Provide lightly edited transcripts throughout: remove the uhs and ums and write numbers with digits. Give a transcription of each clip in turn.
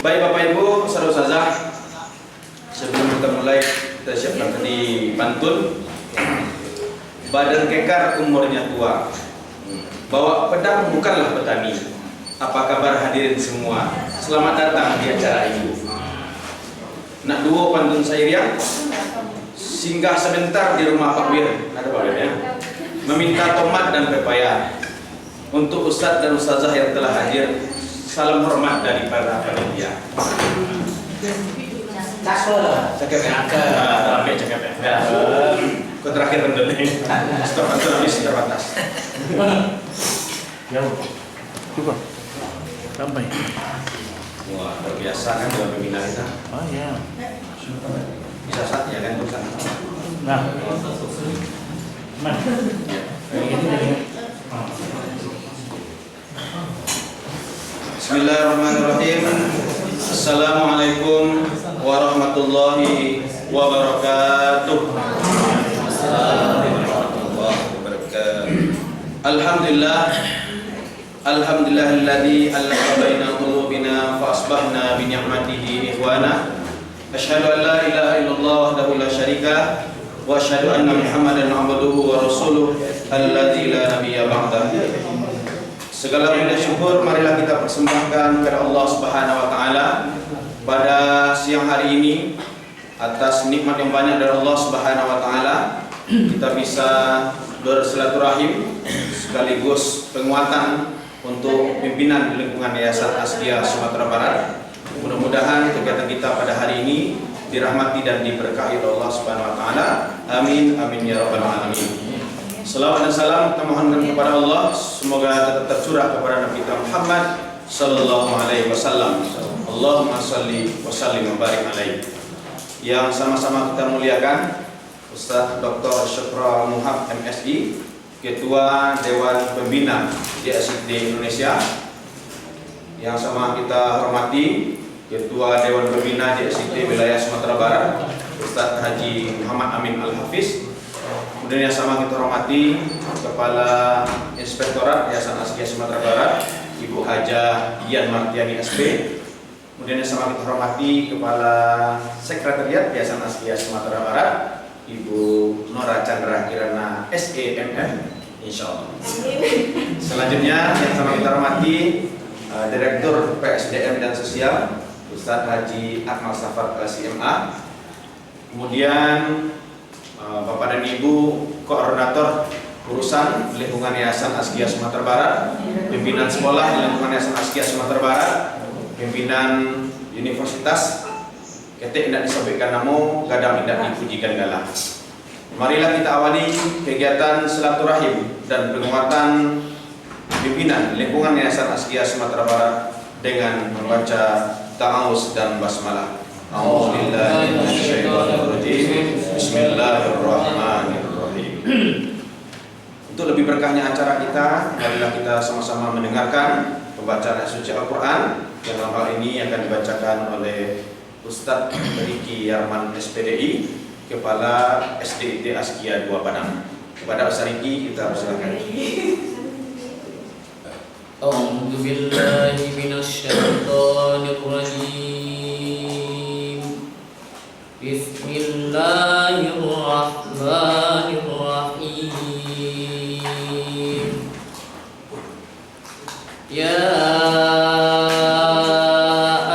Baik Bapak Ibu, Ustazah, sebelum kita mulai, kita siapkan tadi pantun. Badan kekar umurnya tua, bawa pedang bukanlah petani. Apa kabar hadirin semua? Selamat datang di acara ini. Nak duo pantun Sairiang, singgah sebentar di rumah Pak Wir, ada Pak Wir ya, meminta tomat dan pepaya. Untuk Ustadz dan Ustazah yang telah hadir, salam hormat dari para panitia. Cakep ya? Rame cakep ya? Kau terakhir rendel nih. Stok pantun habis terbatas. Coba. Sampai. Wah, luar biasa kan dengan pembina kita. Oh ya. Bisa saatnya kan tulisan. Nah. Ini. Bismillahirrahmanirrahim. Assalamualaikum warahmatullahi wabarakatuh. Alhamdulillah. Alhamdulillahilladzi allafa baina qulubina fa asbahna bi ni'matihi ikhwana. Asyhadu an la ilaha illallah wahdahu la syarika wa asyhadu anna Muhammadan abduhu wa rasuluh alladzi la nabiyya ba'dahu. Segala puji dan syukur marilah kita persembahkan kepada Allah Subhanahu wa taala pada siang hari ini atas nikmat yang banyak dari Allah Subhanahu wa taala. Kita bisa bersilaturahim sekaligus penguatan untuk pimpinan di lingkungan Yayasan Azkiyah Sumatera Barat. Mudah-mudahan kegiatan kita pada hari ini dirahmati dan diberkahi oleh Allah Subhanahu wa taala. Amin amin ya rabbal alamin. Salawat dan salam kita mohonkan kepada Allah, semoga tetap tercurah kepada Nabi kita Muhammad sallallahu alaihi wasallam. Allahumma shalli wa sallim wa barik alaihi. Yang sama-sama kita muliakan Ustaz Dr. Syukra Muhab MSI, Ketua Dewan Pembina DSID Indonesia. Yang sama kita hormati Ketua Dewan Pembina DSID Wilayah Sumatera Barat, Ustaz Haji Muhammad Amin Al-Hafiz. Kemudian yang sama kita hormati Kepala Inspektorat Yayasan Azkiyah Sumatera Barat, Ibu Haja Dian Martiani SP. Kemudian yang sama kita hormati Kepala Sekretariat Yayasan Azkiyah Sumatera Barat, Ibu Nora Chandra Kirana SEMM, insyaallah. Selanjutnya yang sama kita hormati Direktur PSDM dan Sosial, Ustadz Haji Akmal Safar LCMA. Kemudian Bapak dan Ibu Koordinator Urusan Lingkungan Yayasan Azkiyah Sumatera Barat, Pimpinan Sekolah di Lingkungan Yayasan Azkiyah Sumatera Barat, Pimpinan Universitas, ketik tidak disampaikan namo, gadang tidak dipujikan galah. Marilah kita awali kegiatan silaturahim dan penguatan pimpinan lingkungan Yayasan Azkiyah Sumatera Barat dengan membaca ta'awuz dan basmalah. A'udzubillahi minasyaitonirrajim. Bismillahirrahmanirrahim. Untuk lebih berkahnya acara kita, marilah kita sama-sama mendengarkan pembacaan ayat suci Al-Quran yang dalam hal ini akan dibacakan oleh Ustadz Riki Yarman SPDI, Kepala SDIT Azkiyah 2 Padang. Kepada Ustadz Riki kita persilakan. A'udzubillahi minasyaitonirrajim. Bismillahirrahmanirrahim. Ya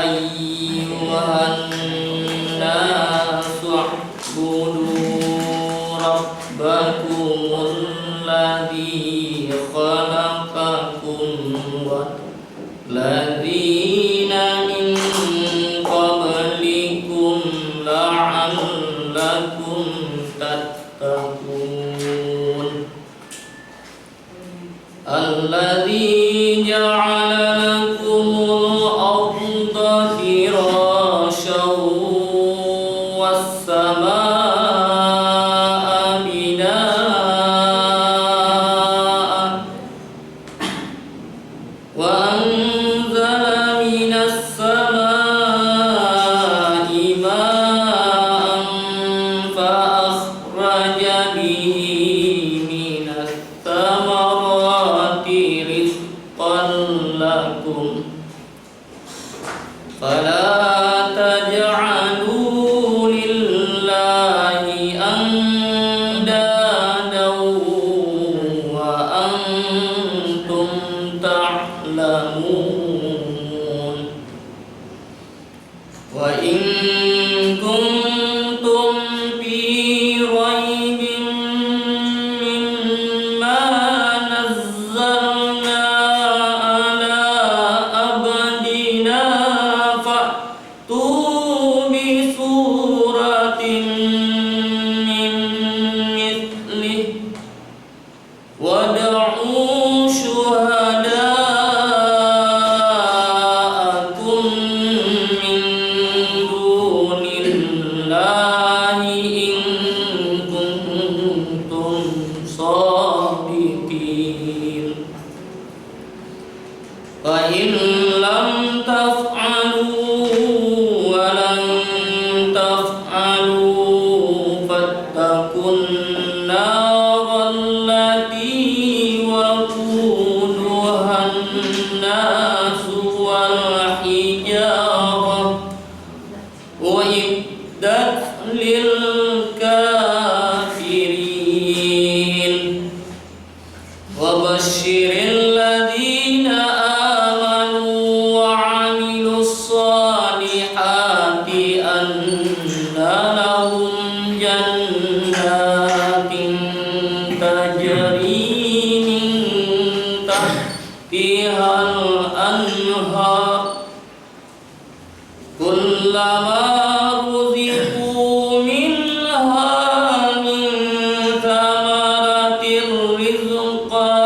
ayyuhan nasu u'budu rabbakumul ladzi khalaqakum wal ladzi فلا تجعلوا لله أندادا وأنتم تعلمون وإن كنتم في ريب مما نزلنا على عبدنا فأتوا بسورة من مثله وادعوا شهداءكم من دون الله إن كنتم صادقين فإن لم تفعلوا ولن تفعلوا فاتقوا النار التي وقودها الناس والحجارة أعدت للكافرين وبشر الذين آمنوا وعملوا الصالحات أن لهم جنات تجري من تحتها الأنهار كلما رزقوا منها من ثمرة رزقا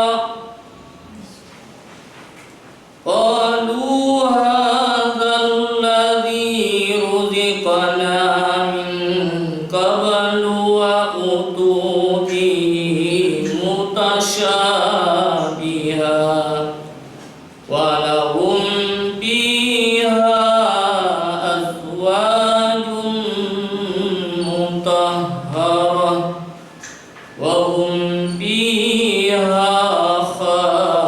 قالوا هذا الذي رزقنا من قبل وأتوا به متشابها ولهم فيها أزواج مطهرة وهم فيها خالدون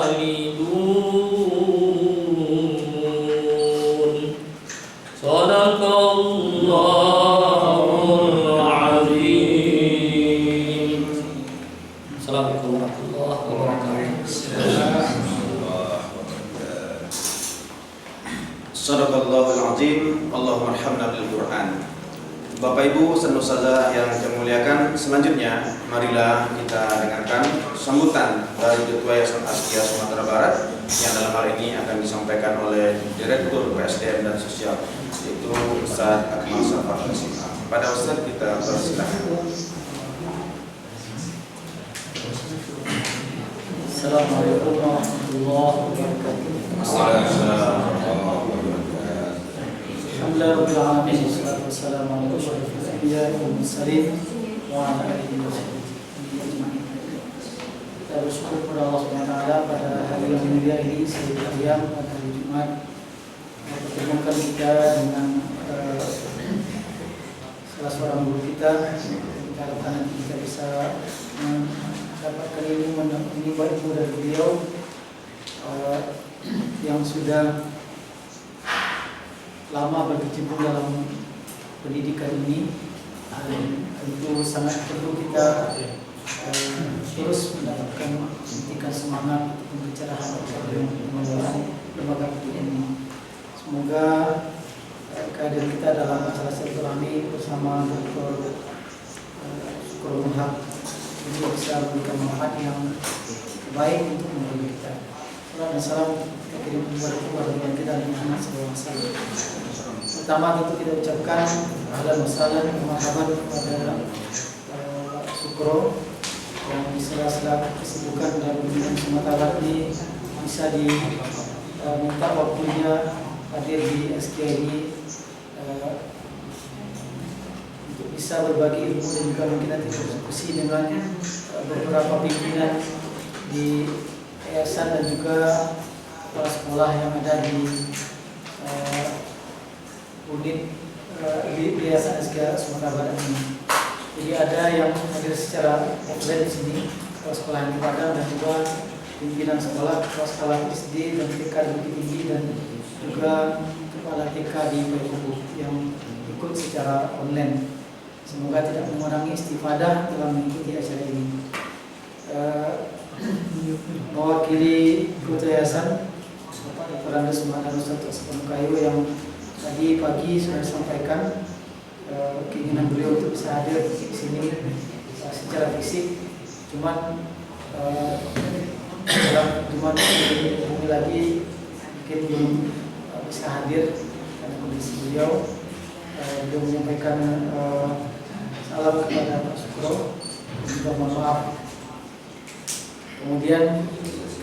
صدق الله العظيم. Assalamualaikum warahmatullahi wabarakatuh. Sadaqallahul azim. Allahumma arhamna bil Qur'an. Bapak Ibu Ustazah yang saya muliakan, selanjutnya marilah kita dengarkan sambutan dari Ketua Yayasan Askia Sumatera Barat yang dalam hari ini akan disampaikan oleh Direktur PSDM dan Sosial, yaitu Ustaz Akmal Safar Nasima. Pada Ustaz kita persilakan. Assalamualaikum warahmatullahi wabarakatuh. Alhamdulillahirabbil alamin wassalatu wassalamu ala asyrofil anbiya'i wal mursalin wa ala alihi washabbihi ajma'in. Kita bersyukur kepada Allah Subhanahu wa taala pada hari yang mulia ini, sebagai ayam pada hari Jumat, mempertemukan kita dengan salah seorang guru kita. Kita harapkan nanti kita bisa mendapatkan ilmu dari beliau yang sudah lama berkecimpung dalam pendidikan ini. Itu sangat perlu kita terus mendapatkan suntikan semangat pencerahan dalam pengelolaan lembaga pendidikan ini. Semoga kehadiran kita dalam acara silaturahmi bersama Dr. Syukurul Haq ini bisa memberikan manfaat yang baik untuk mendidik kita. Salam dan salam kita kirim kepada keluarga kita dan anak SAW. Pertama tentu kita ucapkan ahlan wa sahlan marhaban kepada Syukro yang di sela-sela kesibukan dan pembinaan Sumatera Barat ini bisa diminta waktunya hadir di SK ini untuk bisa berbagi ilmu dan juga mungkin nanti berdiskusi dengan beberapa pimpinan di yayasan dan juga kepala sekolah yang ada di unit di Yayasan SK Sumatera Barat ini. Jadi ada yang hadir secara offline di sini, kepala sekolah yang di Padang dan juga pimpinan sekolah, kepala sekolah SD dan TK dan Bukit Tinggi dan juga kepala TK di Payakumbuh yang ikut secara online. Semoga tidak mengurangi istifadah dalam mengikuti acara ini. Mewakili Ketua Yayasan Bapak Dr. Andes Subhanahu Ustaz Kayu yang tadi pagi sudah sampaikan keinginan beliau untuk bisa hadir di sini secara fisik, cuman dalam Jumat ini lagi mungkin belum bisa hadir karena kondisi beliau. Beliau menyampaikan salam kepada Pak Sukro, juga mohon maaf. Kemudian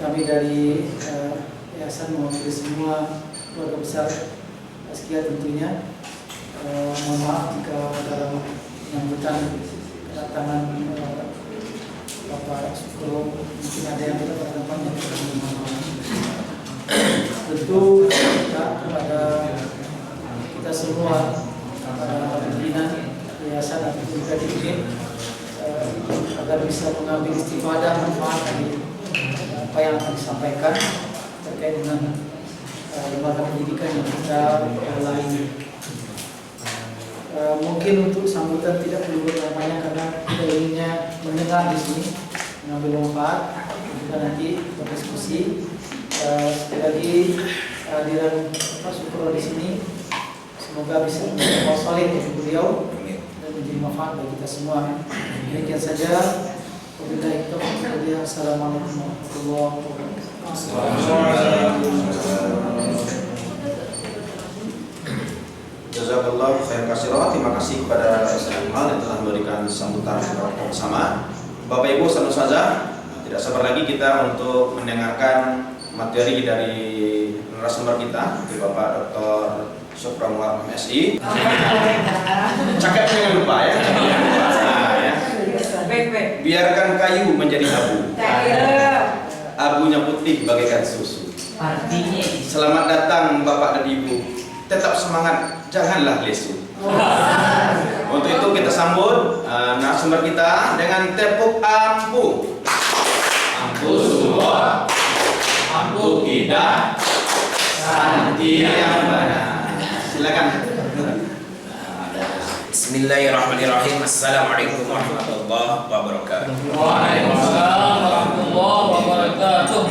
kami dari Yayasan mewakili semua keluarga besar Askia tentunya mohon maaf jika dalam penyambutan kedatangan Bapak Sukro mungkin ada yang tidak bertempatnya. Tentu kepada kita semua, para pimpinan yayasan atau juga ini agar bisa mengambil istifadah manfaat dari apa yang akan disampaikan terkait dengan lembaga pendidikan yang kita kelola ini. Mungkin untuk sambutan tidak perlu banyak karena kita inginnya mendengar di sini, mengambil manfaat, juga nanti berdiskusi. Sekali lagi hadiran Pak Sukro di sini semoga bisa menjadi solid untuk beliau dan menjadi manfaat bagi kita semua. Demikian saja. Wabillahi taufiq. Assalamualaikum warahmatullahi wabarakatuh. Jazakallah khair katsira. Terima kasih kepada Ustaz Iqbal yang telah memberikan sambutan kepada kita bersama. Bapak Ibu saja, tidak sabar lagi kita untuk mendengarkan materi dari narasumber kita, Bapak Dr. Sukro Muhammad MSI. Cakap jangan lupa ya. Nah, ya. Biarkan kayu menjadi abu. Abunya putih bagaikan susu. Selamat datang Bapak dan Ibu. Tetap semangat, janganlah lesu. Untuk itu kita sambut narasumber kita dengan tepuk ampuh. Ampuh semua, ampuh kita, santi yang benar. Silakan. Bismillahirrahmanirrahim. Assalamualaikum warahmatullahi wabarakatuh. Waalaikumsalam warahmatullahi wabarakatuh.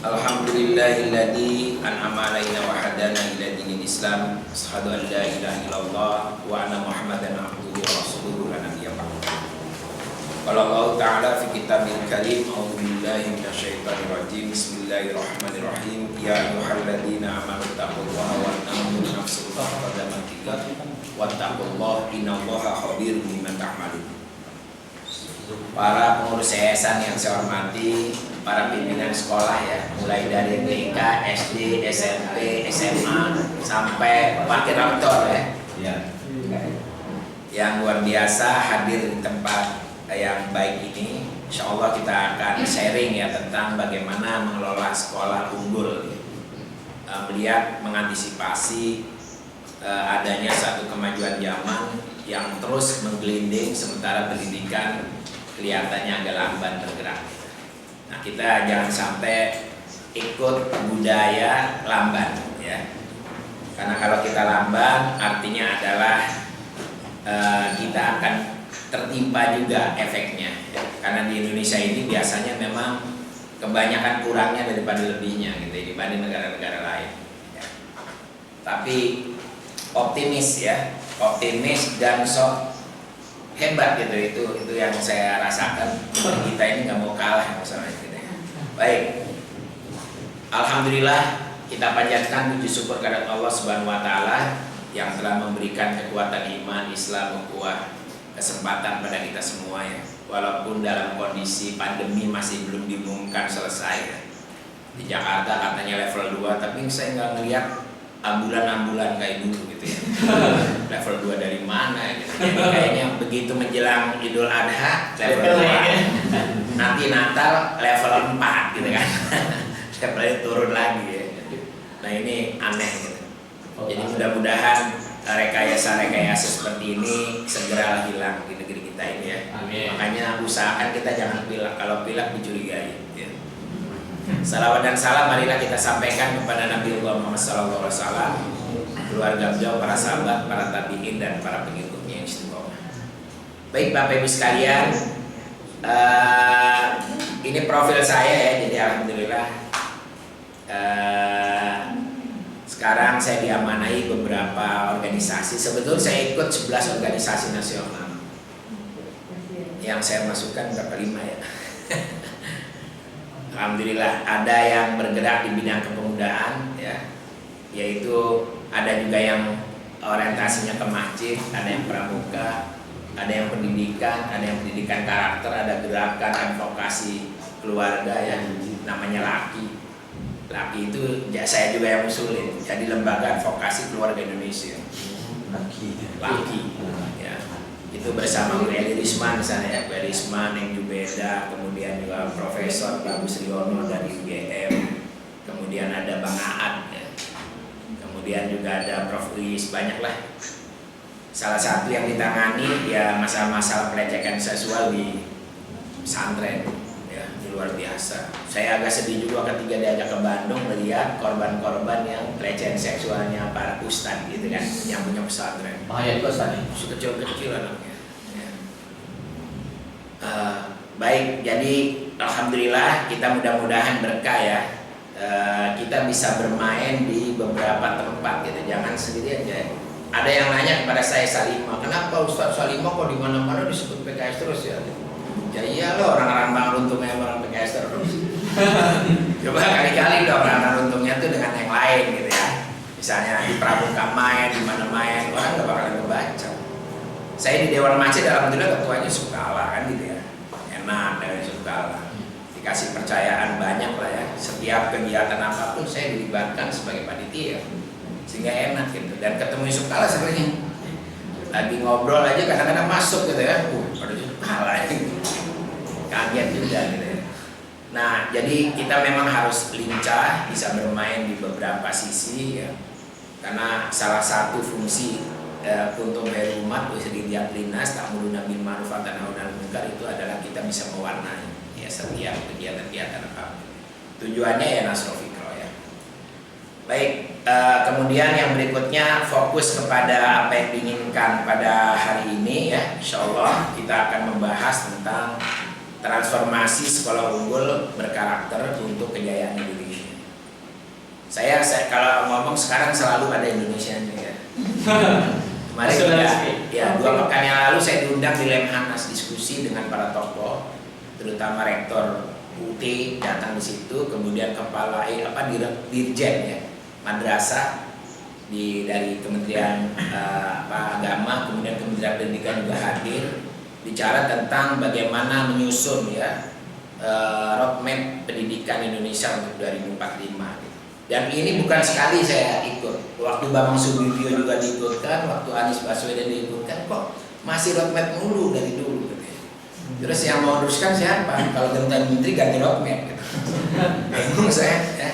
Alhamdulillahilladzi an'ama alaina wa hadana ila dinil Islam. Asyhadu an la ilaha illallah wa anna Muhammadan abduhu wa rasuluhu la nabiyya ba'dahu. Qala Allah Ta'ala fi kitabil karim, a'udzu billahi minasyaitonir rajim. Bismillahirrahmanirrahim. Ya ayyuhalladzina amanu taqullaha wa tanzur nafsun ma qaddamat lighad wattaqullaha innallaha khabirum bima ta'malun. Para pengurus yayasan yang saya hormati, para pimpinan sekolah ya, mulai dari TK, SD, SMP, SMA sampai wakil rektor ya, yang luar biasa hadir di tempat yang baik ini. Insya Allah kita akan sharing ya tentang bagaimana mengelola sekolah unggul, melihat mengantisipasi adanya satu kemajuan zaman yang terus menggelinding sementara pendidikan kelihatannya agak lamban bergerak. Nah, kita jangan sampai ikut budaya lamban ya. Karena kalau kita lamban artinya adalah kita akan tertimpa juga efeknya ya. Karena di Indonesia ini biasanya memang kebanyakan kurangnya daripada lebihnya gitu ya, dibanding negara-negara lain ya. Tapi optimis ya, optimis dan sok hebat gitu, itu yang saya rasakan. Kita ini nggak mau kalah masalah itu deh. Baik, alhamdulillah kita panjatkan puji syukur kepada Allah Subhanahu Wa Taala yang telah memberikan kekuatan iman, Islam, ukhuwah, kesempatan pada kita semua ya. Walaupun dalam kondisi pandemi masih belum diumumkan selesai ya. Di Jakarta katanya level 2, tapi saya nggak ngelihat ambulan-ambulan kayak dulu gitu ya. Level 2 dari mana gitu. Jadi kayaknya begitu menjelang Idul Adha level 2. Nanti Natal level 4 gitu kan. Levelnya turun lagi ya. Nah ini aneh gitu. Jadi mudah-mudahan rekayasa-rekayasa seperti ini segera hilang di negeri kita ini ya. Amin. Makanya usahakan kita jangan pilek, kalau pilek dicurigai ya. Salawat dan salam marilah kita sampaikan kepada Nabi Muhammad SAW keluarga beliau, para sahabat, para tabi'in dan para pengikutnya yang istiqomah. Baik Bapak Ibu sekalian, ini profil saya ya, jadi alhamdulillah sekarang saya diamanai beberapa organisasi. Sebetulnya saya ikut 11 organisasi nasional. Yang saya masukkan berapa 5 ya. Alhamdulillah ada yang bergerak di bidang kepemudaan ya, yaitu ada juga yang orientasinya ke masjid, ada yang pramuka, ada yang pendidikan, ada yang pendidikan karakter, ada gerakan advokasi keluarga yang namanya LAKI. LAKI itu ya, saya juga yang usulin, jadi Lembaga Advokasi Keluarga Indonesia. LAKI ya. Itu bersama Bu Eli Risman misalnya ya, Bu Eli Risman, yang Jubeda, kemudian juga Profesor Bagus Riono dari UGM, kemudian ada Bang Aad ya. Kemudian juga ada Prof. Uis, banyak lah. Salah satu yang ditangani ya masalah-masalah pelecehan seksual di pesantren ya, ini luar biasa. Saya agak sedih juga ketika diajak ke Bandung melihat korban-korban yang pelecehan seksualnya para ustadz gitu kan, yang punya pesantren. Bahaya juga Ustaz. Masih kecil-kecil anaknya ya. Baik, jadi alhamdulillah kita mudah-mudahan berkah ya. Kita bisa bermain di beberapa tempat gitu, jangan sendiri aja. Ada yang nanya kepada saya, Salimah, kenapa Ustaz Salimah kok di mana-mana disebut PKS terus ya? Ya iyalah, orang-orang Bang Runtungnya orang PKS terus. Coba kali-kali dong orang-orang Runtungnya itu dengan yang lain gitu ya. Misalnya di Pramuka main, di mana main, orang nggak bakalan kebaca. Saya di Dewan Masjid alhamdulillah ketuanya Sukala kan gitu ya, enak dari Sukala. Dikasih percayaan banyak lah ya, setiap kegiatan apapun saya dilibatkan sebagai panitia sehingga enak gitu. Dan ketemu Yusuf Kala sering lagi ngobrol aja kadang-kadang masuk gitu ya, pada Yusuf Kala kaget juga gitu ya. Nah jadi kita memang harus lincah, bisa bermain di beberapa sisi ya, karena salah satu fungsi untuk berumat usiriat linas ta'muruna bil ma'ruf wa tanhauna 'anil munkar itu adalah kita bisa mewarnai ya setiap kegiatan-kegiatan apa. Tujuannya ya nasro fikro ya. Baik, kemudian yang berikutnya fokus kepada apa yang diinginkan pada hari ini ya. Insyaallah kita akan membahas tentang transformasi sekolah unggul berkarakter untuk kejayaan Indonesia. Saya kalau ngomong sekarang selalu ada Indonesianya ya. Kemarin ya 2 pekan yang lalu saya diundang di Lemhanas diskusi dengan para tokoh, terutama rektor UT datang di situ, kemudian kepala dirjen ya madrasah dari Kementerian Agama, kemudian Kementerian Pendidikan juga hadir, bicara tentang bagaimana menyusun ya roadmap pendidikan Indonesia untuk 2045. Dan ini bukan sekali saya ikut, waktu Bambang Subibio juga diikutkan, waktu Anies Baswedan diikutkan, kok masih roadmap mulu dari dulu gitu. Terus yang mau teruskan siapa? Kalau ganti menteri ganti roadmap gitu. Bingung saya ya.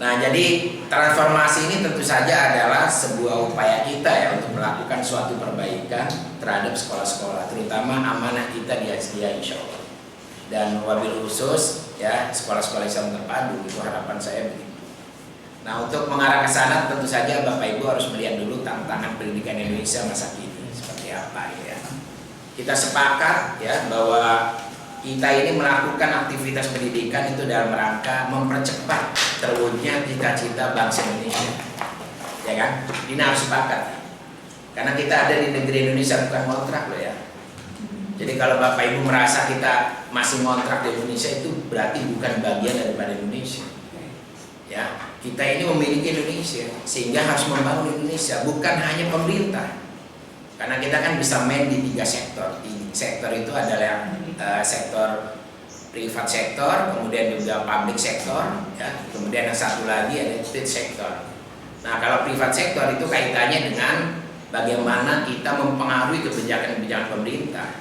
Nah jadi transformasi ini tentu saja adalah sebuah upaya kita ya untuk melakukan suatu perbaikan terhadap sekolah-sekolah, terutama amanah kita di Azkia insya Allah. Dan wabil khusus ya sekolah-sekolah Islam terpadu, itu harapan saya begitu. Nah untuk mengarah ke sana tentu saja Bapak Ibu harus melihat dulu tantangan pendidikan Indonesia masa kini seperti apa ya. Kita sepakat ya bahwa kita ini melakukan aktivitas pendidikan itu dalam rangka mempercepat terwujudnya cita-cita bangsa Indonesia, ya kan? Ini harus sepakat, karena kita ada di negeri Indonesia bukan kontrak loh ya. Jadi kalau Bapak Ibu merasa kita masih kontrak di Indonesia itu berarti bukan bagian daripada Indonesia. Ya, kita ini memiliki Indonesia sehingga harus membangun Indonesia, bukan hanya pemerintah. Karena kita kan bisa main di 3 sektor. Sektor itu adalah sektor privat sektor, kemudian juga public sektor, ya. Kemudian yang satu lagi ada state sektor. Nah, kalau privat sektor itu kaitannya dengan bagaimana kita mempengaruhi kebijakan-kebijakan pemerintah.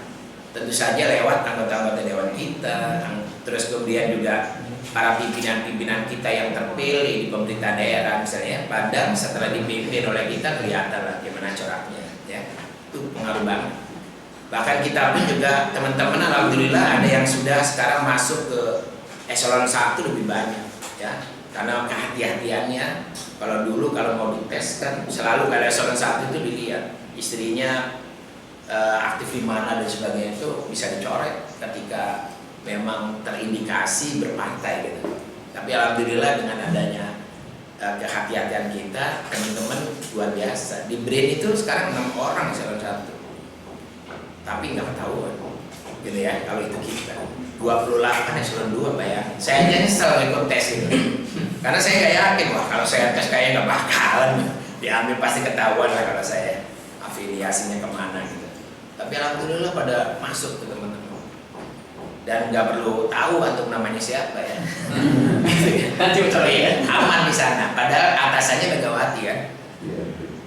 Tentu saja lewat anggota-anggota dewan kita, terus kemudian juga para pimpinan-pimpinan kita yang terpilih di pemerintah daerah misalnya, Padang setelah dipimpin oleh kita kelihatan lah gimana coraknya, ya. Itu pengaruh banget. Bahkan kita pun juga teman-teman alhamdulillah ada yang sudah sekarang masuk ke eselon 1 lebih banyak, ya, karena kehati-hatiannya Kalau dulu kalau mau dites kan selalu kalau eselon 1 itu dilihat istrinya aktif di mana dan sebagainya, itu bisa dicoret ketika memang terindikasi berpartai gitu. Tapi alhamdulillah dengan adanya kehati-hatian kita, teman-teman luar biasa. Di BRIN itu sekarang 6 orang eselon 1, tapi nggak ketahuan, gitu ya. Kalau itu kita 28 eselon 2, bayangin. Saya aja nyesel ikut tes itu, karena saya nggak yakin, wah kalau saya tes kayaknya nggak bakalan diambil, pasti ketahuan lah kalau saya afiliasinya kemana gitu. Tapi alhamdulillah pada masuk ke teman-teman. Dan nggak perlu tahu antum namanya siapa ya. Nanti betul ya, aman di sana. Padahal atasannya Megawati kan.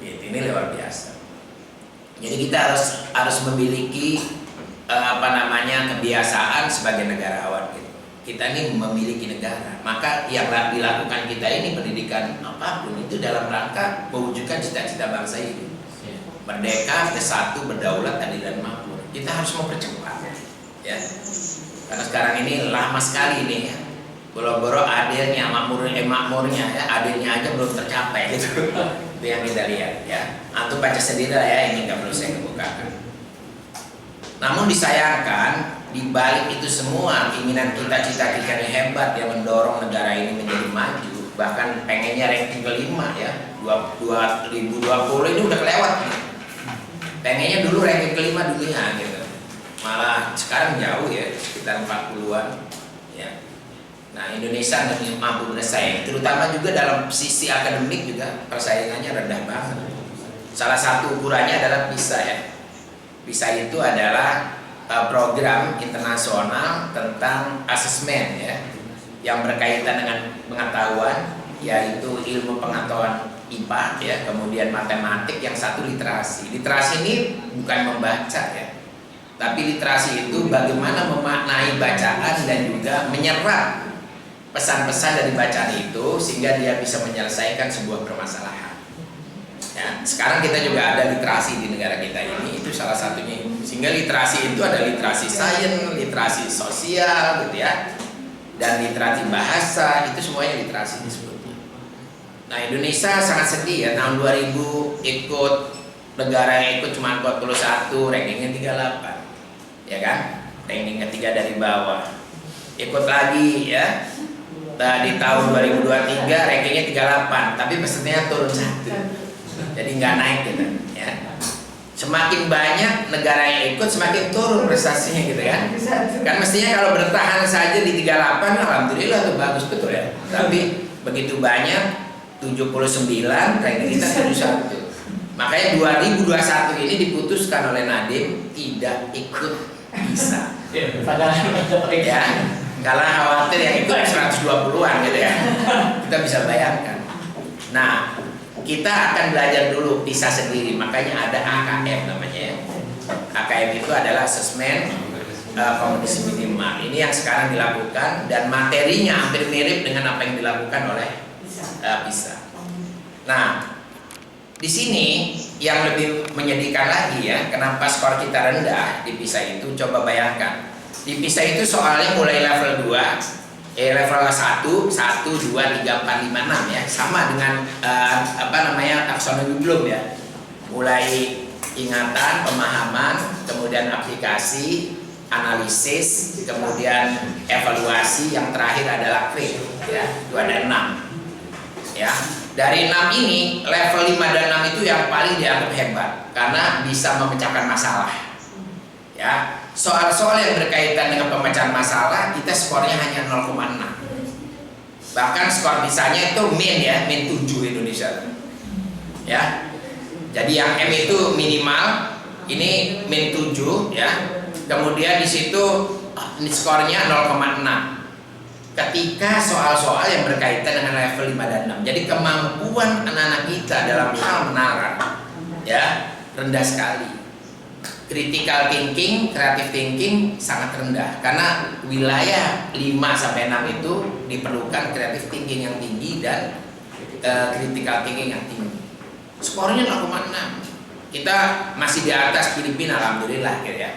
Ini luar biasa. Jadi kita harus memiliki kebiasaan sebagai negarawan. Gitu. Kita ini memiliki negara. Maka yang dilakukan kita ini pendidikan apapun itu dalam rangka mewujudkan cita-cita bangsa ini. Merdeka, bersatu, berdaulat, adil dan makmur. Kita harus mempercepat. Ya. Karena sekarang ini lama sekali nih ya. Boro-boro adilnya, makmurnya ya, adilnya aja belum tercapai gitu. Itu yang kita lihat ya. Antum baca sendiri lah ya, ini nggak perlu saya kemukakan. Namun disayangkan di balik itu semua keinginan kita, cita-cita yang hebat yang mendorong negara ini menjadi maju, bahkan pengennya ranking kelima ya, 2020 ini udah kelewat nih. Pengennya dulu ranking kelima dunia gitu. Malah sekarang jauh ya, sekitar 40-an ya. Nah, Indonesia nggak mampu bersaing, terutama juga dalam sisi akademik juga persaingannya rendah banget. Salah satu ukurannya adalah PISA ya. PISA itu adalah program internasional tentang asesmen ya, yang berkaitan dengan pengetahuan, yaitu ilmu pengetahuan IPA ya, kemudian matematik, yang satu literasi. Literasi ini bukan membaca ya, tapi literasi itu bagaimana memaknai bacaan dan juga menyerap pesan-pesan dari bacaan itu sehingga dia bisa menyelesaikan sebuah permasalahan. Ya, sekarang kita juga ada literasi di negara kita ini, itu salah satunya. Sehingga literasi itu ada literasi sains, literasi sosial, gitu ya, dan literasi bahasa, itu semuanya literasi disebutnya. Nah, Indonesia sangat sedih ya, tahun 2000 ikut negara yang ikut cuma 41, rankingnya 38. Ya kan, ranking ketiga dari bawah. Ikut lagi ya, di tahun 2023 rankingnya 38, tapi pesertanya turun 1, jadi nggak naik gitu ya. Semakin banyak negara yang ikut, semakin turun prestasinya gitu kan. Kan mestinya kalau bertahan saja di 38, alhamdulillah tuh bagus betul ya. Tapi begitu banyak, 79, ranking kita 71. Makanya 2021 ini diputuskan oleh Nadiem tidak ikut PISA. Ya, karena khawatir yang ikut 120-an gitu ya. Kita bisa bayangkan. Nah, kita akan belajar dulu PISA sendiri, makanya ada AKM namanya ya. AKM itu adalah asesmen kompetisi minimal. Ini yang sekarang dilakukan dan materinya hampir mirip dengan apa yang dilakukan oleh PISA. Nah, di sini yang lebih menyedihkan lagi ya, kenapa skor kita rendah di PISA itu? Coba bayangkan. Di PISA itu soalnya mulai level 2, level 1, 2, 3, 4, 5, 6 ya, sama dengan taksonomi Bloom ya. Mulai ingatan, pemahaman, kemudian aplikasi, analisis, kemudian evaluasi, yang terakhir adalah grade ya. Itu ada 6 ya. Dari 6 ini, level 5 dan 6 itu yang paling dianggap hebat karena bisa memecahkan masalah ya. Soal-soal yang berkaitan dengan pemecahan masalah, kita skornya hanya 0,6. Bahkan skor misalnya itu min 7 Indonesia ya. Jadi yang M itu minimal, ini min 7 ya. Kemudian di situ skornya 0,6 ketika soal-soal yang berkaitan dengan level 5 dan 6. Jadi kemampuan anak-anak kita dalam hal menalar ya rendah sekali. Critical thinking, creative thinking sangat rendah karena wilayah 5 sampai 6 itu diperlukan creative thinking yang tinggi dan critical thinking yang tinggi. Skornya 0,6. Kita masih di atas Filipina alhamdulillah gitu ya.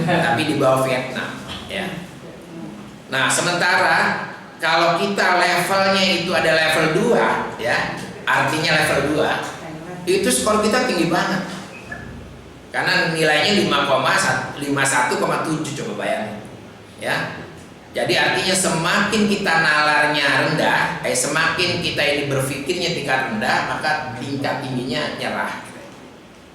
Tapi di bawah Vietnam ya. Nah, sementara kalau kita levelnya itu ada level 2 ya, artinya level 2, itu skor kita tinggi banget. Karena nilainya 51,7, coba bayangin. Ya. Jadi artinya semakin kita nalarnya rendah, semakin kita ini berpikirnya tingkat rendah, maka tingkat tingginya nyerah.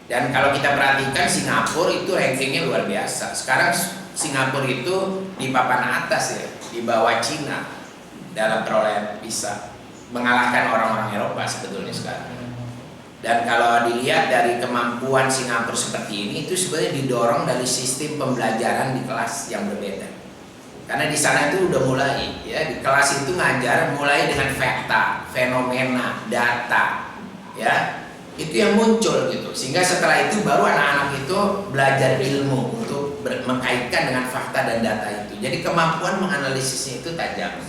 Dan kalau kita perhatikan Singapura itu rankingnya luar biasa. Sekarang Singapura itu di papan atas ya, di bawah Cina dalam perolehan PISA, mengalahkan orang-orang Eropa sebetulnya sekarang. Dan kalau dilihat dari kemampuan Singapura seperti ini, itu sebenarnya didorong dari sistem pembelajaran di kelas yang berbeda. Karena di sana itu udah mulai, ya, di kelas itu ngajar mulai dengan fakta, fenomena, data, ya, itu yang muncul gitu. Sehingga setelah itu baru anak-anak itu belajar ilmu untuk mengkaitkan dengan fakta dan data itu. Jadi kemampuan menganalisisnya itu tajam,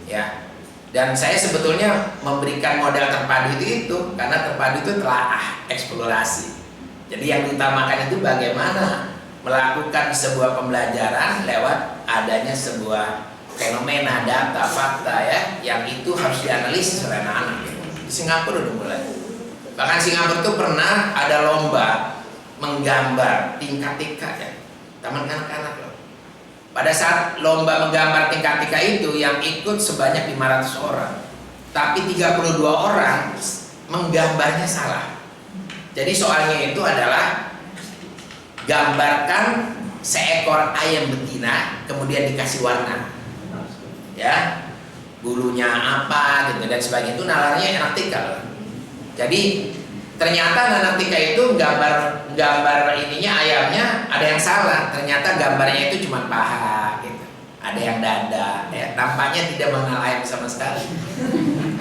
ya. Dan saya sebetulnya memberikan modal terpadu itu karena terpadu itu telah eksplorasi. Jadi yang diutamakan itu bagaimana melakukan sebuah pembelajaran lewat adanya sebuah fenomena, data, fakta, ya, yang itu harus dianalisis oleh anak-anak. Di Singapura udah mulai. Bahkan Singapura itu pernah ada lomba menggambar tingkat TK, ya, taman kanak-kanak loh. Pada saat lomba menggambar tingkat TK itu yang ikut sebanyak 500 orang, tapi 32 orang menggambarnya salah. Jadi soalnya itu adalah gambarkan seekor ayam betina kemudian dikasih warna, ya, bulunya apa gitu dan sebagainya. Itu nalarnya anak TK loh. Jadi ternyata anak TK itu gambar ininya ayamnya ada yang salah. Ternyata gambarnya itu cuma paha gitu, ada yang dada, ya, tampaknya tidak mengenal ayam sama sekali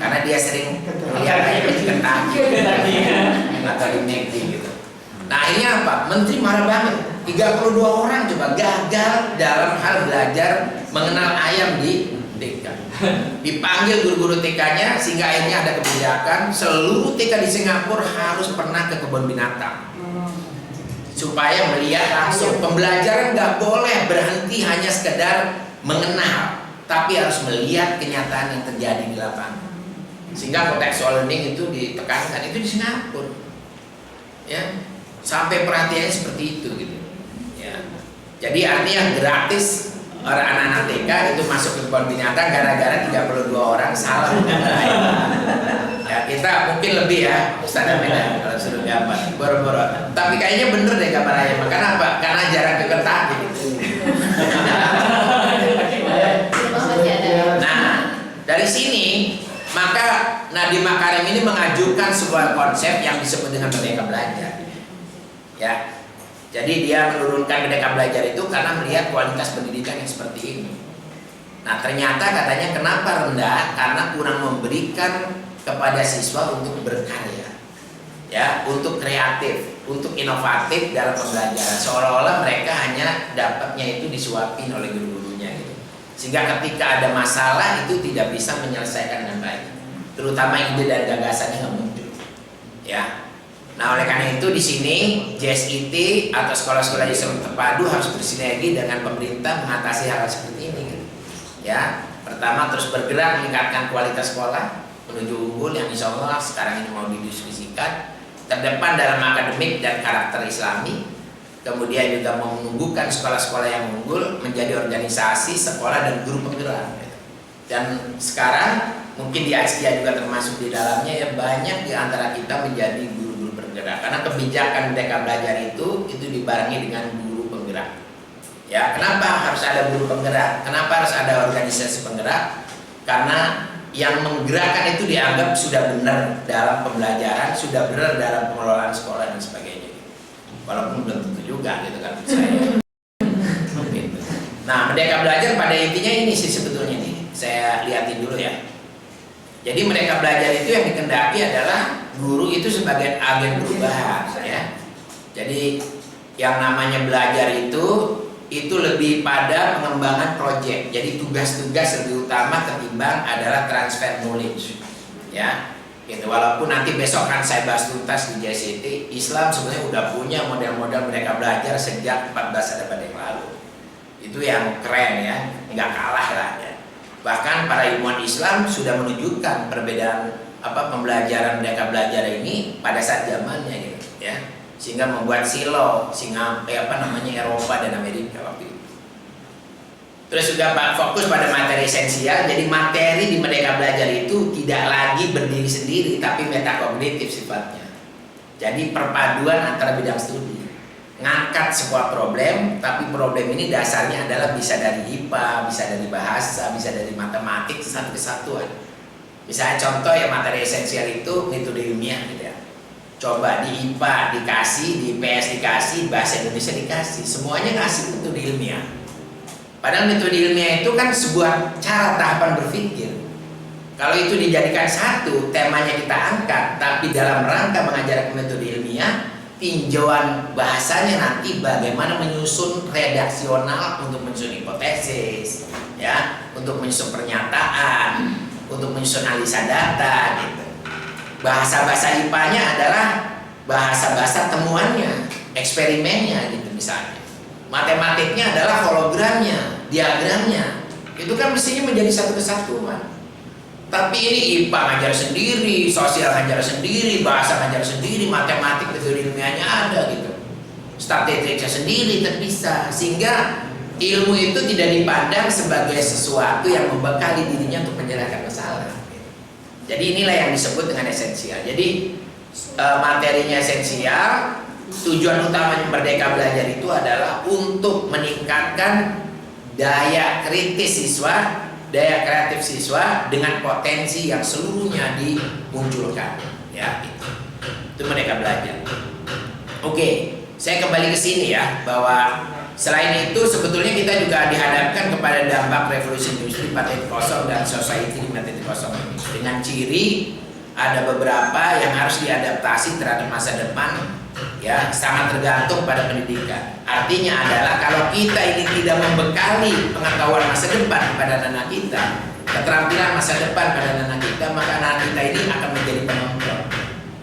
karena dia sering melihat ayam di Kentucky atau di McD gitu. Nah ini apa? Menteri marah banget. 32 orang coba gagal dalam hal belajar mengenal ayam di TK. Dipanggil guru-guru TK-nya sehingga akhirnya ada kebijakan seluruh TK di Singapura harus pernah ke kebun binatang supaya melihat langsung. Pembelajaran nggak boleh berhenti hanya sekedar mengenal, tapi harus melihat kenyataan yang terjadi di lapangan. Sehingga contextual learning itu ditekankan, itu di Singapura, ya. Sampai perhatiannya seperti itu gitu, ya. Jadi artinya gratis orang anak-anak TK itu masuk ke kebun binatang gara-gara 32 orang salah gambar ayam. Ya kita mungkin lebih ya Ustaz Amena kalau suruh gambar boro-boro. Tapi kayaknya bener deh gambar ayam. Karena apa? Karena jarang ke Kentucky gitu. Nah dari sini maka Nadiem Makarim ini mengajukan sebuah konsep yang disebut dengan Merdeka Belajar. Ya, jadi dia menurunkan Merdeka Belajar itu karena melihat kualitas pendidikan yang seperti ini. Nah ternyata katanya kenapa rendah? Karena kurang memberikan kepada siswa untuk berkarya, ya, untuk kreatif, untuk inovatif dalam pembelajaran. Seolah-olah mereka hanya dapatnya itu disuapin oleh guru-gurunya gitu. Sehingga ketika ada masalah itu tidak bisa menyelesaikan dengan baik, terutama ide dan gagasannya nggak muncul, ya. Nah oleh karena itu di sini JSIT atau sekolah-sekolah Islam terpadu harus bersinergi dengan pemerintah mengatasi hal seperti ini. Ya, pertama terus bergerak meningkatkan kualitas sekolah menuju unggul yang insya Allah sekarang ini mau didiskusikan, terdepan dalam akademik dan karakter Islami. Kemudian juga menumbuhkan sekolah-sekolah yang unggul menjadi organisasi sekolah dan guru penggerak. Dan sekarang mungkin di Asia juga termasuk di dalamnya, ya, banyak di antara kita menjadi guru bergerak karena kebijakan Merdeka Belajar itu dibarengi dengan guru penggerak. Ya, kenapa harus ada guru penggerak? Kenapa harus ada organisasi penggerak? Karena yang menggerakkan itu dianggap sudah benar dalam pembelajaran, sudah benar dalam pengelolaan sekolah dan sebagainya. Walaupun belum tentu juga gitu kan saya. Nah, Merdeka Belajar pada intinya ini sih sebetulnya nih. Saya lihatin dulu ya. Jadi Merdeka Belajar itu yang dikendaki adalah guru itu sebagai agen perubahan, ya. Jadi yang namanya belajar itu lebih pada pengembangan proyek. Jadi tugas-tugas lebih utama ketimbang adalah transfer knowledge, ya. Gitu. Walaupun nanti besok kan saya bahas tuntas di JSIT, Islam sebenarnya udah punya model-model Merdeka Belajar sejak 14 abad yang lalu. Itu yang keren, ya, nggak kalah lah, ya. Bahkan para ilmuwan Islam sudah menunjukkan perbedaan pembelajaran mereka belajar ini pada saat zamannya gitu ya, sehingga membuat silo Eropa dan Amerika waktu itu. Terus juga Pak fokus pada materi esensial, jadi materi di Merdeka Belajar itu tidak lagi berdiri sendiri tapi metakognitif sifatnya. Jadi perpaduan antara bidang studi, ngangkat sebuah problem, tapi problem ini dasarnya adalah bisa dari IPA, bisa dari bahasa, bisa dari matematik, satu kesatuan. Misalnya contoh ya, materi esensial itu metode ilmiah gitu ya. Coba di IPA dikasih, di IPS dikasih, bahasa Indonesia dikasih, semuanya ngasih metode ilmiah. Padahal metode ilmiah itu kan sebuah cara tahapan berpikir. Kalau itu dijadikan satu, temanya kita angkat, tapi dalam rangka mengajarkan metode ilmiah, tinjauan bahasanya nanti bagaimana menyusun redaksional untuk menyusun hipotesis, ya, untuk menyusun pernyataan, untuk menyusun analisa data, gitu. Bahasa-bahasa IPA-nya adalah bahasa-bahasa temuannya, eksperimennya, gitu misalnya. Matematiknya adalah hologramnya, diagramnya. Itu kan mestinya menjadi satu kesatuan. Tapi ini IPA ngajar sendiri, sosial ngajar sendiri, bahasa ngajar sendiri, matematik metode ilmiahnya ada gitu. Statistiknya sendiri terpisah, sehingga ilmu itu tidak dipandang sebagai sesuatu yang membekali dirinya untuk menyelesaikan masalah. Jadi inilah yang disebut dengan esensial. Jadi materinya esensial. Tujuan utama Merdeka Belajar itu adalah untuk meningkatkan daya kritis siswa, daya kreatif siswa dengan potensi yang seluruhnya dimunculkan, ya. Itu Merdeka Belajar. Oke, saya kembali ke sini ya, bahwa selain itu sebetulnya kita juga dihadapkan kepada dampak revolusi industri 4.0 dan society 5.0 dengan ciri ada beberapa yang harus diadaptasi terhadap masa depan. Ya, sangat tergantung pada pendidikan. Artinya adalah kalau kita ini tidak membekali pengetahuan masa depan pada anak kita, keterampilan masa depan pada anak kita, maka anak kita ini akan menjadi penonton.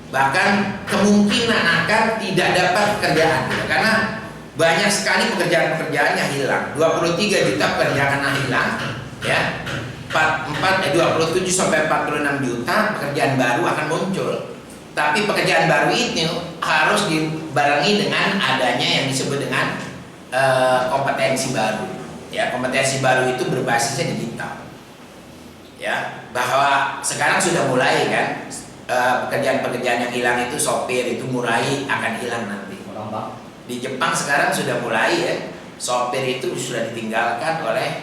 Bahkan kemungkinan akan tidak dapat pekerjaan, karena banyak sekali pekerjaan-pekerjaan yang hilang. 23 juta pekerjaan hilang, ya. 27 sampai 46 juta pekerjaan baru akan muncul. Tapi pekerjaan baru itu harus dibarengi dengan adanya yang disebut dengan kompetensi baru. Ya, kompetensi baru itu berbasisnya digital. Ya, bahwa sekarang sudah mulai kan pekerjaan-pekerjaan yang hilang itu, sopir itu mulai akan hilang nanti. Di Jepang sekarang sudah mulai ya, sopir itu sudah ditinggalkan oleh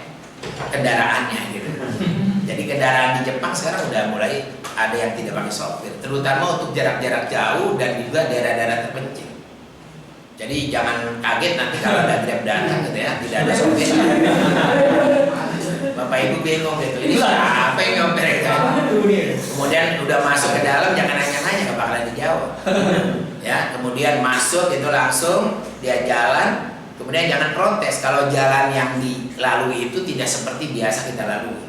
kendaraannya gitu. Jadi kendaraan di Jepang sekarang udah mulai ada yang tidak pakai sopir, terutama untuk jarak-jarak jauh dan juga daerah-daerah terpencil. Jadi jangan kaget nanti kalau ada Grab datang gitu ya, tidak ada sopir. Bapak Ibu bingung gitu, ini siapa yang nyopir gitu. Kemudian udah masuk ke dalam jangan nanya-nanya, nggak bakalan dijawab. Ya, kemudian masuk itu langsung dia jalan, kemudian jangan protes kalau jalan yang dilalui itu tidak seperti biasa kita lalui.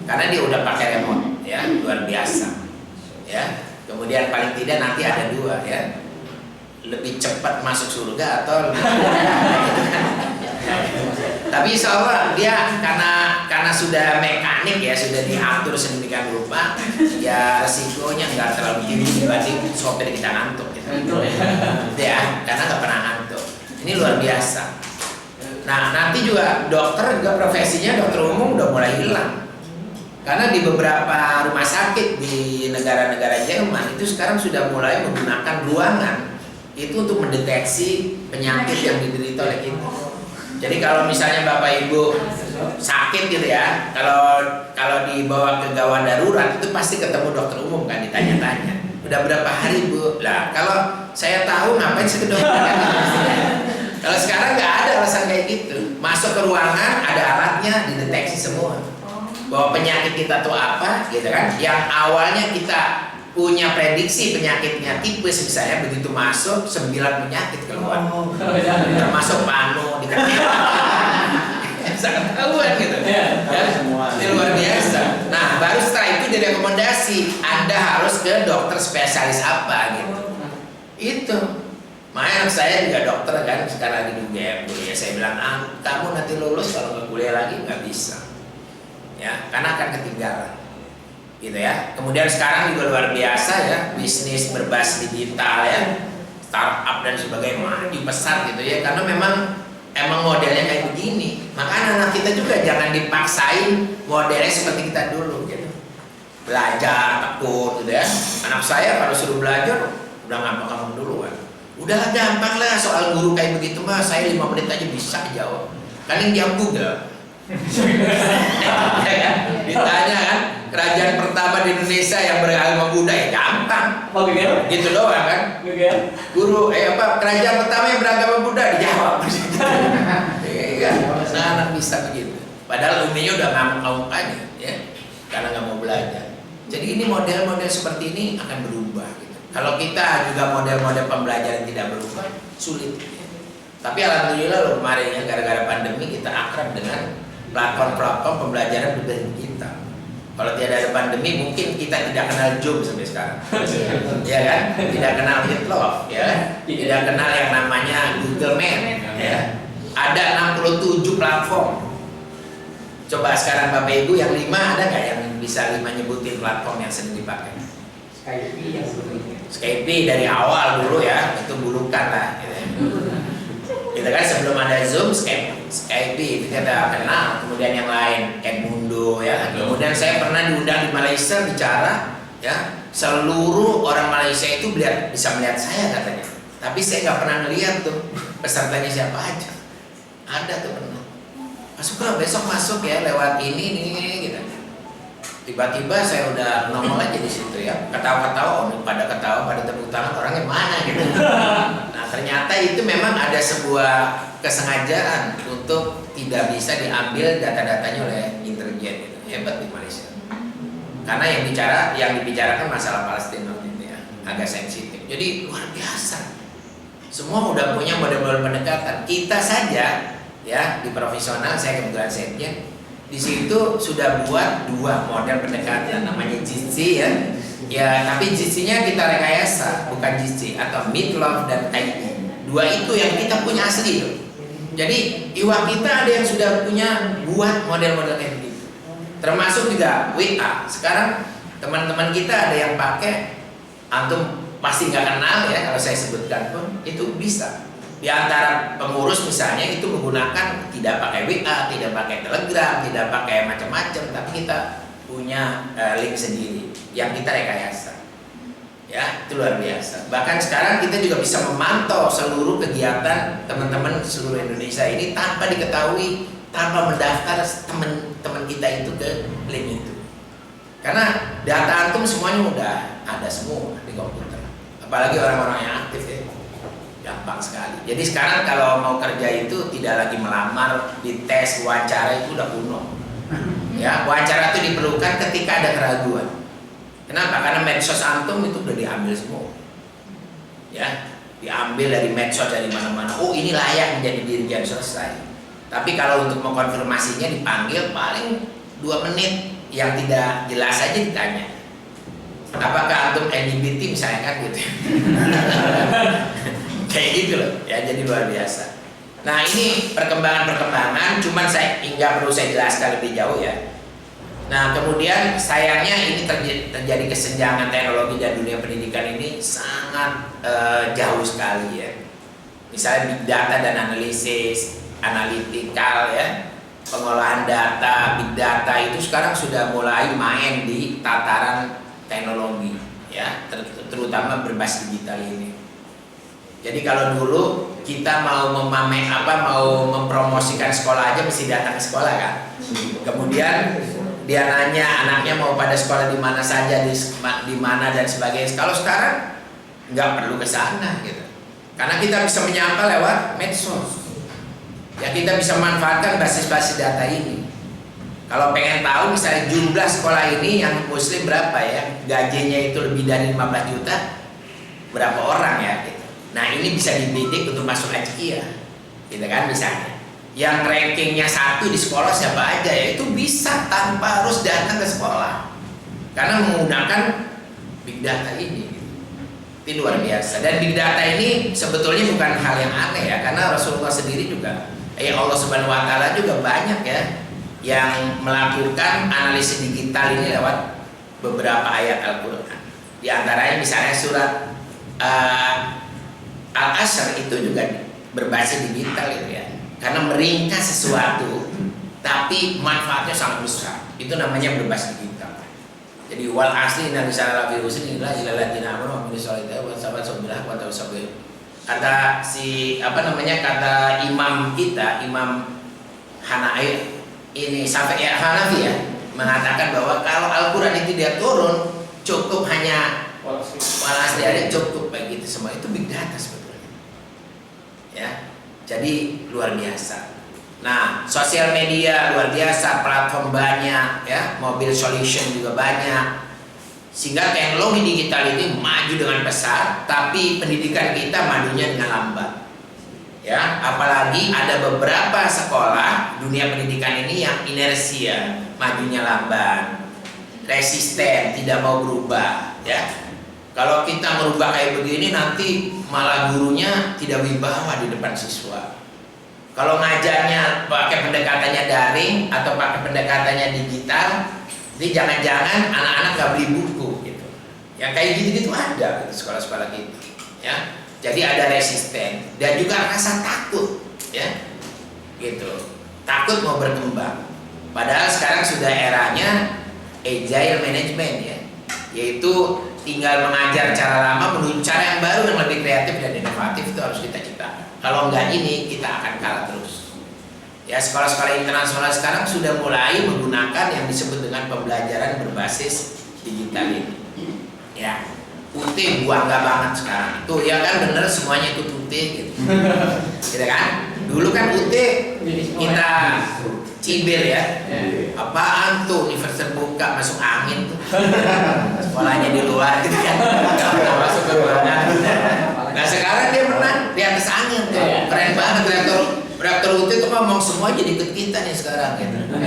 Karena dia udah pakai remote, ya, luar biasa, ya. Kemudian paling tidak nanti ada dua, ya, lebih cepat masuk surga atau lebih tapi insya Allah dia karena sudah mekanik ya, sudah diatur sedemikian rupa, ya resikonya nggak terlalu tinggi dibanding sopir kita ngantuk, gitu. Ya, karena nggak pernah ngantuk. Ini luar biasa. Nah, nanti juga dokter juga profesinya dokter umum udah mulai hilang. Karena di beberapa rumah sakit di negara-negara Jerman itu sekarang sudah mulai menggunakan ruangan itu untuk mendeteksi penyakit yang diderita oleh kita. Jadi kalau misalnya Bapak Ibu sakit gitu ya, kalau dibawa ke gawat darurat itu pasti ketemu dokter umum kan, ditanya-tanya. Udah berapa hari Bu? Lah kalau saya tahu ngapain saya ke dokter kan? Kalau sekarang nggak ada alasan kayak gitu. Masuk ke ruangan ada alatnya, dideteksi semua. Bahwa penyakit kita tuh apa, gitu kan? Yang awalnya kita punya prediksi penyakitnya tipes misalnya, begitu masuk 9 penyakit keluar, termasuk panu, sangat ketahuan gitu, ya? Ini luar biasa. Nah, baru setelah itu direkomendasi Anda harus ke dokter spesialis apa gitu. Itu. Makanya saya juga dokter kan, sekarang lagi di UGM, ya saya bilang, kamu nanti lulus kalau nggak kuliah lagi nggak bisa. Ya, karena akan ketinggalan. gitu ya. Kemudian sekarang juga luar biasa ya, bisnis berbasis digital ya, startup dan sebagainya maju pesat gitu ya, karena emang modelnya kayak begini. Maka anak kita juga jangan dipaksain modelnya seperti kita dulu gitu. Belajar tekun gitu ya. Anak saya kalau suruh belajar udah gampang duluan. Udah gampang lah soal guru kayak begitu mah, saya 5 menit aja bisa jawab. Kan yang jawab Google. Ditanya kan, kerajaan pertama di Indonesia yang beragama Buddha, ya gampang. Gitu doang kan. Guru kerajaan pertama yang beragama Buddha, dijawab. Iya, anak bisa begitu. Padahal uminya udah ngamuk-ngamuk aja ya, karena nggak mau belajar. Jadi ini model-model seperti ini akan berubah gitu. Kalau kita juga model-model pembelajaran tidak berubah, sulit. Tapi alhamdulillah loh, kemarin ya gara-gara pandemi kita akrab dengan platform-platform pembelajaran berbentuk digital. Kalau tidak ada pandemi mungkin kita tidak kenal Zoom sampai sekarang. Ya kan? Tidak kenal Meetlove ya. Tidak kenal yang namanya Google Meet ya. Ada 67 platform. Coba sekarang Bapak Ibu yang 5 ada nggak yang bisa 5 nyebutin platform yang sering dipakai? Skype dari awal dulu ya, itu bulukan lah gitu. Kita kan sebelum ada Zoom, Skype itu kita kenal. Kemudian yang lain, Edmundo ya. Kemudian saya pernah diundang di Malaysia bicara ya, seluruh orang Malaysia itu bisa melihat saya katanya. Tapi saya nggak pernah ngeliat tuh pesertanya siapa aja. Ada tuh pernah. Masuk besok masuk ya lewat ini gitu. Tiba-tiba saya udah nongol aja di situ ya, ketawa-ketawa, pada ketawa, pada tepuk tangan, orangnya mana gitu. Nah ternyata itu memang ada sebuah kesengajaan untuk tidak bisa diambil data-datanya oleh intelijen gitu. Hebat di Malaysia. Karena yang dibicarakan masalah Palestina gitu ya, agak sensitif. Jadi luar biasa. Semua udah punya model-model pendekatan. Kita saja ya di profesional, saya kebetulan sekjen, di situ sudah buat 2 model pendekatan, namanya Jitsi ya. Ya, tapi Jitsi-nya kita rekayasa, bukan Jitsi atau Meetlove dan AI. 2 itu yang kita punya asli loh. Jadi IWA kita ada yang sudah punya buat model-model kayak gitu. Termasuk juga WA. Sekarang teman-teman kita ada yang pakai, antum pasti nggak kenal ya kalau saya sebutkan pun, itu bisa. Di antara pengurus misalnya itu menggunakan tidak pakai WA, tidak pakai Telegram, tidak pakai macam-macam, tapi kita punya link sendiri yang kita rekayasa. Ya, itu luar biasa. Bahkan sekarang kita juga bisa memantau seluruh kegiatan teman-teman seluruh Indonesia ini tanpa diketahui, tanpa mendaftar teman-teman kita itu ke link itu. Karena data antum semuanya udah ada semua di komputer. Apalagi orang-orang yang aktif ya. Gampang sekali. Jadi sekarang kalau mau kerja itu tidak lagi melamar, dites, wawancara itu udah kuno. Ya, wawancara itu diperlukan ketika ada keraguan. Kenapa? Karena medsos antum itu udah diambil semua. Ya, diambil dari medsos dari mana-mana. Oh, ini layak menjadi dirijen, selesai. Tapi kalau untuk mengkonfirmasinya dipanggil paling 2 menit, yang tidak jelas aja ditanya. Apakah antum LGBT misalnya kan gitu. Kayak gitu loh, ya, jadi luar biasa. Nah ini perkembangan, cuman nggak perlu saya jelaskan lebih jauh ya. Nah kemudian sayangnya ini terjadi kesenjangan teknologi dan dunia pendidikan ini sangat jauh sekali ya. Misalnya big data dan analisis, analytical ya, pengolahan data, big data itu sekarang sudah mulai main di tataran teknologi ya, terutama berbasis digital ini. Jadi kalau dulu kita mau mempromosikan sekolah aja mesti datang ke sekolah kan. Kemudian dia nanya anaknya mau pada sekolah di mana saja, di mana dan sebagainya. Kalau sekarang nggak perlu ke sana gitu. Karena kita bisa menyapa lewat medsos. Ya kita bisa manfaatkan basis-basis data ini. Kalau pengen tahu misalnya jumlah sekolah ini yang muslim berapa ya, gajinya itu lebih dari 15 juta, berapa orang ya gitu. Nah ini bisa dibidik untuk masuk Ajkia, gitu kan misalnya. Yang rankingnya 1 di sekolah siapa aja ya, itu bisa tanpa harus datang ke sekolah. Karena menggunakan big data ini. Itu luar biasa. Dan big data ini sebetulnya bukan hal yang aneh ya, karena Rasulullah sendiri juga, Allah Subhanahu Wa Taala juga banyak ya yang melakukan analisis digital ini lewat beberapa ayat Al-Quran. Di antaranya misalnya surat Al-Asr itu juga berbasis digital gitu ya. Karena meringkas sesuatu tapi manfaatnya sangat besar. Itu namanya berbasis digital. Jadi wal asli inna lisana lafi husn illa ilalladziina amanu wa amilus sholihati wa tawasaw bil haqqi wa tawasaw bis sabr. Kata kata imam kita, Imam Hanafi ini sampai Hanafi ya, mengatakan bahwa kalau Al-Quran itu dia turun cukup hanya wal asli ada cukup begitu semua, itu big data sebetulnya. Ya. Jadi luar biasa. Nah, sosial media luar biasa, platform banyak ya, mobile solution juga banyak. Sehingga teknologi digital ini maju dengan pesat, tapi pendidikan kita majunya dengan lambat. Ya, apalagi ada beberapa sekolah dunia pendidikan ini yang inersia, majunya lambat, resisten, tidak mau berubah, ya. Kalau kita merubah kayak begini nanti malah gurunya tidak wibawa di depan siswa. Kalau ngajarnya pakai pendekatannya daring atau pakai pendekatannya digital, jadi jangan-jangan anak-anak nggak beli buku gitu. Yang kayak gitu-gitu ada gitu, sekolah-sekolah gitu, ya. Jadi ada resisten dan juga rasa takut, ya, gitu. Takut mau berkembang. Padahal sekarang sudah eranya agile management ya, yaitu tinggal mengajar cara lama menuju cara yang baru yang lebih kreatif dan inovatif. Itu harus kita ciptakan. Kalau enggak ini kita akan kalah terus. Ya, sekolah-sekolah internasional sekarang sudah mulai menggunakan yang disebut dengan pembelajaran berbasis digital ini. Ya, UT bangga banget sekarang. Tuh ya kan bener semuanya ikut UT gitu. Gitu kan? Dulu kan UT kita cibir ya. Apaan tuh universitas terbuka masuk angin tuh. Sekolahnya di luar gitu kan. Enggak masuk ke ruangan. Nah, sekarang dia menang di atas angin tuh. Keren banget rektor UT tuh ngomong semua jadi ikut kita nih sekarang gitu.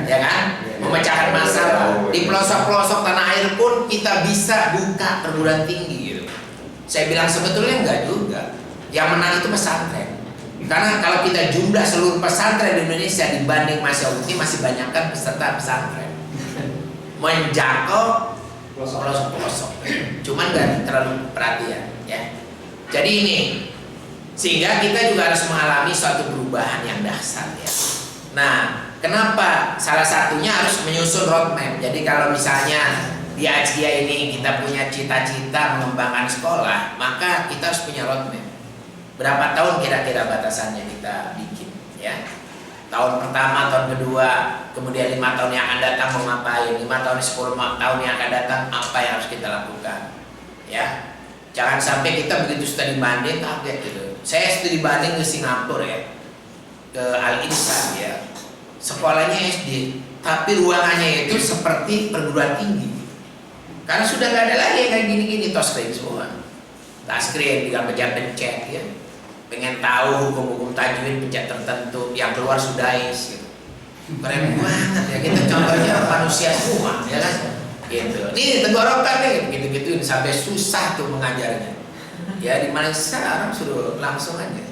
Ya kan? Memecahkan masalah. Di pelosok-pelosok tanah air pun kita bisa buka perguruan tinggi gitu. Saya bilang sebetulnya enggak juga. Yang menang itu pesantren. Karena kalau kita jumlah seluruh pesantren di Indonesia dibanding Masya UT masih banyakkan peserta pesantren. Menjangkau pelosok-pelosok. Cuman gak terlalu perhatian ya. Jadi ini sehingga kita juga harus mengalami suatu perubahan yang dahsyat ya. Nah, kenapa? Salah satunya harus menyusun roadmap. Jadi kalau misalnya di Ajia ini kita punya cita-cita mengembangkan sekolah, maka kita harus punya roadmap. Berapa tahun kira-kira batasannya kita bikin ya? Tahun pertama, tahun kedua, kemudian 5 tahun yang akan datang mau ngapain? 5 tahun, 10 tahun yang akan datang apa yang harus kita lakukan? Ya, jangan sampai kita begitu studi banding kaget gitu. Saya studi banding ke Singapura ya, ke Al-Insan ya. Sekolahnya SD, tapi ruangannya itu seperti perguruan tinggi. Karena sudah nggak ada lagi yang kayak gini-gini, touchscreen semua. Touchscreen tinggal pencet-pencet ya. Pengen tahu hukum-hukum tajwid pencet tertentu, yang keluar sudais gitu. Keren banget ya, kita contohnya manusia semua ya kan gitu. Nih tenggorokan nih gitu-gitu sampai susah tuh mengajarnya ya. Di Malaysia orang suruh langsung aja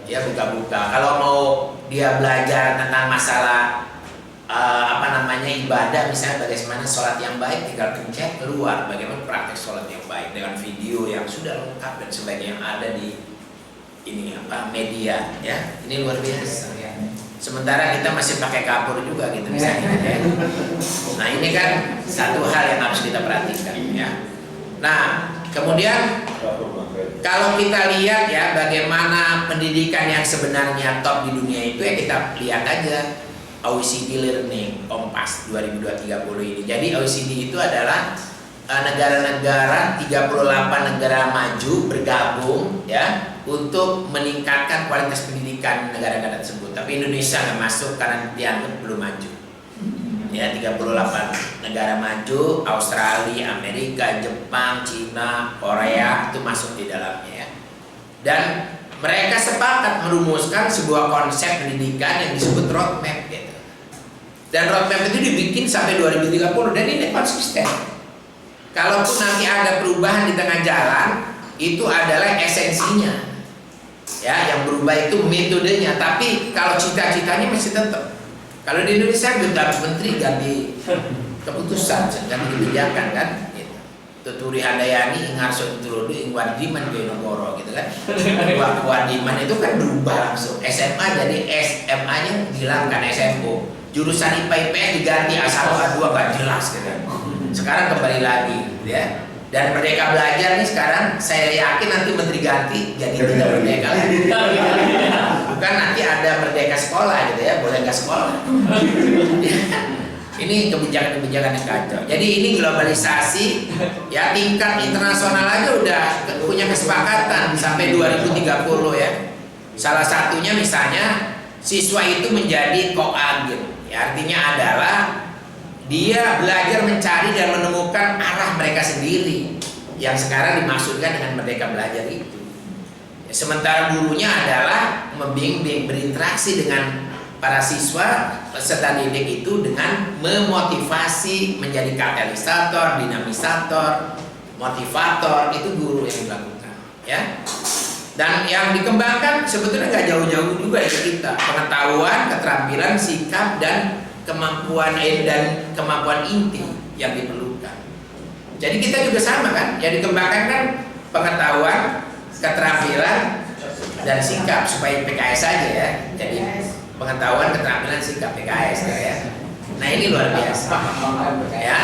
ya buka-buka. Kalau mau dia belajar tentang masalah ibadah, misalnya bagaimana sholat yang baik, tinggal pencet keluar bagaimana praktek sholat yang baik dengan video yang sudah lengkap dan sebagainya yang ada di ini media ya. Ini luar biasa ya. Sementara kita masih pakai kapur juga gitu misalnya ya. Nah, ini kan satu hal yang harus kita perhatikan ya. Nah, kemudian kalau kita lihat ya bagaimana pendidikan yang sebenarnya top di dunia itu ya, kita lihat aja OECD Learning Kompas 2030 ini. Jadi OECD itu adalah negara-negara 38 negara maju bergabung ya untuk meningkatkan kualitas pendidikan negara-negara tersebut. Tapi Indonesia nggak masuk karena dianggap belum maju. Ya, 38 negara maju, Australia, Amerika, Jepang, Cina, Korea itu masuk di dalamnya ya. Dan mereka sepakat merumuskan sebuah konsep pendidikan yang disebut roadmap gitu. Dan roadmap itu dibikin sampai 2030 dan ini konsisten. Kalaupun nanti ada perubahan di tengah jalan, itu adalah esensinya. Ya, yang berubah itu metodenya, tapi kalau cita-citanya masih tetap. Kalau di Indonesia ganti menteri, ganti keputusan dan kebijakan kan. Gitu. Tuturi Handayani Ingarso Tulodo Ingwardiman Bojonegoro gitu kan. Wardiman itu kan berubah langsung SMA jadi SMA-nya dihilangkan SMO. Jurusan IPA IPS diganti A1 A2 nggak jelas gitu kan. Sekarang kembali lagi gitu ya. Dan Merdeka Belajar nih sekarang saya yakin nanti menteri ganti jadi tidak merdeka lagi. Bukan nanti ada merdeka sekolah gitu ya, boleh nggak sekolah. Ini kebijakan-kebijakan yang kacau. Jadi ini globalisasi ya, tingkat internasional aja udah punya kesepakatan sampai 2030 ya. Salah satunya misalnya siswa itu menjadi koagent. Ya, artinya adalah dia belajar mencari dan menemukan arah mereka sendiri yang sekarang dimaksudkan dengan Merdeka Belajar itu. Ya, sementara gurunya adalah membimbing, berinteraksi dengan para siswa peserta didik itu dengan memotivasi menjadi katalisator, dinamisator, motivator, itu guru yang dilakukan ya. Dan yang dikembangkan sebetulnya nggak jauh-jauh juga dari kita, pengetahuan, keterampilan, sikap dan kemampuan inti yang diperlukan. Jadi kita juga sama kan, yang dikembangkan kan pengetahuan, keterampilan dan sikap supaya PKS saja ya. Jadi pengetahuan, keterampilan, sikap PKS ya. Nah ini luar biasa ya.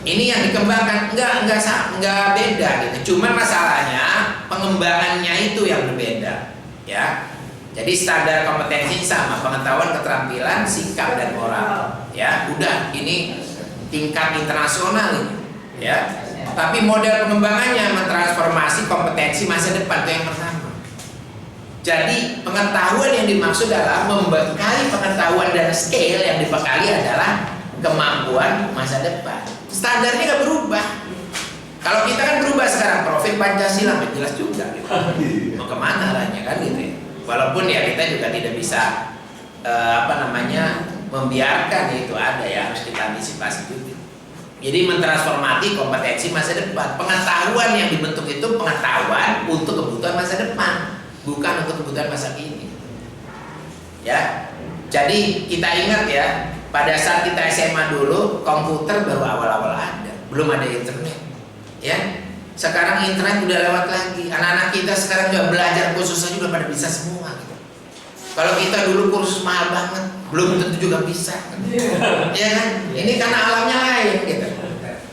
Ini yang dikembangkan enggak beda gitu. Cuman masalahnya pengembangannya itu yang berbeda ya. Jadi standar kompetensi sama, pengetahuan, keterampilan, sikap dan moral ya. Udah ini tingkat internasional ini ya. Tapi model pengembangannya mentransformasi kompetensi masa depan itu yang pertama. Jadi pengetahuan yang dimaksud adalah membekali pengetahuan dan skill yang dibekali adalah kemampuan masa depan. Standarnya nggak berubah. Kalau kita kan berubah sekarang, profil Pancasila jelas juga gitu. Mau kemana arahnya kan gitu ya. Walaupun ya kita juga tidak bisa membiarkan itu ada ya, harus kita antisipasi juga. Jadi mentransformasi kompetensi masa depan. Pengetahuan yang dibentuk itu pengetahuan untuk kebutuhan masa depan, bukan untuk kebutuhan masa kini. Ya. Jadi kita ingat ya, pada saat kita SMA dulu komputer baru awal-awal ada, belum ada internet. Ya. Sekarang internet udah lewat lagi. Anak-anak kita sekarang juga belajar kursus aja udah pada bisa semua gitu. Kalau kita dulu kursus mahal banget, belum tentu juga bisa. Ya kan? Ini karena alamnya lain gitu.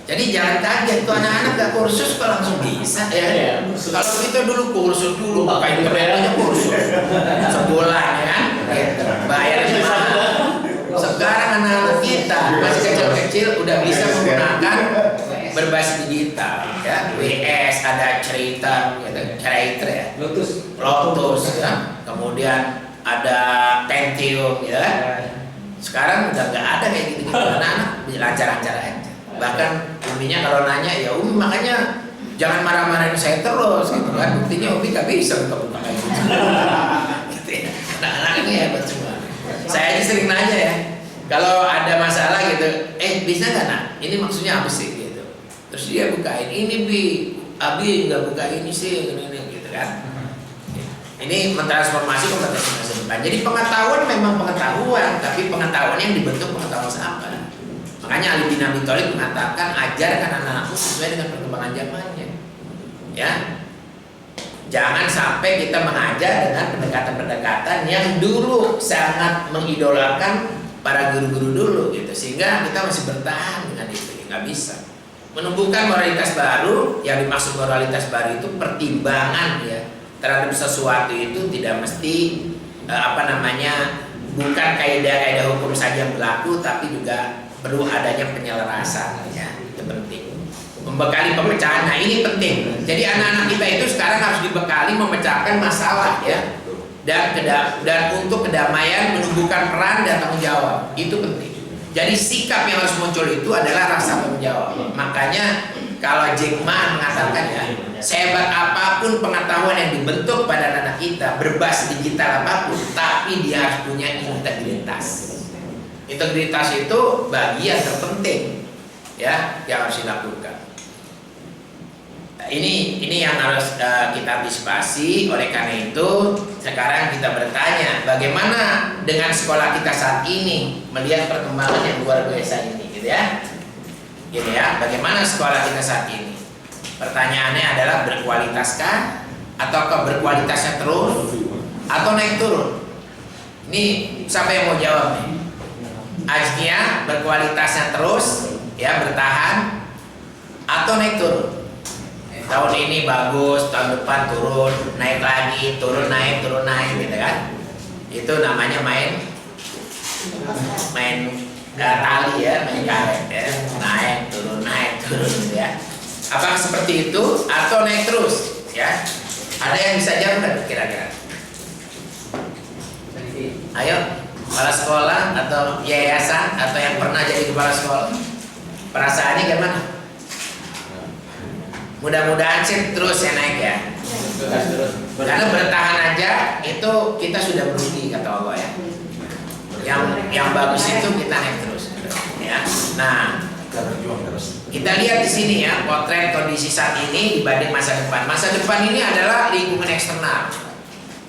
Jadi jangan kaget tuh anak-anak gak kursus kok langsung bisa ya. Kalau kita dulu kursus dulu, pakai internetnya kursus sebulan ya kan? Gitu. Bayar mahal. Sekarang anak-anak kita masih kecil-kecil udah bisa menggunakan berbasis digital ya, WS, ada cerita ya, Lotus ya, kemudian ada Pentium ya. Sekarang udah nggak ada kayak gitu anak-anak lancar-lancar aja. Bahkan uminya kalau nanya ya umi makanya jangan marah-marahin saya terus gitu kan, buktinya umi nggak bisa buka kayak gitu. Gitu ya. Anak-anak ini hebat semua. Saya aja sering nanya ya, kalau ada masalah gitu, bisa nggak nak? Ini maksudnya apa sih? Terus dia bukain ini Abi nggak buka ini sih ini gitu kan. Ini mentransformasi kompetensi masa depan. Jadi pengetahuan memang pengetahuan, tapi pengetahuan yang dibentuk pengetahuan apa? Makanya Ali bin Abi Thalib mengatakan ajarkan anak-anakmu sesuai dengan perkembangan zamannya. Ya, jangan sampai kita mengajar dengan pendekatan-pendekatan yang dulu sangat mengidolakan para guru-guru dulu gitu, sehingga kita masih bertahan dengan itu. Nggak bisa. Menumbuhkan moralitas baru, yang dimaksud moralitas baru itu pertimbangan ya terhadap sesuatu itu tidak mesti bukan kaidah-kaidah hukum saja yang berlaku, tapi juga perlu adanya penyelarasan ya, itu penting. Membekali pemecahan, nah ini penting. Jadi anak-anak kita itu sekarang harus dibekali memecahkan masalah ya, dan untuk kedamaian menumbuhkan peran dan tanggung jawab, itu penting. Jadi sikap yang harus muncul itu adalah rasa tanggung jawab. Makanya kalau Jack Ma mengatakan ya, sehebat apapun pengetahuan yang dibentuk pada anak kita, berbasis digital apapun, tapi dia harus punya integritas. Integritas itu bagian terpenting ya yang harus dilakukan. Ini yang harus kita antisipasi. Oleh karena itu sekarang kita bertanya, bagaimana dengan sekolah kita saat ini melihat perkembangan yang luar biasa ini gitu ya. Gini ya, bagaimana sekolah kita saat ini? Pertanyaannya adalah berkualitaskah? Ataukah berkualitasnya terus? Atau naik turun? Ini siapa yang mau jawab nih? Ajnia berkualitasnya terus, ya bertahan, atau naik turun? Tahun ini bagus, tahun depan turun, naik lagi, turun naik, gitu kan? Itu namanya main tali ya, main karet ya, naik turun ya. Apakah seperti itu atau naik terus? Ya, ada yang bisa jawab nggak kira-kira? Ayo, kepala sekolah atau yayasan atau yang pernah jadi kepala sekolah, perasaannya gimana? Mudah-mudahan sih terus ya naik ya. Karena bertahan aja itu kita sudah merugi kata Allah ya. Yang bagus itu kita naik terus ya. Nah, kita lihat di sini ya potret kondisi saat ini dibanding masa depan. Masa depan ini adalah lingkungan eksternal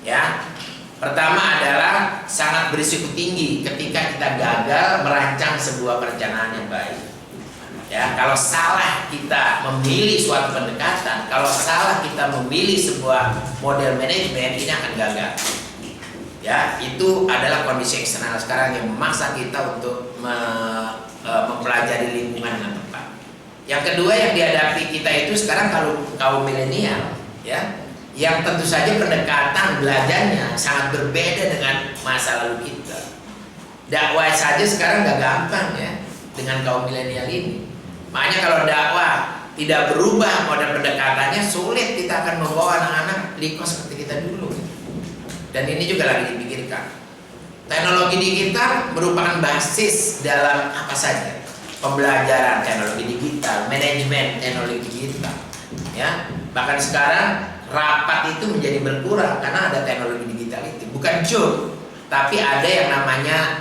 ya. Pertama adalah sangat berisiko tinggi ketika kita gagal merancang sebuah perencanaan yang baik. Ya, kalau salah kita memilih suatu pendekatan, kalau salah kita memilih sebuah model manajemen, ini akan gagal. Ya, itu adalah kondisi eksternal sekarang yang memaksa kita untuk mempelajari lingkungan dengan tepat. Yang kedua yang dihadapi kita itu sekarang kalau kaum milenial, ya, yang tentu saja pendekatan belajarnya sangat berbeda dengan masa lalu kita. Dakwah saja sekarang gak gampang ya dengan kaum milenial ini. Makanya kalau dakwah tidak berubah model pendekatannya, sulit kita akan membawa anak-anak likos seperti kita dulu. Dan ini juga lagi dipikirkan. Teknologi digital merupakan basis dalam apa saja? Pembelajaran teknologi digital, manajemen teknologi digital. Ya, bahkan sekarang rapat itu menjadi berkurang karena ada teknologi digital itu. Bukan Zoom, tapi ada yang namanya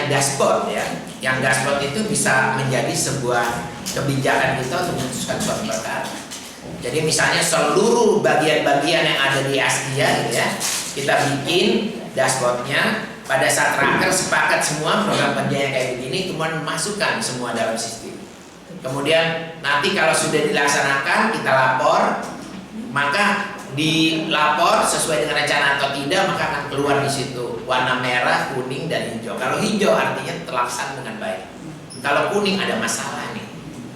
dashboard ya. Yang dashboard itu bisa menjadi sebuah kebijakan kita untuk memutuskan suatu perkara. Jadi misalnya seluruh bagian-bagian yang ada di Asdia gitu ya, kita bikin dashboardnya. Pada saat raker sepakat semua program kerjanya kayak begini, kemudian masukkan semua dalam sistem. Kemudian nanti kalau sudah dilaksanakan kita lapor, maka dilapor sesuai dengan rencana atau tidak, maka akan keluar di situ warna merah, kuning dan hijau. Kalau hijau artinya terlaksana dengan baik. Kalau kuning ada masalah nih.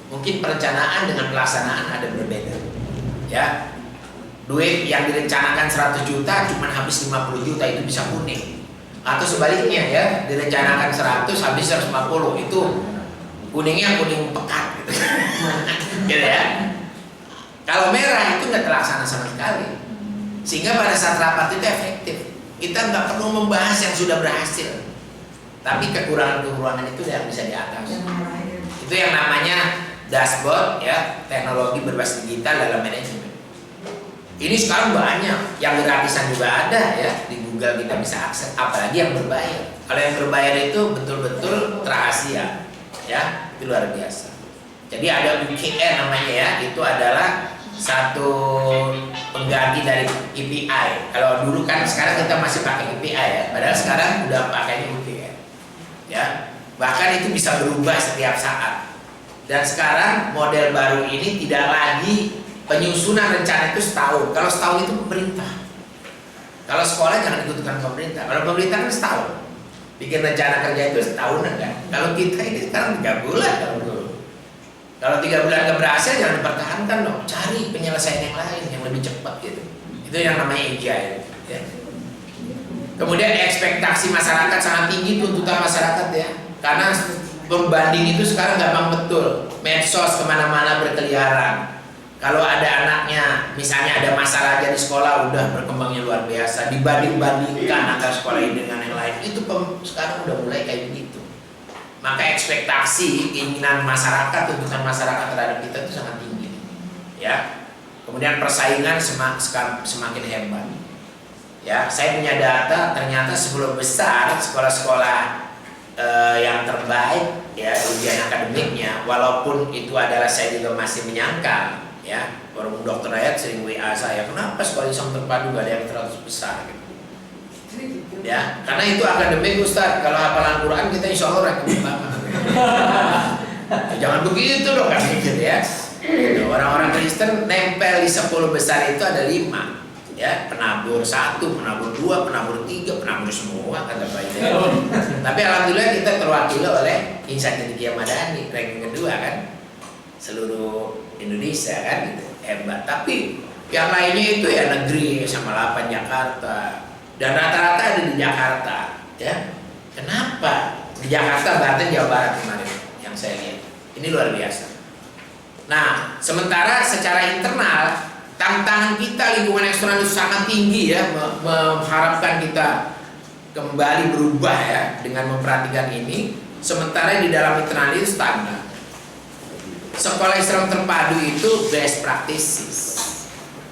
Mungkin perencanaan dengan pelaksanaan ada berbeda. Ya. Duit yang direncanakan 100 juta cuma habis 50 juta itu bisa kuning. Atau sebaliknya ya, direncanakan 100 habis 150, itu kuningnya kuning pekat gitu. Gitu ya. Kalau merah itu nggak terlaksana sama sekali, sehingga pada saat rapat itu efektif. Kita nggak perlu membahas yang sudah berhasil, tapi kekurangan-kekurangan itu yang bisa diatasi. Itu yang namanya dashboard ya, teknologi berbasis digital dalam manajemen. Ini sekarang banyak, yang gratisan juga ada ya, di Google kita bisa akses, apalagi yang berbayar. Kalau yang berbayar itu betul-betul rahasia ya, itu luar biasa. Jadi ada UKR namanya ya, itu adalah satu pengganti dari KPI. Kalau dulu kan, sekarang kita masih pakai KPI ya, padahal sekarang udah pakainya UKR ya. Bahkan itu bisa berubah setiap saat. Dan sekarang model baru ini tidak lagi penyusunan rencana itu setahun. Kalau setahun itu pemerintah. Kalau sekolah jangan ikutkan pemerintah. Kalau pemerintah kan setahun. Bikin rencana kerja itu setahunan kan. Kalau kita ini sekarang 3 bulan kalau dulu. Kalau 3 bulan nggak berhasil jangan dipertahankan dong. Cari penyelesaian yang lain yang lebih cepat gitu. Itu yang namanya agile. Ya. Kemudian ekspektasi masyarakat sangat tinggi, tuntutan masyarakat ya. Karena pembanding itu sekarang gampang betul. Medsos kemana-mana berkeliaran. Kalau ada anaknya, misalnya ada masalah aja di sekolah, udah berkembangnya luar biasa. Dibanding-bandingkan antara sekolah ini dengan yang lain, itu sekarang udah mulai kayak begitu. Maka ekspektasi, keinginan masyarakat, tuntutan masyarakat terhadap kita itu sangat tinggi. Ya. Kemudian persaingan semakin hebat. Ya, saya punya data, ternyata 10 besar sekolah-sekolah yang terbaik ya ujian akademiknya, walaupun itu adalah saya juga masih menyangkal. Ya, forum dokter rakyat sering WA saya, kenapa sekolah Islam terpadu gak ada yang 100 besar gitu. Ya, karena itu akademik Ustaz. Kalau hafalan Quran kita insya Allah ranking pertama. Jangan begitu dong kan gitu ya. Gitu. Orang-orang Kristen nempel di 10 besar itu ada 5. Ya, penabur 1, penabur 2, penabur 3, penabur semua kata Pak Ida. Tapi alhamdulillah kita terwakili oleh Insan Cendekia Madani, ranking kedua kan. Seluruh Indonesia kan gitu. Hebat. Tapi yang lainnya itu ya negeri sama 8 Jakarta. Dan rata-rata ada di Jakarta, ya. Kenapa? Di Jakarta, Banten, Jawa Barat kemarin yang saya lihat. Ini luar biasa. Nah, sementara secara internal tantangan kita lingkungan eksternal itu sangat tinggi ya, mengharapkan kita kembali berubah ya dengan memperhatikan ini. Sementara di dalam internal itu stagnan. Sekolah Islam terpadu itu best practices,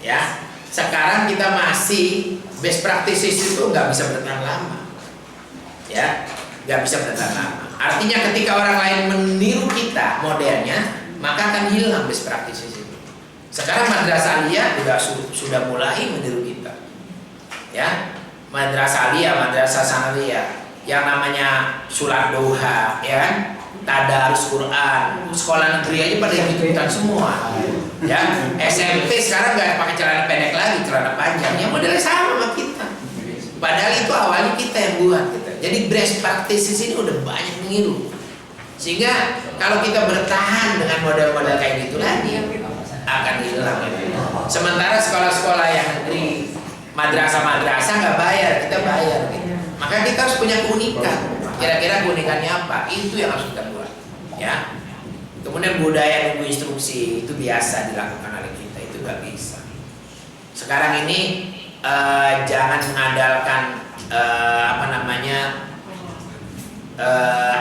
ya. Sekarang kita masih best practices itu nggak bisa bertahan lama, ya, nggak bisa bertahan lama. Artinya ketika orang lain meniru kita modelnya, maka akan hilang best practices itu. Sekarang madrasah aliyah sudah mulai meniru kita, ya. Madrasah aliyah, madrasah sanawiyah, yang namanya sholat duha, ya kan, tadarus Quran, sekolah negeri aja pada ikutan semua, ya. SMP sekarang nggak pakai celana pendek lagi, celana panjang, yang modelnya sama sama kita. Padahal itu awalnya kita yang buat, gitu. Jadi best practices ini udah banyak meniru, sehingga kalau kita bertahan dengan model-model kayak gitu lagi akan hilang. Sementara sekolah-sekolah yang negeri, madrasah-madrasah nggak bayar, kita bayar gitu. Maka kita harus punya keunikan. Kira-kira keunikannya apa? Itu yang harus kita buat, ya. Kemudian budaya nunggu instruksi itu biasa dilakukan oleh kita, itu nggak bisa. Sekarang ini jangan mengandalkan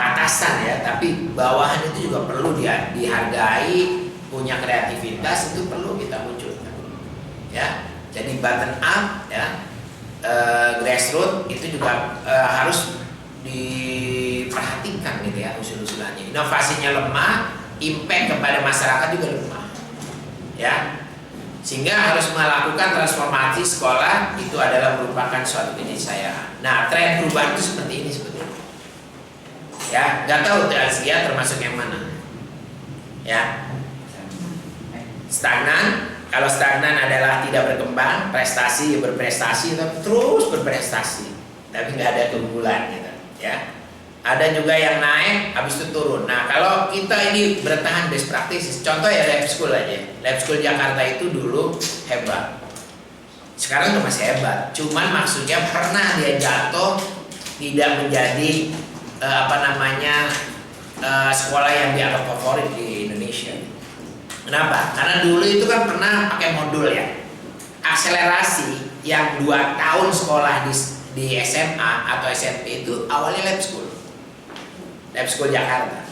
atasan ya, tapi bawahan itu juga perlu dihargai. Punya kreativitas itu perlu kita munculkan, ya. Jadi bottom up, ya, grassroots itu juga harus diperhatikan gitu ya, usul-usulannya. Inovasinya lemah, impact kepada masyarakat juga lemah, ya. Sehingga harus melakukan transformasi sekolah itu adalah merupakan suatu keniscayaan. Nah, tren perubahan itu seperti ini sebetulnya, ya. Nggak tahu Asia termasuk yang mana, ya. Stagnan, kalau stagnan adalah tidak berkembang, prestasi berprestasi, tapi terus berprestasi, tapi nggak ada keunggulan gitu, ya. Ada juga yang naik, habis itu turun. Nah, kalau kita ini bertahan best practices, contoh ya lab school aja. Lab school Jakarta itu dulu hebat, sekarang tuh masih hebat. Cuman maksudnya pernah dia jatuh, tidak menjadi sekolah yang dianggap favorit di Indonesia. Kenapa? Karena dulu itu kan pernah pakai modul ya, akselerasi yang 2 tahun sekolah di SMA atau SMP itu awalnya lab school Jakarta.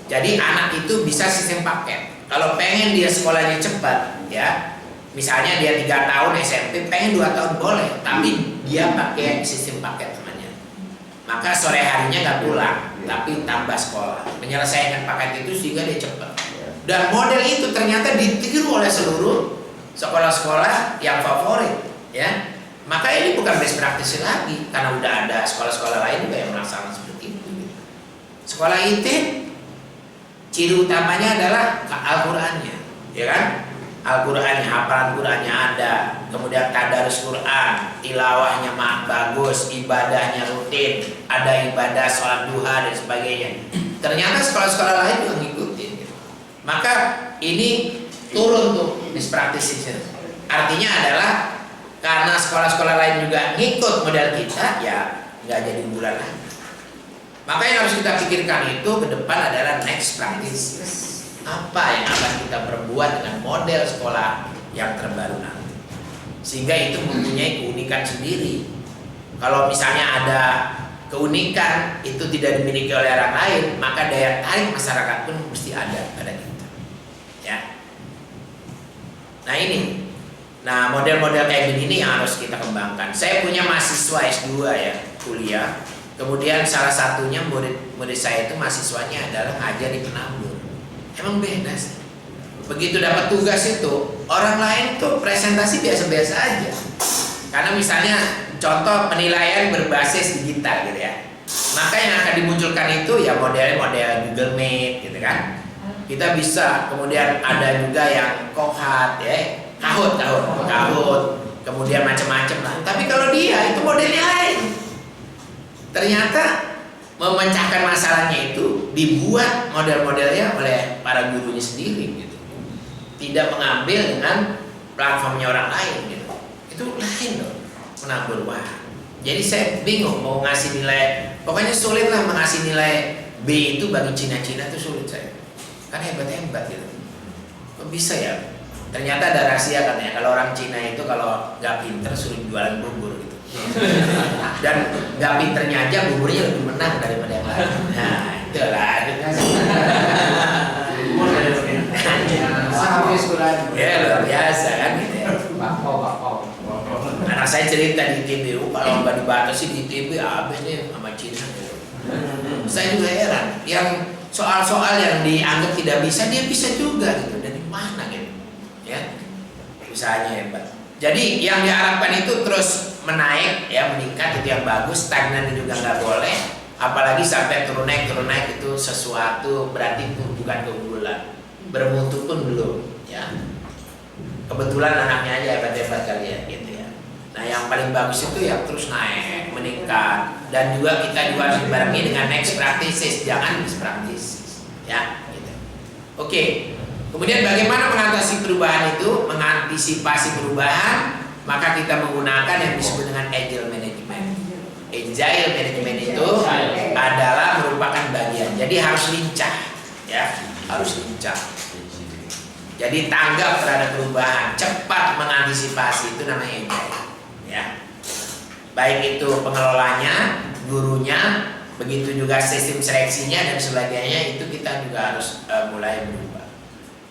Jadi anak itu bisa sistem paket. Kalau pengen dia sekolahnya cepat, ya, misalnya dia 3 tahun SMP, pengen 2 tahun boleh, tapi dia pakai sistem paket temannya. Maka sore harinya nggak pulang, tapi tambah sekolah, menyelesaikan paket itu sehingga dia cepat. Dan model itu ternyata ditiru oleh seluruh sekolah-sekolah yang favorit, ya. Maka ini bukan best practice lagi, karena udah ada sekolah-sekolah lain juga yang melaksanakan seperti itu. Sekolah IT, ciri utamanya adalah Al-Qur'annya, ya kan? Al-Qur'annya, hafalan Qur'annya ada, kemudian tadarus Qur'an, tilawahnya bagus, ibadahnya rutin, ada ibadah sholat duha dan sebagainya. Ternyata sekolah-sekolah lain juga ngikutin. Maka ini turun tuh best practices. Artinya adalah karena sekolah-sekolah lain juga ngikut model kita, ya nggak jadi unggulan lagi. Maka yang harus kita pikirkan itu ke depan adalah next practices. Apa yang akan kita perbuat dengan model sekolah yang terbaru nanti, sehingga itu mempunyai keunikan sendiri. Kalau misalnya ada keunikan itu tidak dimiliki oleh orang lain, maka daya tarik masyarakat pun mesti ada pada kita, ya. Nah ini, model-model kayak begini yang harus kita kembangkan. Saya punya mahasiswa S2 ya, kuliah. Kemudian salah satunya murid saya itu mahasiswanya adalah ngajar di Penambur. Emang beda sih. Begitu dapat tugas itu, orang lain tuh presentasi biasa-biasa aja. Karena misalnya contoh penilaian berbasis digital gitu ya. Maka yang akan dimunculkan itu ya model-model Google Meet gitu kan. Kita bisa, kemudian ada juga yang Kohat ya, Kahoot, kemudian macam-macam lah. Tapi kalau dia itu modelnya lain. Ternyata memecahkan masalahnya itu dibuat model-modelnya oleh para gurunya sendiri gitu. Tidak mengambil dengan platformnya orang lain gitu. Itu lain loh. Menabur wah. Jadi saya bingung mau ngasih nilai. Pokoknya sulit lah mengasih nilai B itu bagi Cina-Cina itu sulit saya. Kan hebat-hebat gitu. Kok bisa ya? Ternyata ada rahasia katanya. Kalau orang Cina itu kalau nggak pinter suruh jualan bubur gitu. Dan nggak pinternya aja buburnya lebih menang daripada yang lain. Nah itulah. Ya luar biasa kan gitu ya. Anak saya cerita di TV, kalau nggak dibatasi di TV habis nih sama Cina gitu. Saya juga heran, yang soal-soal yang dianggap tidak bisa dia bisa juga gitu. Dari mana gitu ya, usahanya hebat. Jadi yang diharapkan itu terus menaik ya, meningkat, itu yang bagus. Stagnan juga nggak boleh, apalagi sampai turun naik itu sesuatu berarti itu bukan keunggulan. Bermutu pun belum ya. Kebetulan anaknya aja hebat-hebat kalian gitu ya. Nah yang paling bagus itu ya terus naik, meningkat, dan juga kita juga harus dibarengi dengan next practices, jangan best practices ya gitu. Oke. Kemudian bagaimana mengatasi perubahan itu, mengantisipasi perubahan, maka kita menggunakan yang disebut dengan agile management. Agile management itu adalah merupakan bagian, jadi harus lincah ya, harus lincah. Jadi tanggap terhadap perubahan, cepat mengantisipasi, itu namanya agile ya. Baik itu pengelolanya, gurunya, begitu juga sistem seleksinya dan sebagainya, itu kita juga harus mulai berubah.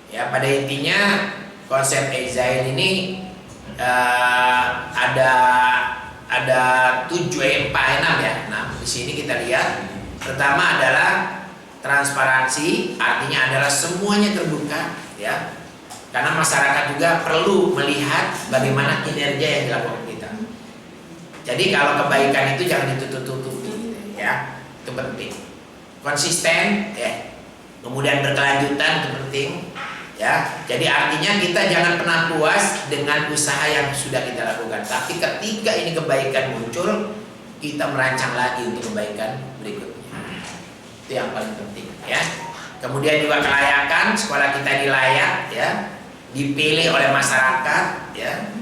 Ya, pada intinya konsep agile ini ada 7 6 ya. Nah, di sini kita lihat pertama adalah transparansi, artinya adalah semuanya terbuka ya. Karena masyarakat juga perlu melihat bagaimana kinerja yang dilakukan kita. Jadi kalau kebaikan itu jangan ditutup-tutupi ya. Itu penting. Konsisten ya. Kemudian berkelanjutan itu penting. Ya, jadi artinya kita jangan pernah puas dengan usaha yang sudah kita lakukan. Tapi ketika ini kebaikan muncul, kita merancang lagi untuk kebaikan berikutnya. Itu yang paling penting ya. Kemudian juga kelayakan, sekolah kita dilayak ya, dipilih oleh masyarakat ya.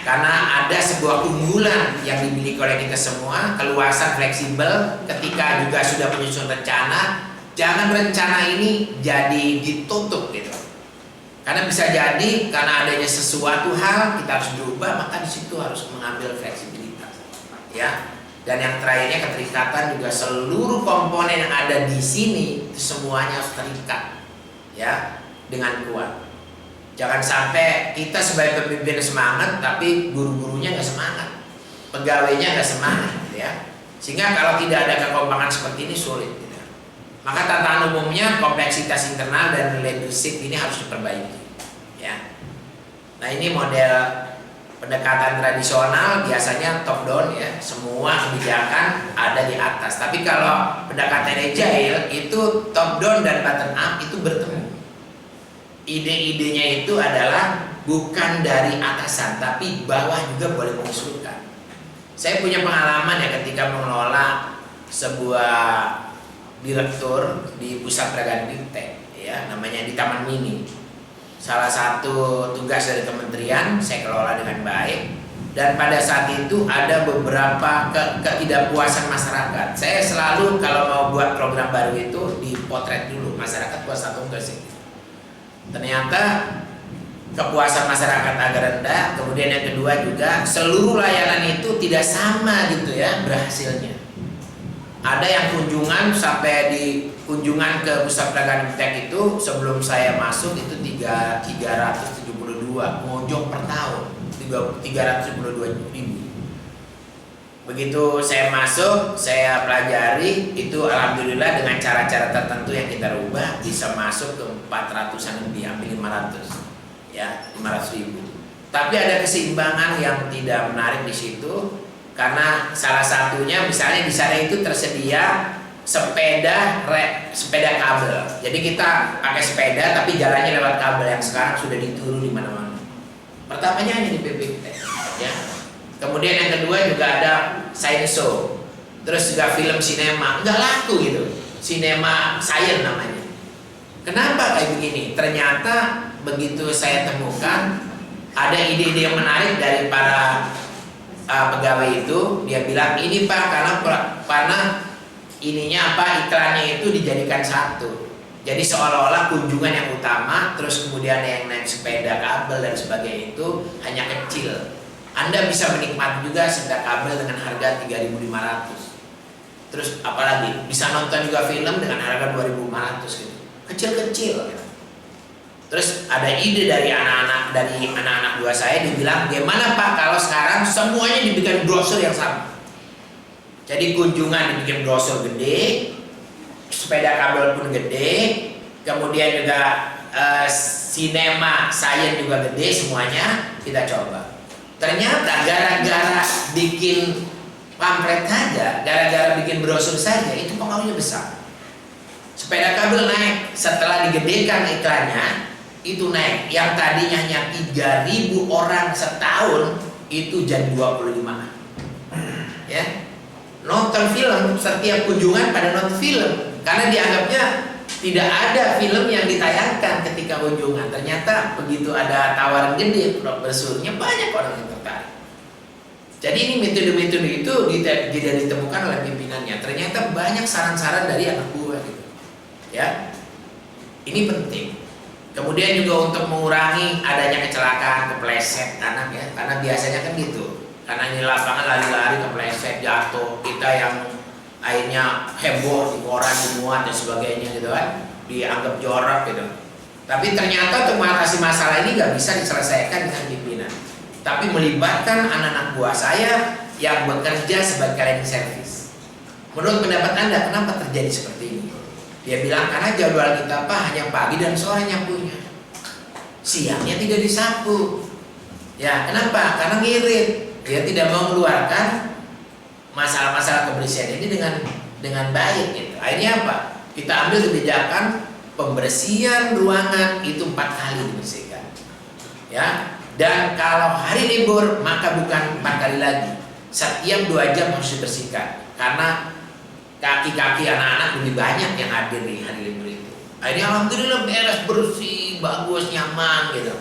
Karena ada sebuah keunggulan yang dimiliki oleh kita semua, keluasan fleksibel ketika juga sudah menyusun rencana. Jangan rencana ini jadi ditutup gitu. Karena bisa jadi karena adanya sesuatu hal kita harus berubah, maka di situ harus mengambil fleksibilitas, ya. Dan yang terakhirnya keterikatan juga, seluruh komponen yang ada di sini semuanya harus terikat, ya, dengan kuat. Jangan sampai kita sebagai pemimpin semangat, tapi guru-gurunya nggak semangat, pegawainya nggak semangat, ya. Sehingga kalau tidak ada kekompakan seperti ini sulit. Maka tatanan umumnya kompleksitas internal dan leadership ini harus diperbaiki ya. Nah ini model pendekatan tradisional biasanya top down ya, semua kebijakan ada di atas. Tapi kalau pendekatan agile itu top down dan bottom up itu bertemu. Ide-idenya itu adalah bukan dari atasan, tapi bawah juga boleh mengusulkan. Saya punya pengalaman ya ketika mengelola sebuah direktur di pusat peragaan fintech ya, namanya di Taman Mini. Salah satu tugas dari kementerian saya kelola dengan baik, dan pada saat itu ada beberapa ketidakpuasan masyarakat. Saya selalu kalau mau buat program baru itu dipotret dulu masyarakat puas atau enggak sih. Ternyata kepuasan masyarakat agak rendah. Kemudian yang kedua juga seluruh layanan itu tidak sama gitu ya berhasilnya. Ada yang kunjungan sampai di kunjungan ke pusat peragaan fintech itu sebelum saya masuk itu 372 pengunjung per tahun, 372 ribu. Begitu saya masuk, saya pelajari itu alhamdulillah dengan cara-cara tertentu yang kita rubah bisa masuk ke 400-an lebih, hampir 500 ya, 500 ribu. Tapi ada keseimbangan yang tidak menarik di situ. Karena salah satunya misalnya di sana itu tersedia sepeda kabel. Jadi kita pakai sepeda tapi jalannya lewat kabel yang sekarang sudah diturun di mana-mana. Pertamanya hanya di PPT, ya. Kemudian yang kedua juga ada science show. Terus juga film sinema, nggak laku gitu. Sinema science namanya. Kenapa kayak begini? Ternyata begitu saya temukan ada ide-ide yang menarik dari para pegawai itu. Dia bilang ini Pak, karena ininya apa, iklannya itu dijadikan satu. Jadi seolah-olah kunjungan yang utama, terus kemudian yang naik sepeda kabel dan sebagainya itu hanya kecil. Anda bisa menikmati juga sepeda kabel dengan harga 3.500. Terus apalagi bisa nonton juga film dengan harga 2.500 gitu. Kecil-kecil. Terus ada ide dari anak-anak buah saya, dibilang gimana Pak kalau sekarang semuanya dibikin brosur yang sama. Jadi kunjungan dibikin brosur gede, sepeda kabel pun gede, kemudian juga sinema, science juga gede, semuanya kita coba. Ternyata gara-gara bikin pamflet saja, gara-gara bikin brosur saja, itu pengaruhnya besar. Sepeda kabel naik, setelah digedekan iklannya, itu naik. Yang tadinya hanya 3.000 orang setahun, itu jadi 25-an. Ya. Nonton film, setiap kunjungan pada nonton film, karena dianggapnya tidak ada film yang ditayangkan ketika kunjungan. Ternyata begitu ada tawaran gede brosurnya, banyak orang yang tertarik. Jadi ini metode-metode itu tidak ditemukan oleh pimpinannya. Ternyata banyak saran-saran dari anak buah gitu. Ya, ini penting. Kemudian juga untuk mengurangi adanya kecelakaan, kepleset anak ya, karena biasanya kan gitu. Karena ini lapangan lari-lari kepleset, jatuh, kita yang akhirnya heboh di koran, dimuat dan sebagainya gitu kan, dianggap jorok gitu. Tapi ternyata untuk mengatasi masalah ini nggak bisa diselesaikan dengan pimpinan, tapi melibatkan anak-anak buah saya yang bekerja sebagai cleaning service. Menurut pendapat Anda, kenapa terjadi seperti ini? Dia bilang karena jadwal kita Pak hanya pagi dan sore nyapunya, siangnya tidak disapu. Ya kenapa? Karena ngirit. Dia tidak mau mengeluarkan masalah-masalah kebersihan ini dengan baik gitu. Akhirnya apa? Kita ambil kebijakan pembersihan ruangan itu 4 kali dibersihkan. Ya. Dan kalau hari libur maka bukan 4 kali lagi. Setiap 2 jam harus dibersihkan. Karena kaki-kaki anak-anak lebih banyak yang hadir di hari libur itu. Akhirnya alhamdulillah beres, bersih, bagus, nyaman gitu.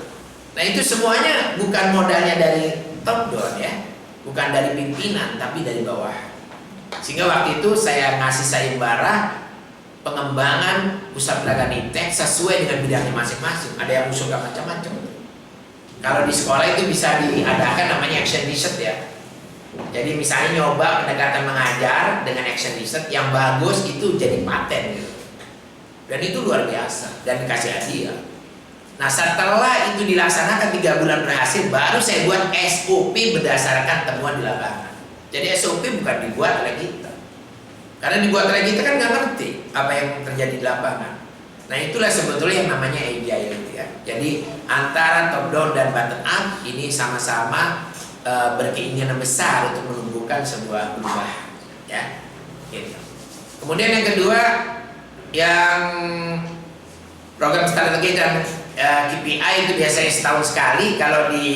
Nah itu semuanya bukan modalnya dari top down ya, bukan dari pimpinan tapi dari bawah. Sehingga waktu itu saya ngasih sayembara pengembangan pusat pelayanan Niptek sesuai dengan bidangnya masing-masing. Ada yang usulkan macam-macam. Kalau di sekolah itu bisa diadakan namanya action research ya. Jadi misalnya nyoba pendekatan mengajar dengan action research yang bagus itu jadi paten gitu. Dan itu luar biasa dan dikasih hadiah. Nah setelah itu dilaksanakan 3 bulan berhasil, baru saya buat SOP berdasarkan temuan di lapangan. Jadi SOP bukan dibuat oleh kita, karena dibuat oleh kita kan nggak ngerti apa yang terjadi di lapangan. Nah itulah sebetulnya yang namanya agile ya. Jadi antara top down dan bottom up ini sama-sama berkeinginan besar untuk menumbuhkan sebuah perubahan ya. Gitu. Kemudian yang kedua, yang program strategi dan KPI itu biasanya setahun sekali. Kalau di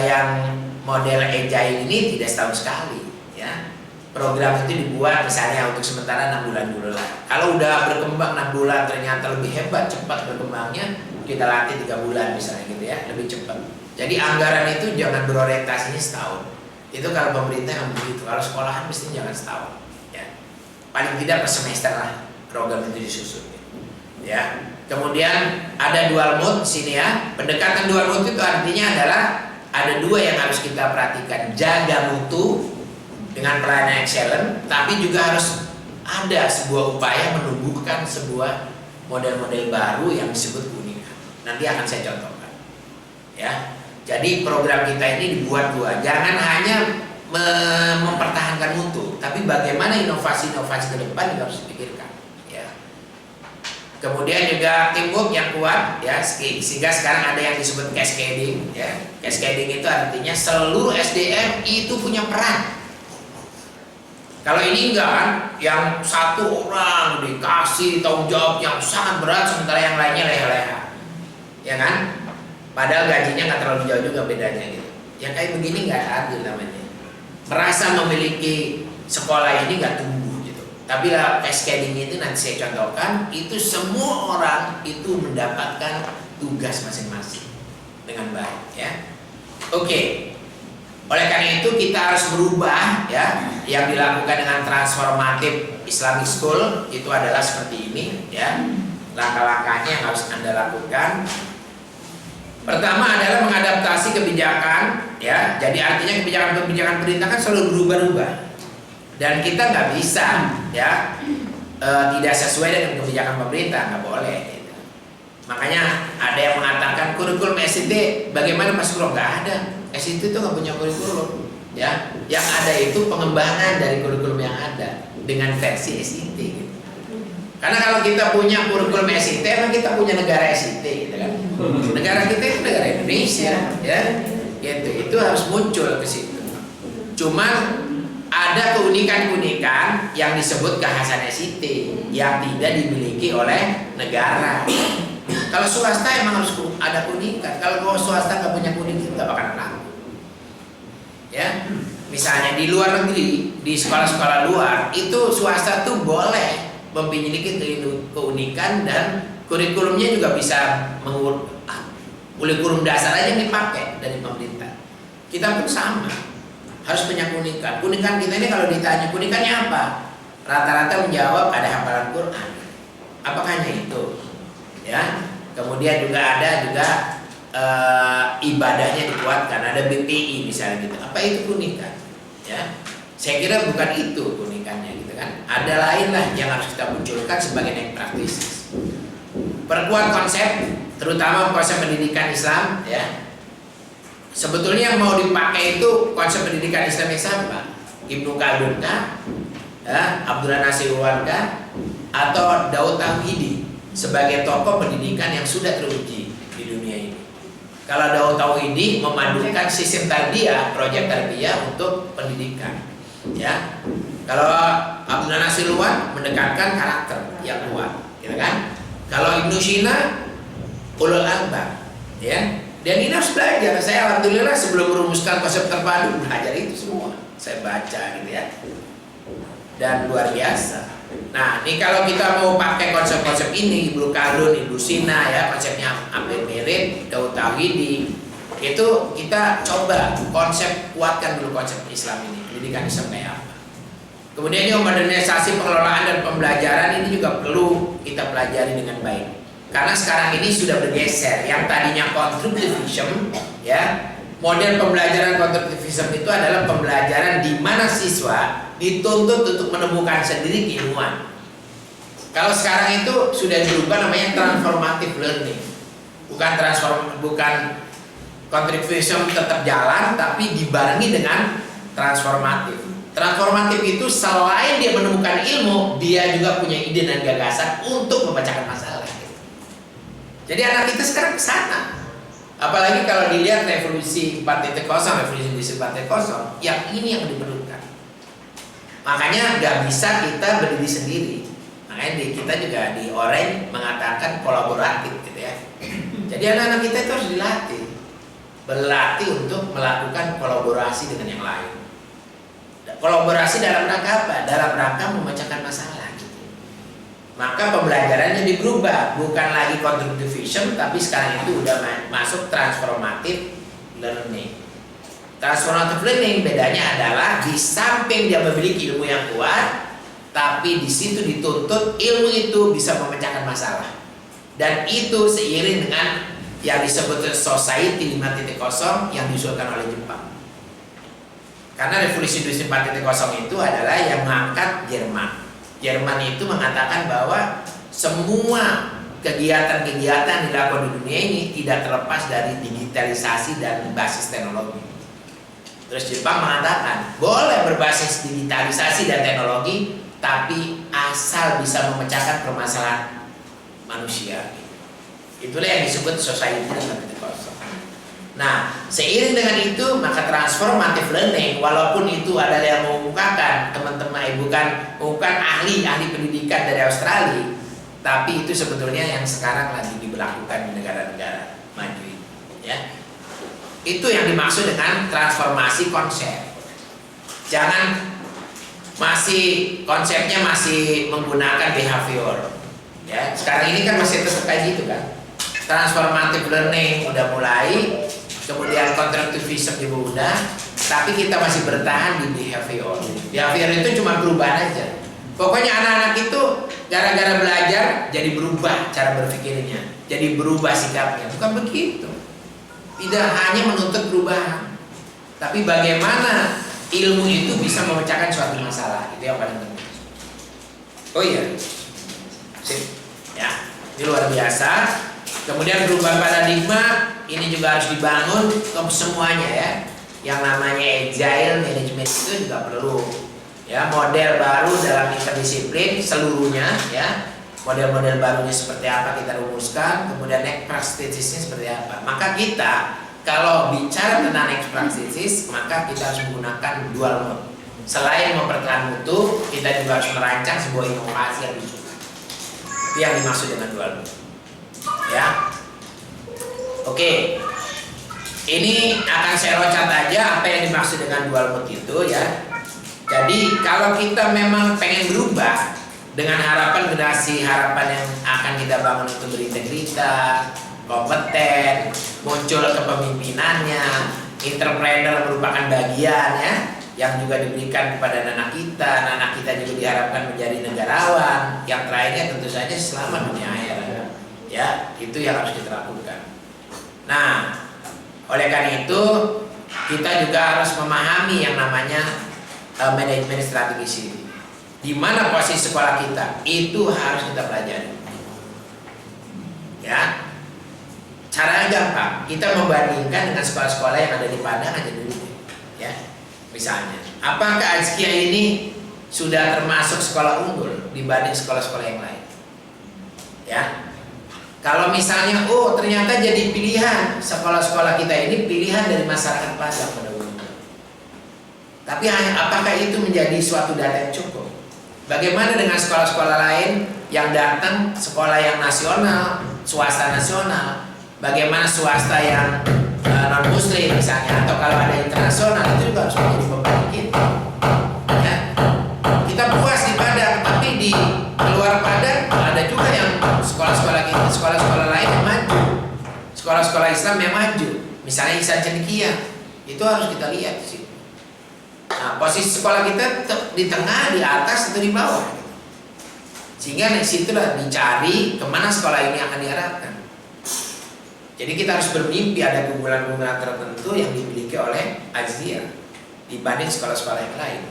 yang model agile ini tidak setahun sekali ya. Program itu dibuat misalnya untuk sementara 6 bulan dulu lah. Kalau udah berkembang 6 bulan ternyata lebih hebat, cepat berkembangnya, kita latih 3 bulan misalnya gitu ya, lebih cepat. Jadi anggaran itu jangan berorientasinya setahun. Itu kalau pemerintah yang begitu. Kalau sekolahan mesti jangan setahun ya. Paling tidak per semester lah program itu disusun ya. Kemudian ada dual mode sini ya. Pendekatan dual mode itu artinya adalah ada 2 yang harus kita perhatikan. Jaga mutu dengan pelayanan excellent, tapi juga harus ada sebuah upaya menumbuhkan sebuah model-model baru yang disebut keunikan. Nanti akan saya contohkan. Ya. Jadi program kita ini dibuat 2. Jangan hanya mempertahankan mutu, tapi bagaimana inovasi-inovasi ke depan juga harus dipikirkan. Ya. Kemudian juga teamwork yang kuat ya, sehingga sekarang ada yang disebut cascading ya. Cascading itu artinya seluruh SDM itu punya peran. Kalau ini enggak kan, yang satu orang dikasih tanggung jawab yang sangat berat sementara yang lainnya leha-leha. Ya kan? Padahal gajinya nggak terlalu jauh juga bedanya gitu. Ya kayak begini nggak adil namanya. Merasa memiliki sekolah ini nggak tumbuh gitu. Tapi lah cascading itu nanti saya contohkan, itu semua orang itu mendapatkan tugas masing-masing dengan baik ya. Oke. Oleh karena itu kita harus berubah ya. Yang dilakukan dengan transformatif Islamic School itu adalah seperti ini ya. Langkah-langkahnya yang harus Anda lakukan. Pertama adalah mengadaptasi kebijakan ya. Jadi artinya kebijakan-kebijakan pemerintah kan selalu berubah-ubah. Dan kita nggak bisa ya tidak sesuai dengan kebijakan pemerintah, nggak boleh gitu. Makanya ada yang mengatakan kurikulum SIT bagaimana Mas Bro? Nggak ada. SIT itu nggak punya kurikulum ya. Yang ada itu pengembangan dari kurikulum yang ada dengan versi SIT gitu. Karena kalau kita punya kurikulum SIT, emang kita punya negara SIT gitu kan. Negara kita itu negara Indonesia ya. Gitu. Itu harus muncul ke situ. Cuman ada keunikan-keunikan yang disebut kekhasan SIT yang tidak dimiliki oleh negara. Kalau swasta emang harus ada keunikan. Kalau swasta nggak punya keunikan nggak bakalan laku. Ya, misalnya di luar negeri, di sekolah-sekolah luar itu swasta tuh boleh memiliki keunikan dan kurikulumnya juga bisa kurikulum dasar aja yang dipakai dari pemerintah. Kita pun sama, harus punya keunikan. Keunikan kita ini kalau ditanya keunikannya apa, rata-rata menjawab ada hafalan Quran. Apakah hanya itu? Ya, kemudian juga ada ibadahnya dikuatkan, ada BPI misalnya gitu. Apa itu keunikan? Ya, saya kira bukan itu keunikannya gitu kan. Ada lain lah yang harus kita munculkan sebagai yang praktis. Perkuat konsep, terutama konsep pendidikan Islam ya. Sebetulnya yang mau dipakai itu konsep pendidikan Islam yang siapa? Ibnu Khaldun kah? Ya, Abdullah Nasir Warga atau Daud Tauhidi sebagai tokoh pendidikan yang sudah teruji di dunia ini. Kalau Daud Tauhidi memadukan sistem tarbiyah, proyek tarbiyah untuk pendidikan. Ya. Kalau Abdullah Nasir Luan mendekatkan karakter yang kuat, gitu kan? Kalau Ibnu Sina ulul albab, ya. Dan ini harus belajar. Saya alhamdulillah sebelum merumuskan konsep terpadu belajar itu semua. Saya baca gitu ya. Dan luar biasa. Nah, ini kalau kita mau pakai konsep-konsep ini, Ibnu Khaldun, Ibnu Sina ya, konsepnya hampir mirip, Daud Tauhidi. Itu kita coba kuatkan dulu konsep Islam ini, pendidikan Islam kayak apa. Kemudian yang modernisasi pengelolaan dan pembelajaran ini juga perlu kita pelajari dengan baik. Karena sekarang ini sudah bergeser. Yang tadinya constructivism, ya, model pembelajaran constructivism itu adalah pembelajaran di mana siswa dituntut untuk menemukan sendiri keilmuan. Kalau sekarang itu sudah dirubah namanya transformative learning. Bukan constructivism tetap jalan, tapi dibarengi dengan transformatif. Transformatif itu selain dia menemukan ilmu, dia juga punya ide dan gagasan untuk memecahkan masalah. Jadi anak kita sekarang ke sana. Apalagi kalau dilihat revolusi 4.0, revolusi industri 4.0, yang ini yang diperlukan. Makanya nggak bisa kita berdiri sendiri. Makanya kita juga di Orange mengatakan kolaboratif gitu ya. Jadi anak-anak kita itu harus berlatih untuk melakukan kolaborasi dengan yang lain. Kolaborasi dalam rangka apa? Dalam rangka memecahkan masalah. Maka pembelajarannya berubah, bukan lagi constructivism, tapi sekarang itu udah masuk transformative learning. Transformative learning bedanya adalah di samping dia memiliki ilmu yang kuat, tapi di situ dituntut ilmu itu bisa memecahkan masalah. Dan itu seiring dengan yang disebut Society 5.0 yang diusulkan oleh Jepang. Karena revolusi industri 4.0 itu adalah yang mengangkat Jerman. Jerman itu mengatakan bahwa semua kegiatan-kegiatan dilakukan di dunia ini tidak terlepas dari digitalisasi dan basis teknologi. Terus Jepang mengatakan boleh berbasis digitalisasi dan teknologi, tapi asal bisa memecahkan permasalahan manusia. Itulah yang disebut society dengan titik kosong. Nah, seiring dengan itu maka transformative learning, walaupun itu adalah yang mengukakan teman-teman, bukan ahli pendidikan dari Australia, tapi itu sebetulnya yang sekarang lagi diberlakukan di negara-negara maju, ya. Itu yang dimaksud dengan transformasi konsep. Jangan konsepnya masih menggunakan behavior, ya. Sekarang ini kan masih tetap kayak gitu kan. Transformative learning udah mulai, kemudian constructivism juga udah, tapi kita masih bertahan di behavior. Behavior itu cuma perubahan aja. Pokoknya anak-anak itu gara-gara belajar jadi berubah cara berpikirnya, jadi berubah sikapnya. Bukan begitu. Tidak hanya menuntut perubahan, tapi bagaimana ilmu itu bisa memecahkan suatu masalah. Itu yang paling penting. Oh iya, sip, ya, ini luar biasa. Kemudian perubahan paradigma ini juga harus dibangun ke semuanya, ya. Yang namanya agile management itu juga perlu, ya, model baru dalam interdisiplin seluruhnya, ya. Model-model barunya seperti apa kita rumuskan, kemudian next practices-nya seperti apa. Maka kita kalau bicara tentang next practices, maka kita harus menggunakan dual mode. Selain mempertahankan mutu, kita juga harus merancang sebuah inovasi yang disukai. Itu yang dimaksud dengan dual mode. Ya, oke. Ini akan saya loncat aja apa yang dimaksud dengan dual mode itu, ya. Jadi kalau kita memang pengen berubah dengan harapan generasi harapan yang akan kita bangun itu berintegritas, kompeten, muncul kepemimpinannya, entrepreneur merupakan bagian, ya, yang juga diberikan kepada anak kita juga diharapkan menjadi negarawan. Yang terakhirnya tentu saja selamat dunia akhirat. Ya, itu yang harus kita lakukan. Nah, oleh karena itu kita juga harus memahami yang namanya manajemen strategis ini. Di mana posisi sekolah kita itu harus kita pelajari. Ya, caranya gampang. Kita membandingkan dengan sekolah-sekolah yang ada di Padang aja dulu. Ya, misalnya, apakah Azkia ini sudah termasuk sekolah unggul dibanding sekolah-sekolah yang lain? Ya. Kalau misalnya, oh ternyata jadi pilihan sekolah-sekolah kita ini pilihan dari masyarakat Padang pada umumnya. Tapi apakah itu menjadi suatu data yang cukup? Bagaimana dengan sekolah-sekolah lain yang datang, sekolah yang nasional, swasta nasional? Bagaimana swasta yang non muslim misalnya, atau kalau ada internasional, itu juga harus menjadi beban kita. Ya. Kita puas di Padang, tapi di luar Padang ada juga yang sekolah-sekolah kita, sekolah-sekolah lain yang maju, sekolah-sekolah Islam yang maju, misalnya Ihsan Cendekia, itu harus kita lihat di situ. Nah, posisi sekolah kita di tengah, di atas, atau di bawah, sehingga di situlah dicari kemana sekolah ini akan diarahkan. Jadi kita harus bermimpi ada keunggulan-keunggulan tertentu yang dimiliki oleh Azkia dibanding sekolah-sekolah yang lain.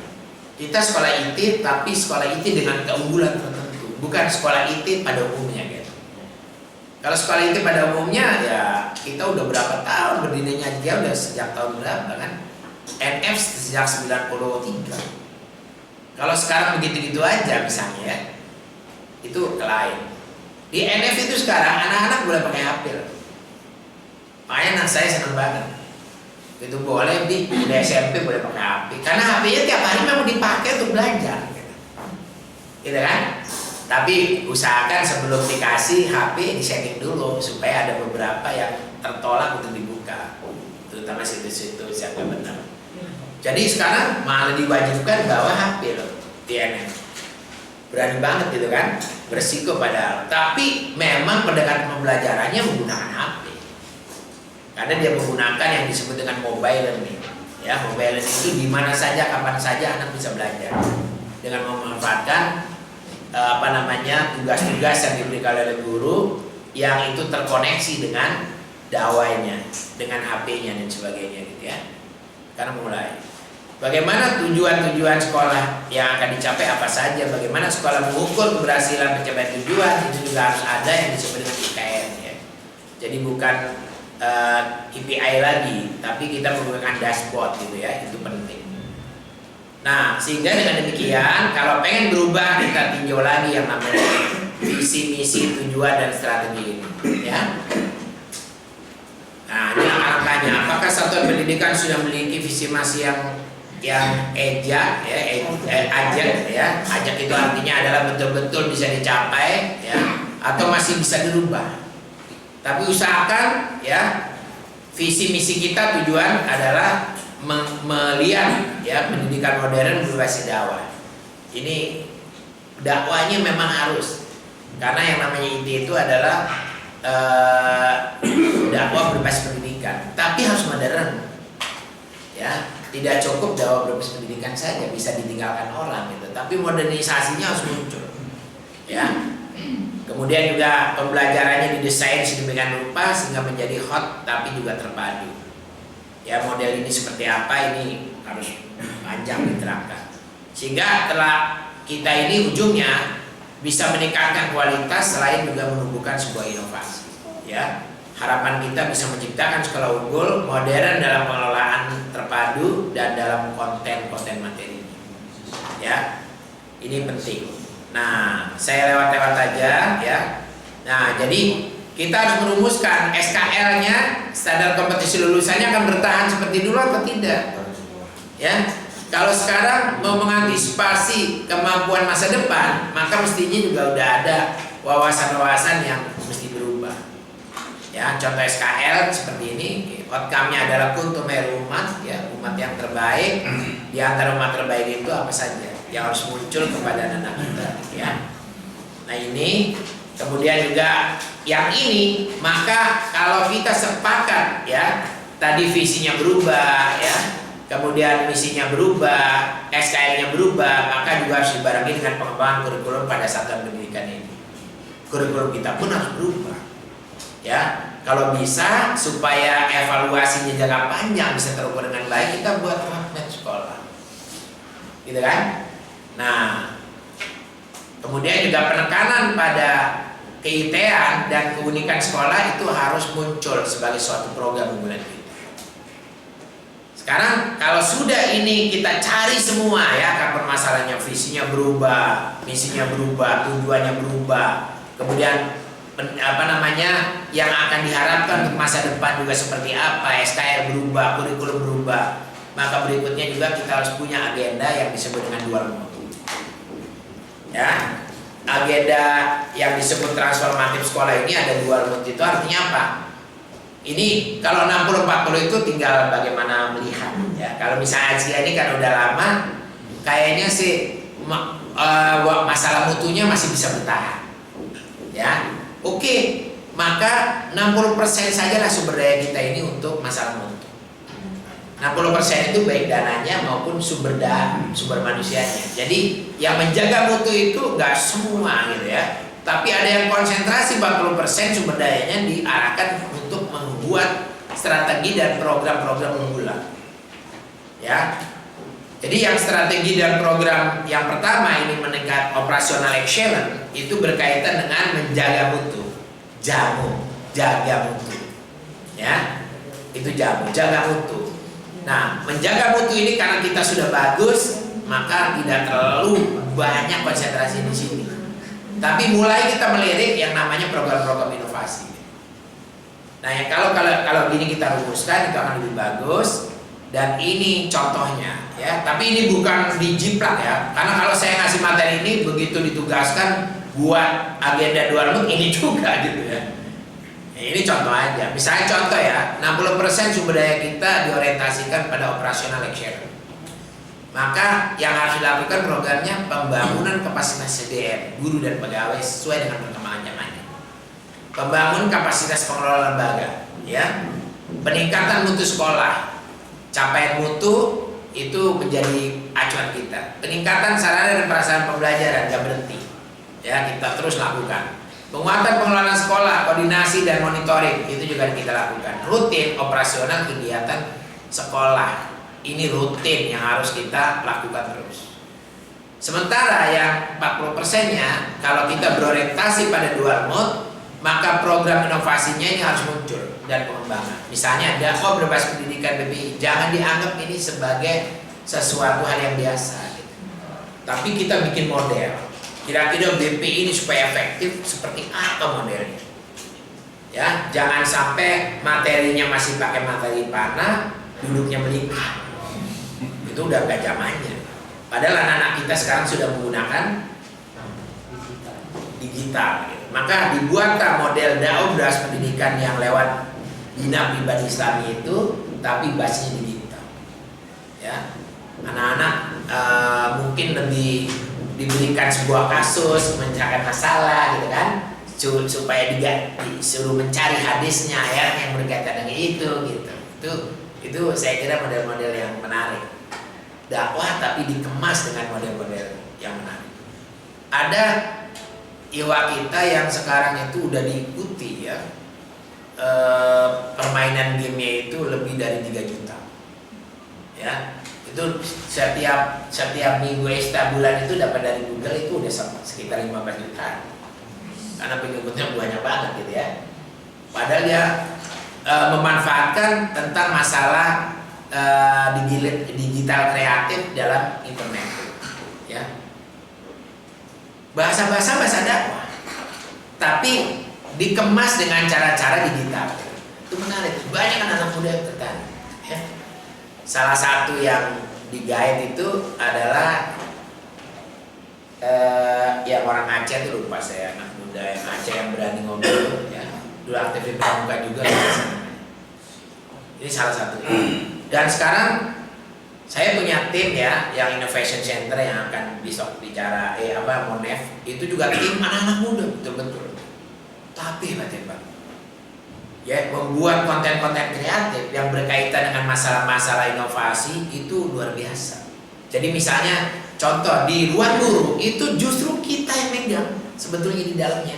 Kita sekolah IT, tapi sekolah IT dengan keunggulan tertentu, bukan sekolah IT pada umumnya, gitu. Kalau sekolah IT pada umumnya, ya kita udah berapa tahun berdirinya Azkia, udah sejak tahun berapa kan? NF sejak 93. Kalau sekarang begitu-gitu aja misalnya, ya, itu lain. Di NF itu sekarang anak-anak boleh pakai HP. Makanya anak saya senang banget. Itu boleh di SMP boleh pakai HP, karena HP-nya tiap hari memang dipakai untuk belajar, gitu kan? Tapi usahakan sebelum dikasih HP di-setting dulu supaya ada beberapa yang tertolak untuk dibuka, terutama situs-situs yang gak benar. Jadi sekarang malah diwajibkan bawa HP loh di NF. Berani banget gitu kan, bersiko padahal. Tapi memang pendekatan pembelajarannya menggunakan HP. Karena dia menggunakan yang disebut dengan mobile learning. Ya, mobile learning itu di mana saja, kapan saja anak bisa belajar dengan memanfaatkan tugas-tugas yang diberikan oleh guru yang itu terkoneksi dengan dawainya, dengan HP-nya dan sebagainya, gitu ya. Karena mulai bagaimana tujuan-tujuan sekolah yang akan dicapai apa saja, bagaimana sekolah mengukur keberhasilan pencapaian tujuan, itu juga harus ada yang disebut dengan IKN, ya. Jadi bukan KPI lagi, tapi kita menggunakan dashboard, gitu ya, itu penting. Nah, sehingga dengan demikian, kalau pengen berubah kita tinjau lagi yang namanya visi misi tujuan dan strategi ini, ya. Nah, ini angkanya. Apakah satuan pendidikan sudah memiliki visi misi yang ajak ya? Ajak itu artinya adalah betul-betul bisa dicapai, ya, atau masih bisa dirubah. Tapi usahakan, ya, visi misi kita tujuan adalah melihat, ya, pendidikan modern berbasis dakwah. Ini dakwanya memang harus, karena yang namanya inti itu adalah dakwah berbasis pendidikan, tapi harus modern, ya. Tidak cukup dakwah berbasis pendidikan saja bisa ditinggalkan orang gitu, tapi modernisasinya harus muncul, ya. Kemudian juga pembelajarannya didesain sedemikian rupa sehingga menjadi hot tapi juga terpadu. Ya, model ini seperti apa ini harus panjang diterangkan. Sehingga telah kita ini ujungnya bisa meningkatkan kualitas selain juga menumbuhkan sebuah inovasi. Ya, harapan kita bisa menciptakan sekolah unggul modern dalam pengelolaan terpadu dan dalam konten-konten materi. Ya, ini penting. Nah, saya lewat-lewat aja, ya. Nah, jadi kita harus merumuskan SKL-nya, standar kompetisi lulusannya akan bertahan seperti dulu atau tidak. Ya, kalau sekarang mau mengantisipasi kemampuan masa depan, maka mestinya juga udah ada wawasan-wawasan yang mesti berubah. Ya, contoh SKL seperti ini, outcome-nya adalah kuntum umat, ya, umat yang terbaik. Di antara umat terbaik itu apa saja yang harus muncul kepada anak kita, ya. Nah, ini kemudian juga yang ini, maka kalau kita sepakat, ya, tadi visinya berubah, ya, kemudian misinya berubah, SKL-nya berubah, maka juga harus dibarengi dengan pengembangan kurikulum pada satuan pendidikan ini. Kurikulum kita pun harus berubah, ya. Kalau bisa supaya evaluasinya jangka panjang bisa terukur dengan baik, kita buat roadmap sekolah, gitu kan? Nah, kemudian juga penekanan pada keitean dan keunikan sekolah itu harus muncul sebagai suatu program unggulan kita. Sekarang kalau sudah ini kita cari semua, ya, kan permasalahannya, visinya berubah, misinya berubah, tujuannya berubah, kemudian yang akan diharapkan untuk masa depan juga seperti apa, SKL berubah, kurikulum berubah, maka berikutnya juga kita harus punya agenda yang disebut dengan dual mode. Ya, agenda yang disebut transformatif sekolah ini ada dual mode. Itu artinya apa? Ini kalau 60-40 itu tinggal bagaimana melihat, ya. Kalau misalnya Asia ini kan udah lama, kayaknya sih masalah mutunya masih bisa bertahan, ya. Oke, maka 60% sajalah sumber daya kita ini untuk masalah mutu. 60% itu baik dananya maupun sumber manusianya. Jadi yang menjaga mutu itu nggak semua, gitu, ya. Tapi ada yang konsentrasi 40% sumber dayanya diarahkan untuk membuat strategi dan program-program unggulan. Ya. Jadi yang strategi dan program yang pertama ini meningkat operasional excellence itu berkaitan dengan menjaga mutu, jaga mutu, ya, itu jaga mutu. Nah, menjaga mutu ini karena kita sudah bagus, maka tidak terlalu banyak konsentrasi di sini. Tapi mulai kita melirik yang namanya program-program inovasi. Nah, ya, kalau gini kita rumuskan itu akan lebih bagus. Dan ini contohnya, ya. Tapi ini bukan dijiplak, ya. Karena kalau saya ngasih materi ini begitu ditugaskan buat agenda dual mode ini juga, gitu, ya. Ini contoh aja. Misalnya contoh, ya, 60% sumber daya kita diorientasikan pada operasional excellence. Maka yang harus dilakukan programnya pembangunan kapasitas SDM, guru dan pegawai sesuai dengan perkembangan zamannya. Pembangunan kapasitas pengelola lembaga, ya. Peningkatan mutu sekolah. Capaian mutu itu menjadi acuan kita. Peningkatan sarana dan prasarana pembelajaran gak berhenti, ya, kita terus lakukan. Penguatan pengelolaan sekolah, koordinasi dan monitoring itu juga kita lakukan. Rutin operasional kegiatan sekolah ini rutin yang harus kita lakukan terus. Sementara yang 40%-nya kalau kita berorientasi pada dual mode, maka program inovasinya ini harus muncul dan pengembangan. Misalnya dakwah berbasis pendidikan BPI, jangan dianggap ini sebagai sesuatu hal yang biasa, gitu. Tapi kita bikin model, Kira-kira BP ini supaya efektif seperti apa modelnya? Ya, jangan sampai materinya masih pakai materi panah, duduknya melingkar. Itu udah gak zamannya. Padahal anak-anak kita sekarang sudah menggunakan digital. Maka dibuatlah model daobras pendidikan yang lewat Bina Pribadi Islami itu, tapi basisnya digital. Ya, anak-anak mungkin lebih diberikan sebuah kasus, mencari masalah gitu kan, supaya disuruh mencari hadisnya, ayat yang berkaitan dengan itu gitu. Itu saya kira model-model yang menarik. Dakwah tapi dikemas dengan model-model yang menarik. Ada iwa kita yang sekarang itu udah diikuti ya, permainan gamenya itu lebih dari 3 juta. Ya, itu setiap minggu setiap bulan itu dapat dari Google itu udah sekitar 15 juta. Karena pengikutnya banyak banget gitu ya. Padahal dia memanfaatkan tentang masalah digital kreatif dalam internet. Ya. Bahasa dakwah, tapi dikemas dengan cara-cara digital. Itu menarik. Banyak anak-anak muda yang tertarik. Ya. Salah satu yang digait itu adalah yang orang Aceh itu, lupa saya, anak muda yang Aceh yang berani ngobrol, ya, dulu aktif di pramuka juga. Ini salah satu. Dan sekarang saya punya tim ya, yang Innovation Center yang akan besok bicara Monef, itu juga tim anak-anak muda betul-betul. Tapi hebat-hebat. Ya, membuat konten-konten kreatif yang berkaitan dengan masalah-masalah inovasi itu luar biasa. Jadi misalnya contoh di ruang guru itu justru kita yang megang sebetulnya di dalamnya.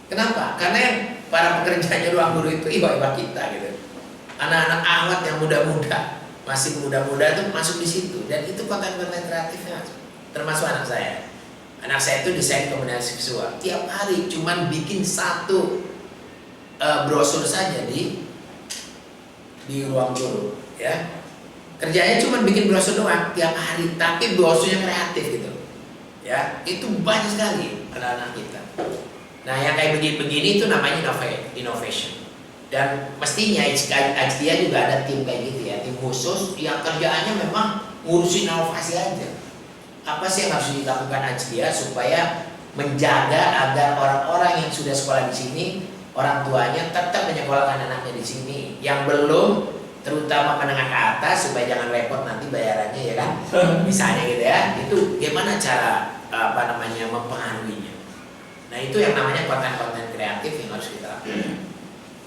Kenapa? Karena para pekerjanya ruang guru itu iba-iba kita gitu. Anak-anak awat yang muda-muda, masih muda-muda itu masuk di situ, dan itu konten-konten kreatifnya. Termasuk anak saya. Anak saya itu desain komunikasi visual. Tiap hari cuman bikin satu brosur saja di ruang guru, ya. Kerjanya cuma bikin brosur doang tiap hari, tapi brosurnya kreatif gitu, ya. Itu banyak sekali anak-anak kita. Nah, yang kayak begini itu namanya innovation. Dan mestinya Ajdia juga ada tim kayak gitu ya, tim khusus yang kerjaannya memang ngurusin inovasi aja. Apa sih yang harus dilakukan Ajdia supaya menjaga agar orang-orang yang sudah sekolah di sini, orang tuanya tetap menyekolahkan anaknya di sini, yang belum, terutama menengah ke atas, supaya jangan repot nanti bayarannya, ya kan? Misalnya gitu ya, itu gimana cara mempengaruhinya. Nah, itu yang namanya konten-konten kreatif yang harus kita lakukan.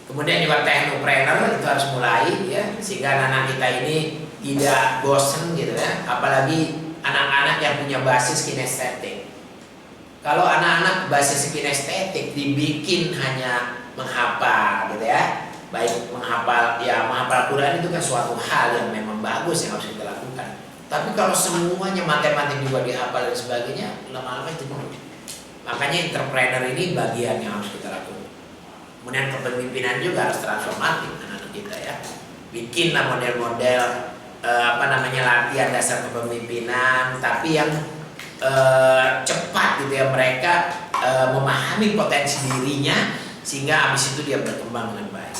Kemudian juga teknopreneur itu harus mulai ya, sehingga anak-anak kita ini tidak bosen gitu ya, apalagi anak-anak yang punya basis kinestetik. Kalau anak-anak basis kinestetik dibikin hanya menghafal gitu ya, baik menghafal Quran itu kan suatu hal yang memang bagus yang harus kita lakukan. Tapi kalau semuanya matematik juga dihafal dan sebagainya, lama-lama itu jenuh. Makanya entrepreneur ini bagian yang harus kita lakukan. Kemudian kepemimpinan juga harus transformatif anak-anak kita ya. Bikinlah model-model latihan dasar kepemimpinan, tapi yang cepat gitu ya, mereka memahami potensi dirinya sehingga habis itu dia berkembang dengan baik.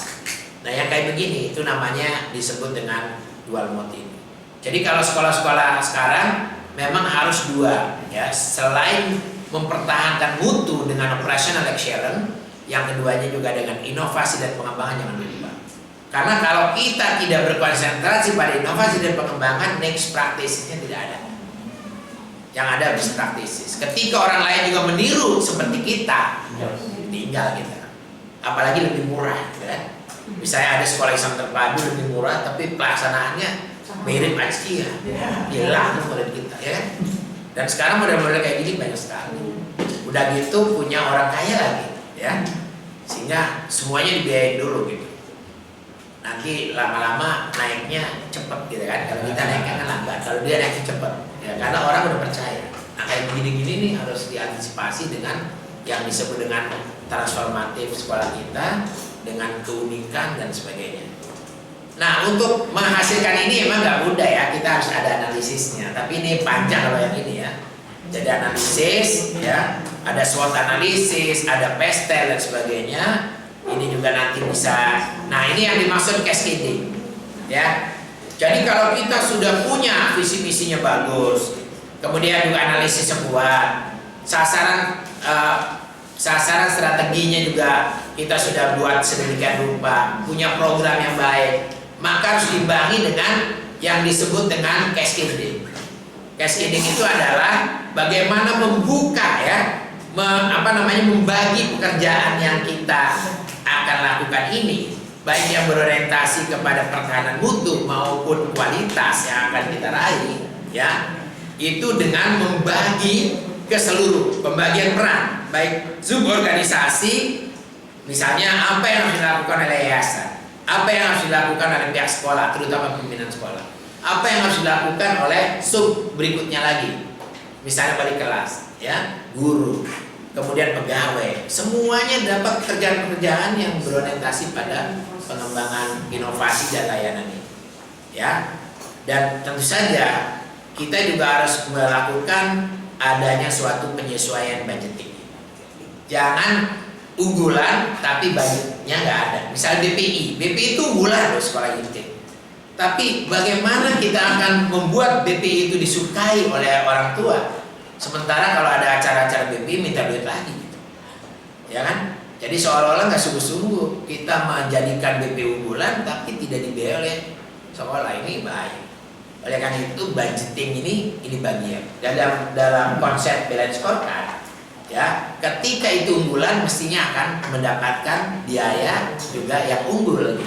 Nah, yang kayak begini itu namanya disebut dengan dual mode ini. Jadi kalau sekolah-sekolah sekarang memang harus dua ya, selain mempertahankan mutu dengan operational excellence, yang keduanya juga dengan inovasi dan pengembangan jangan lupa. Karena kalau kita tidak berkonsentrasi pada inovasi dan pengembangan, next practice-nya tidak ada. Yang ada best practices. Ketika orang lain juga meniru seperti kita, tinggal kita. Apalagi lebih murah, kan? Misalnya ada sekolah Islam terpadu lebih murah, tapi pelaksanaannya mirip Ajdia, hilang murid kita, ya kan? Dan sekarang model-model kayak gini banyak sekali. Udah gitu punya orang kaya lagi, ya, sehingga semuanya dibiayain dulu gitu. Nanti lama-lama naiknya cepet gitu kan. Kalau kita naiknya kan lambat, kalau dia naiknya cepet, ya, karena orang udah percaya. Nah, kayak begini-gini nih harus diantisipasi dengan yang disebut dengan transformatif sekolah kita, dengan keunikan dan sebagainya. Nah, untuk menghasilkan ini emang nggak mudah ya, kita harus ada analisisnya. Tapi ini panjang kalau yang ini ya. Jadi analisis, ya, ada SWOT analisis, ada pestel dan sebagainya. Ini juga nanti bisa. Nah, ini yang dimaksud cascading, ya. Jadi kalau kita sudah punya visi misinya bagus, kemudian juga analisisnya kuat, sasaran strateginya juga kita sudah buat sedemikian rupa, punya program yang baik, maka harus diimbangi dengan yang disebut dengan cascading. Cascading itu adalah bagaimana membuka, ya, membagi pekerjaan yang kita akan lakukan ini, baik yang berorientasi kepada pertahanan mutu maupun kualitas yang akan kita raih, ya, itu dengan membagi ke seluruh pembagian peran, baik suborganisasi, misalnya apa yang harus dilakukan oleh yayasan, apa yang harus dilakukan oleh pihak sekolah, terutama pimpinan sekolah, apa yang harus dilakukan oleh sub berikutnya lagi, misalnya wali kelas, ya, guru, kemudian pegawai, semuanya dapat pekerjaan-pekerjaan yang berorientasi pada pengembangan inovasi dan layanan ini, ya. Dan tentu saja kita juga harus melakukan adanya suatu penyesuaian budgeting. Jangan unggulan tapi budgetnya nggak ada. Misal BPI itu unggulan loh sekolah inti. Tapi bagaimana kita akan membuat BPI itu disukai oleh orang tua? Sementara kalau ada acara-acara BPI minta duit lagi, gitu. Ya kan? Jadi seolah-olah nggak sungguh-sungguh kita menjadikan BPI unggulan tapi tidak dibiayai oleh sekolah, ini baik. Oleh karena itu budgeting ini bagian dalam konsep balance scorecard, ya. Ketika itu unggulan mestinya akan mendapatkan biaya juga yang unggul,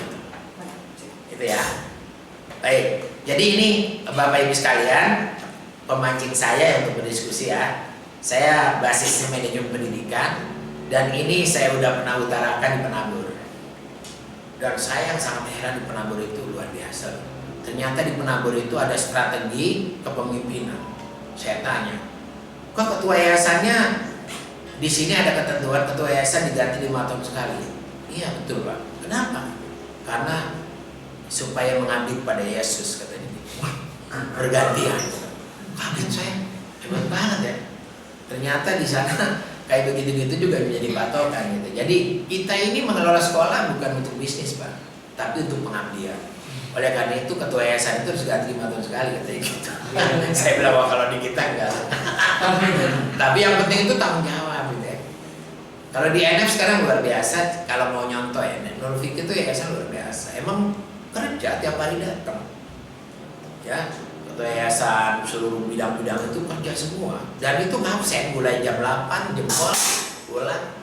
gitu ya. Baik, jadi ini Bapak Ibu sekalian, pemancing saya untuk berdiskusi, ya. Saya basisnya manajemen pendidikan dan ini saya udah pernah utarakan di Penabur. Dan saya sangat heran di Penabur itu luar biasa. Ternyata di Penabur itu ada strategi kepemimpinan. Saya tanya, kok ketua yayasannya di sini ada ketentuan ketua yayasan diganti 5 tahun sekali? Iya betul Pak. Kenapa? Karena supaya mengabdi pada Yesus, katanya. Bergantian. Kaget saya, hebat banget ya. Ternyata di sana kayak begitu-gitu juga menjadi patokan, gitu. Jadi kita ini mengelola sekolah bukan untuk bisnis Pak, tapi untuk pengabdian. Oleh karena itu ketua yayasan itu harus ganti 5 tahun sekali, katanya gitu. Saya bilang wah kalau di kita enggak. Tapi yang penting itu tanggung jawab, gitu ya. Kalau di NF sekarang luar biasa, kalau mau nyontoh ya, Nur Fikri itu yayasan luar biasa. Emang kerja tiap hari datang, ya. Ketua yayasan seluruh bidang-bidang itu kerja semua, dan itu ngabsen mulai jam 8 jempol pulang,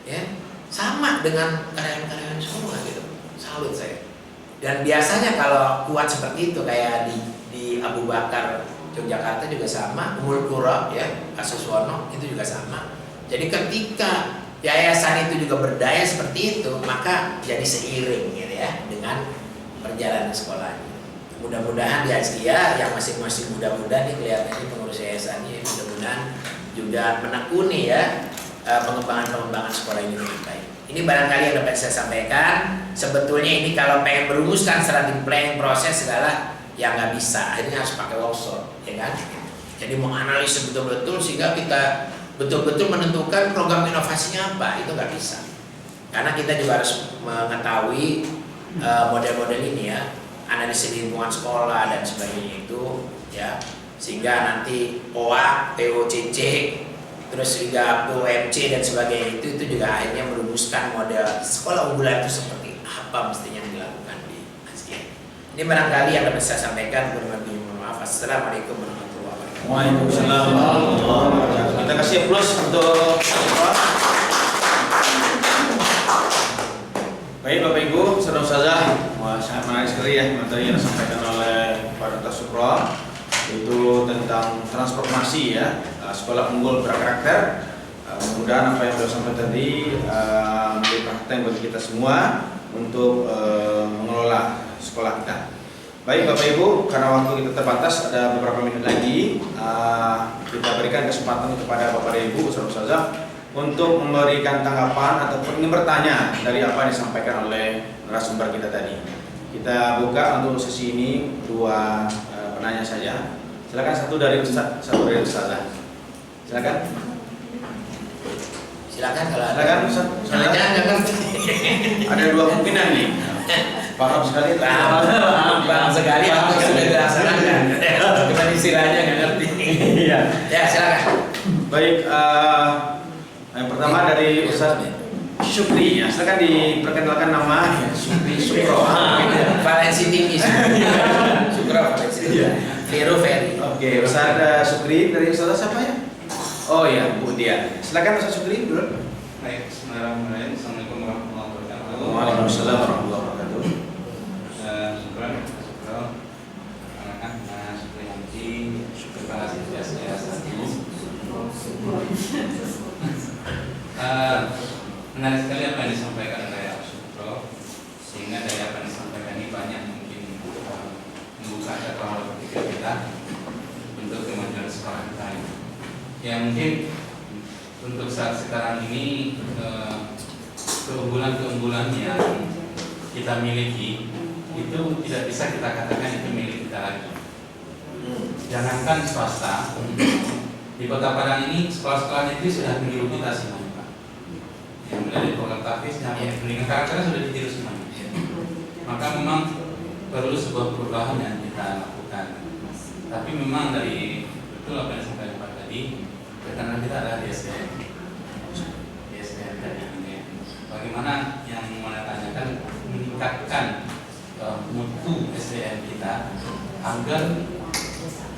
ya. Sama dengan karyawan-karyawan semua, gitu. Salut saya. Dan biasanya kalau kuat seperti itu kayak di Abu Bakar Yogyakarta juga sama, Umul Qura, ya, Kasus Wono itu juga sama. Jadi ketika yayasan itu juga berdaya seperti itu, maka jadi seiring, gitu ya, dengan perjalanan sekolahnya. Mudah-mudahan di Azkia yang masih muda-muda nih kelihatannya pengurus yayasannya, mudah-mudahan juga menekuni, ya, pengembangan sekolah ini dengan baik. Ini barangkali yang dapat saya sampaikan. Sebetulnya ini kalau pengen merumuskan strategi plan, proses segala, ya nggak bisa. Akhirnya harus pakai workshop, ya kan? Jadi menganalisis betul-betul sehingga kita betul-betul menentukan program inovasinya apa, itu nggak bisa. Karena kita juga harus mengetahui model-model ini, ya, analisis lingkungan sekolah dan sebagainya itu, ya, sehingga nanti OA, TOCC, terus juga OMC dan sebagainya itu juga akhirnya merumuskan model sekolah unggulan itu seperti apa mestinya yang dilakukan di Azkia. Ini barangkali yang dapat saya sampaikan. Mohon maaf. Assalamualaikum warahmatullahi wabarakatuh. Waalaikumsalam warahmatullahi wabarakatuh. Kita kasih plus untuk baik Bapak Ibu, saudara-saudara, wah sangat menarik sekali ya materi yang disampaikan oleh Pak Dr. Sukro, itu tentang transformasi, ya, sekolah unggul berkarakter. Mudah-mudahan apa yang sudah sampai tadi menjadi praktek bagi kita semua untuk mengelola sekolah kita. Baik Bapak Ibu, karena waktu kita terbatas, ada beberapa menit lagi, kita berikan kesempatan kepada Bapak Ibu, saudara-saudara, untuk memberikan tanggapan ataupun ingin bertanya dari apa yang disampaikan oleh narasumber kita tadi. Kita buka untuk sesi ini 2 penanya saja. Silakan satu dari Ustaz, satu dari Ustazah. Silakan. Silakan kalau ada. Silakan Ustaz. Jangan nggak ngerti. Ada dua kemungkinan nih. Paham sekali. Paham sekali apa yang sudah dilaksanakan. Cuma istilahnya nggak ngerti. Iya. Ya silakan. Baik, yang pertama dari Ustaz Syukri ya. Silakan diperkenalkan nama. Syukri Sukro. Valensi tinggi. Sukro Valensi. Vero Ferry. Oke, Ustaz Syukri dari Ustaz siapa ya? Oh ya, Bu Dian. Silakan Ustaz Syukri dulu. Baik, bismillahirrahmanirrahim. Assalamualaikum warahmatullahi wabarakatuh. Waalaikumsalam warahmatullahi wabarakatuh. Syukran, anak-anak Mas Priyanti, kepala Siswa saya 1. Menarik sekali apa yang disampaikan oleh Pak Syukro, sehingga dari apa yang disampaikan ini banyak mungkin membuka akal pikir kita untuk kemajuan sekolah kita ini. Ya mungkin untuk saat sekarang ini keunggulan-keunggulan yang kita miliki itu tidak bisa kita katakan itu milik kita lagi. Jangankan swasta, di Kota Padang ini sekolah-sekolah negeri sudah meniru kita semuanya, Pak. Yang mulai dari program TAFIS, yang pendidikan karakter sudah ditiru semuanya. Maka memang perlu sebuah perubahan yang kita lakukan. Tapi memang dari betul apa yang disampaikan Pak tadi, karena kita adalah di SDM tadi ini. Bagaimana yang menanyakan meningkatkan mutu SDM kita agar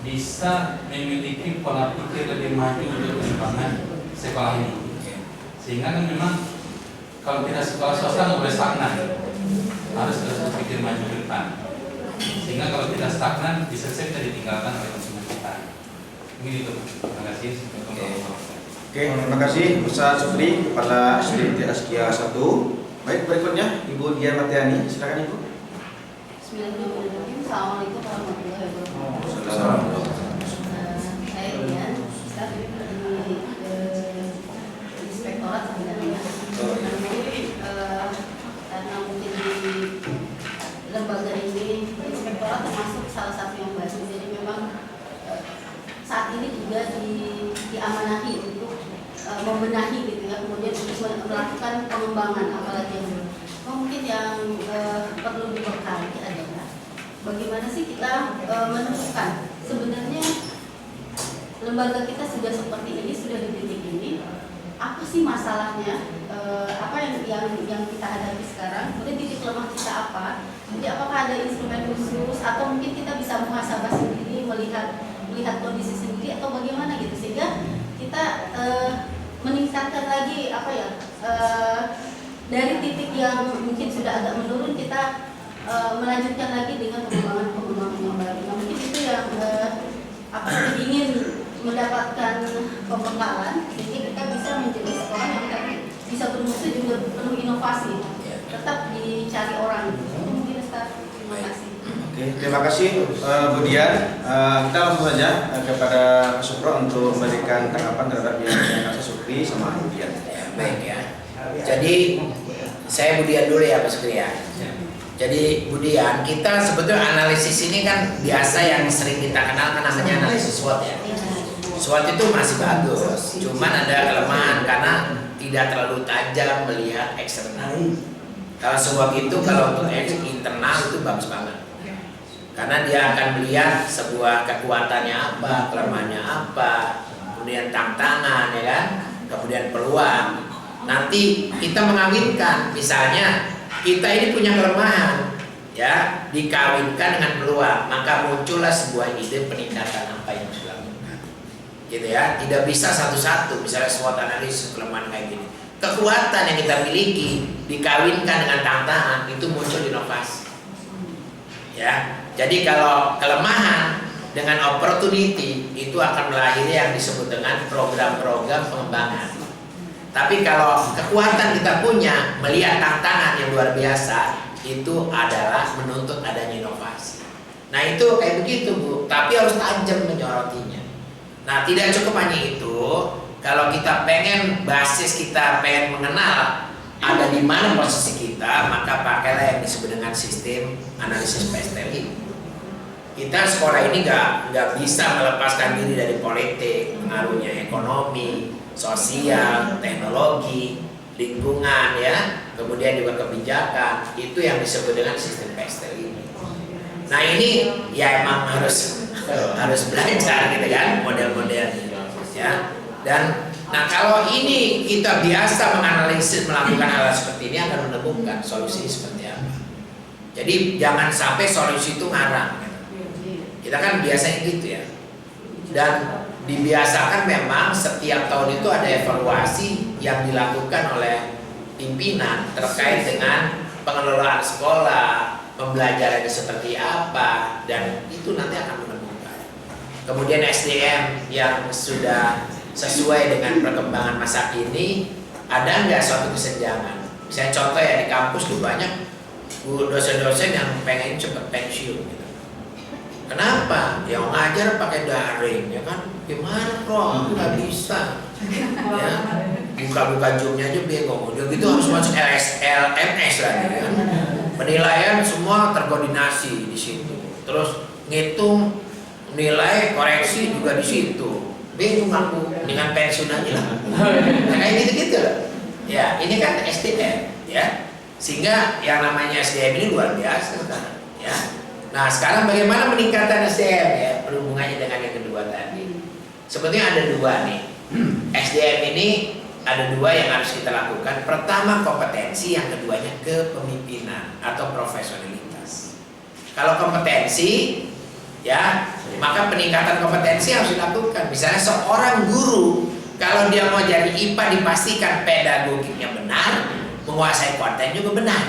bisa memiliki pola pikir lebih maju untuk pengembangan sekolah ini. Sehingga kan memang kalau kita sekolah swasta nggak boleh stagnan, harus terus berpikir maju ke depan. Sehingga kalau kita stagnan bisa saja ditinggalkan oleh konsumen kita. Begitu. Terima kasih. Oke, terima kasih Ustaz Syukri, Kepala SD Askia 1. Baik, berikutnya Ibu Dian Matiani, silakan Ibu. Bismillahirrahmanirrahim. Assalamualaikum warahmatullahi wabarakatuh. Saya Dian, Ustaz di Inspektorat sebenarnya. Karena mungkin di lembaga ini Inspektorat termasuk salah satu yang baru. Jadi memang saat ini juga diamanahi untuk membenahi gitu ya, kemudian untuk melakukan pengembangan apalagi yang mungkin yang perlu diperbaiki adalah bagaimana sih kita menentukan sebenarnya lembaga kita sudah seperti ini, sudah di titik ini, apa sih masalahnya, apa yang kita hadapi sekarang, kemudian titik lemah kita apa, jadi apakah ada instrumen khusus atau mungkin kita bisa muhasabah sendiri, melihat kondisi sendiri atau bagaimana gitu, sehingga kita meningkatkan lagi apa ya, dari titik yang mungkin sudah agak menurun kita melanjutkan lagi dengan pengembangan yang baru. Nah, mungkin itu yang ingin mendapatkan pembekalan sehingga kita bisa menjadi sekolah yang tadi bisa bermutu juga penuh inovasi, tetap dicari orang. Mungkin Ustaz, terima kasih. Oke, terima kasih Bu Dian. Kita langsung saja kepada Pak Sukro untuk memberikan tanggapan terhadap yang Pak Syukri sama Bu Dian. Ya, baik ya. Jadi saya Bu Dian dulu ya Pak Syukri ya. Jadi Bu Dian, kita sebetulnya analisis ini kan biasa yang sering kita kenal kan namanya analisis SWOT ya. SWOT itu masih bagus, cuman ada kelemahan karena tidak terlalu tajam melihat eksternal. Kalau SWOT itu kalau untuk internal itu bagus banget. Karena dia akan melihat sebuah kekuatannya apa, kelemahannya apa, kemudian tantangan ya kan, kemudian peluang. Nanti kita mengawinkan, misalnya kita ini punya kelemahan, ya dikawinkan dengan peluang, maka muncullah sebuah ide peningkatan apa yang harus dilakukan, gitu ya. Tidak bisa satu-satu, misalnya SWOT analisis kelemahan kayak gini. Kekuatan yang kita miliki dikawinkan dengan tantangan itu muncul inovasi, ya. Jadi kalau kelemahan dengan opportunity itu akan melahirkan yang disebut dengan program-program pengembangan. Tapi kalau kekuatan kita punya melihat tantangan yang luar biasa itu adalah menuntut adanya inovasi. Nah itu kayak begitu Bu, tapi harus tajam menyorotinya. Nah tidak cukup hanya itu, kalau kita pengen basis kita pengen mengenal ada di mana posisi kita, maka pakailah yang disebut dengan sistem analisis PSTLI. kita sekolah ini nggak bisa melepaskan diri dari politik, pengaruhnya ekonomi, sosial, teknologi, lingkungan ya, kemudian juga kebijakan. Itu yang disebut dengan sistem PSTL ini. Nah ini ya emang harus belajar gitu kan model-modelnya ya. Dan nah kalau ini kita biasa menganalisis, melakukan hal seperti ini akan menemukan solusi seperti apa. Jadi jangan sampai solusi itu ngarang gitu. Kita kan biasanya gitu ya. Dan dibiasakan memang setiap tahun itu ada evaluasi yang dilakukan oleh pimpinan terkait dengan pengelolaan sekolah, pembelajarannya seperti apa, dan itu nanti akan menemukan. Kemudian SDM yang sudah sesuai dengan perkembangan masa kini, ada nggak suatu kesenjangan? Misalnya contoh ya, di kampus tuh banyak dosen-dosen yang pengen cepet pensiun gitu. Kenapa? Yang ngajar pakai daring ya kan? Gimana kok? Nggak bisa. Ya, buka-buka Zoom-nya aja bingung. Udah gitu harus masuk LMS lagi kan? Penilaian semua terkoordinasi di situ. Terus ngitung nilai koreksi juga di situ. Bingung aku, dengan pensiun aja lah. Nah, kayak gitu-gitu lah. Ya, ini kan SDM ya. Sehingga yang namanya SDM ini luar biasa sekarang ya. Nah, sekarang bagaimana meningkatkan SDM ya? Berhubungannya dengan yang kedua tadi. Sebetulnya ada dua nih. SDM ini ada dua yang harus kita lakukan. Pertama kompetensi, yang keduanya kepemimpinan atau profesionalitas. Kalau kompetensi ya, maka peningkatan kompetensi harus dilakukan. Misalnya seorang guru, kalau dia mau jadi IPA dipastikan pedagogiknya benar, menguasai konten juga benar.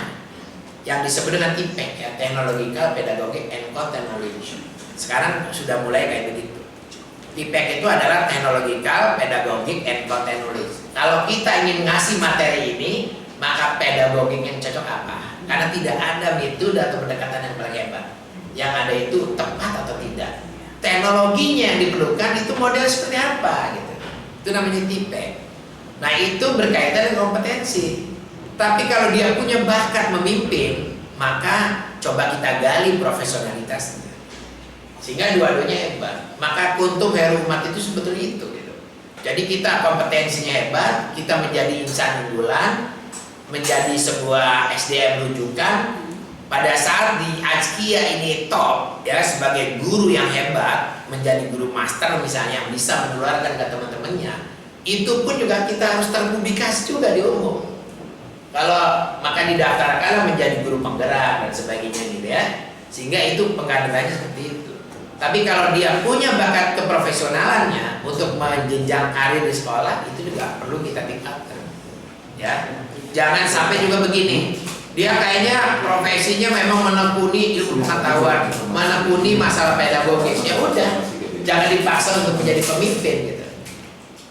Yang disebut dengan TPEK ya, Technological, Pedagogic, and Content Knowledge. Sekarang sudah mulai kayak begitu. TPEK itu adalah Technological, Pedagogic, and Content Knowledge. Kalau kita ingin ngasih materi ini, maka pedagogik yang cocok apa? Karena tidak ada metode atau pendekatan yang paling hebat. Yang ada itu tepat atau tidak. Teknologinya yang diperlukan itu model seperti apa gitu. Itu namanya TPEK. Nah itu berkaitan dengan kompetensi. Tapi kalau dia punya bakat memimpin, maka coba kita gali profesionalitasnya. Sehingga dua-duanya hebat. Maka kuntum heru umat itu sebetulnya itu gitu. Jadi kita kompetensinya hebat, kita menjadi insan unggulan, menjadi sebuah SDM rujukan. Pada saat di Azkia ini top ya, sebagai guru yang hebat, menjadi guru master misalnya yang bisa menularkan ke teman-temannya, itu pun juga kita harus terpublikasi juga di umum. Kalau maka didaftarkan menjadi guru penggerak dan sebagainya gitu ya, sehingga itu pengkaderannya seperti itu. Tapi kalau dia punya bakat keprofesionalannya untuk menjenjang karir di sekolah, itu juga perlu kita tingkatkan ya. Jangan sampai juga begini, dia kayaknya profesinya memang menekuni ilmu pengetahuan, menekuni masalah pedagogis, ya udah, jangan dipaksa untuk menjadi pemimpin gitu.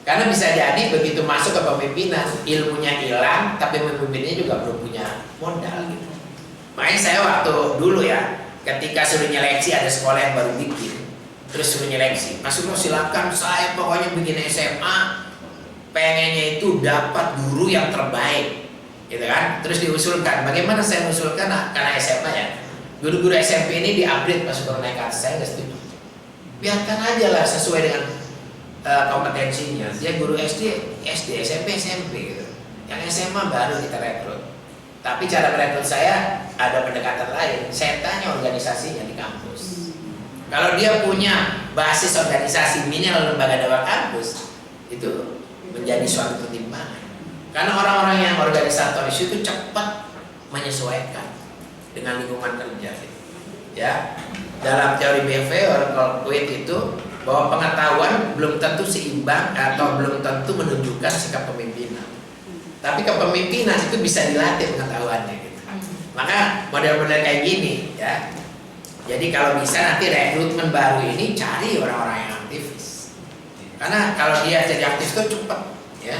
Karena bisa jadi begitu masuk ke pemimpinan, ilmunya hilang, tapi pemimpinnya juga belum punya modal gitu. Makanya saya waktu dulu ya, ketika suruh nyeleksi, ada sekolah yang baru bikin, terus suruh nyeleksi, masuk silakan, saya pokoknya bikin SMA, pengennya itu dapat guru yang terbaik, gitu kan? Terus diusulkan, bagaimana saya mengusulkan? Nah, karena SMA ya, guru-guru SMP ini di-upgrade masuk ke naik atas, saya nggak setuju. Biarkan aja lah sesuai dengan kompetensinya. Dia guru SD, SMP gitu. Yang SMA baru kita rekrut. Tapi cara merekrut saya ada pendekatan lain. Saya tanya organisasinya di kampus. Kalau dia punya basis organisasi minimal lembaga dakwah kampus, itu menjadi suatu pertimbangan. Karena orang-orang yang organisatoris itu cepat menyesuaikan dengan lingkungan kerja. Ya, dalam teori behavior kalau quit itu bahwa pengetahuan belum tentu seimbang atau belum tentu menunjukkan sikap pemimpinan. Tapi kepemimpinan itu bisa dilatih pengetahuannya gitu. Maka model-model kayak gini ya. Jadi kalau bisa nanti rekrutmen baru ini cari orang-orang yang aktivis. Karena kalau dia jadi aktif itu cepat ya.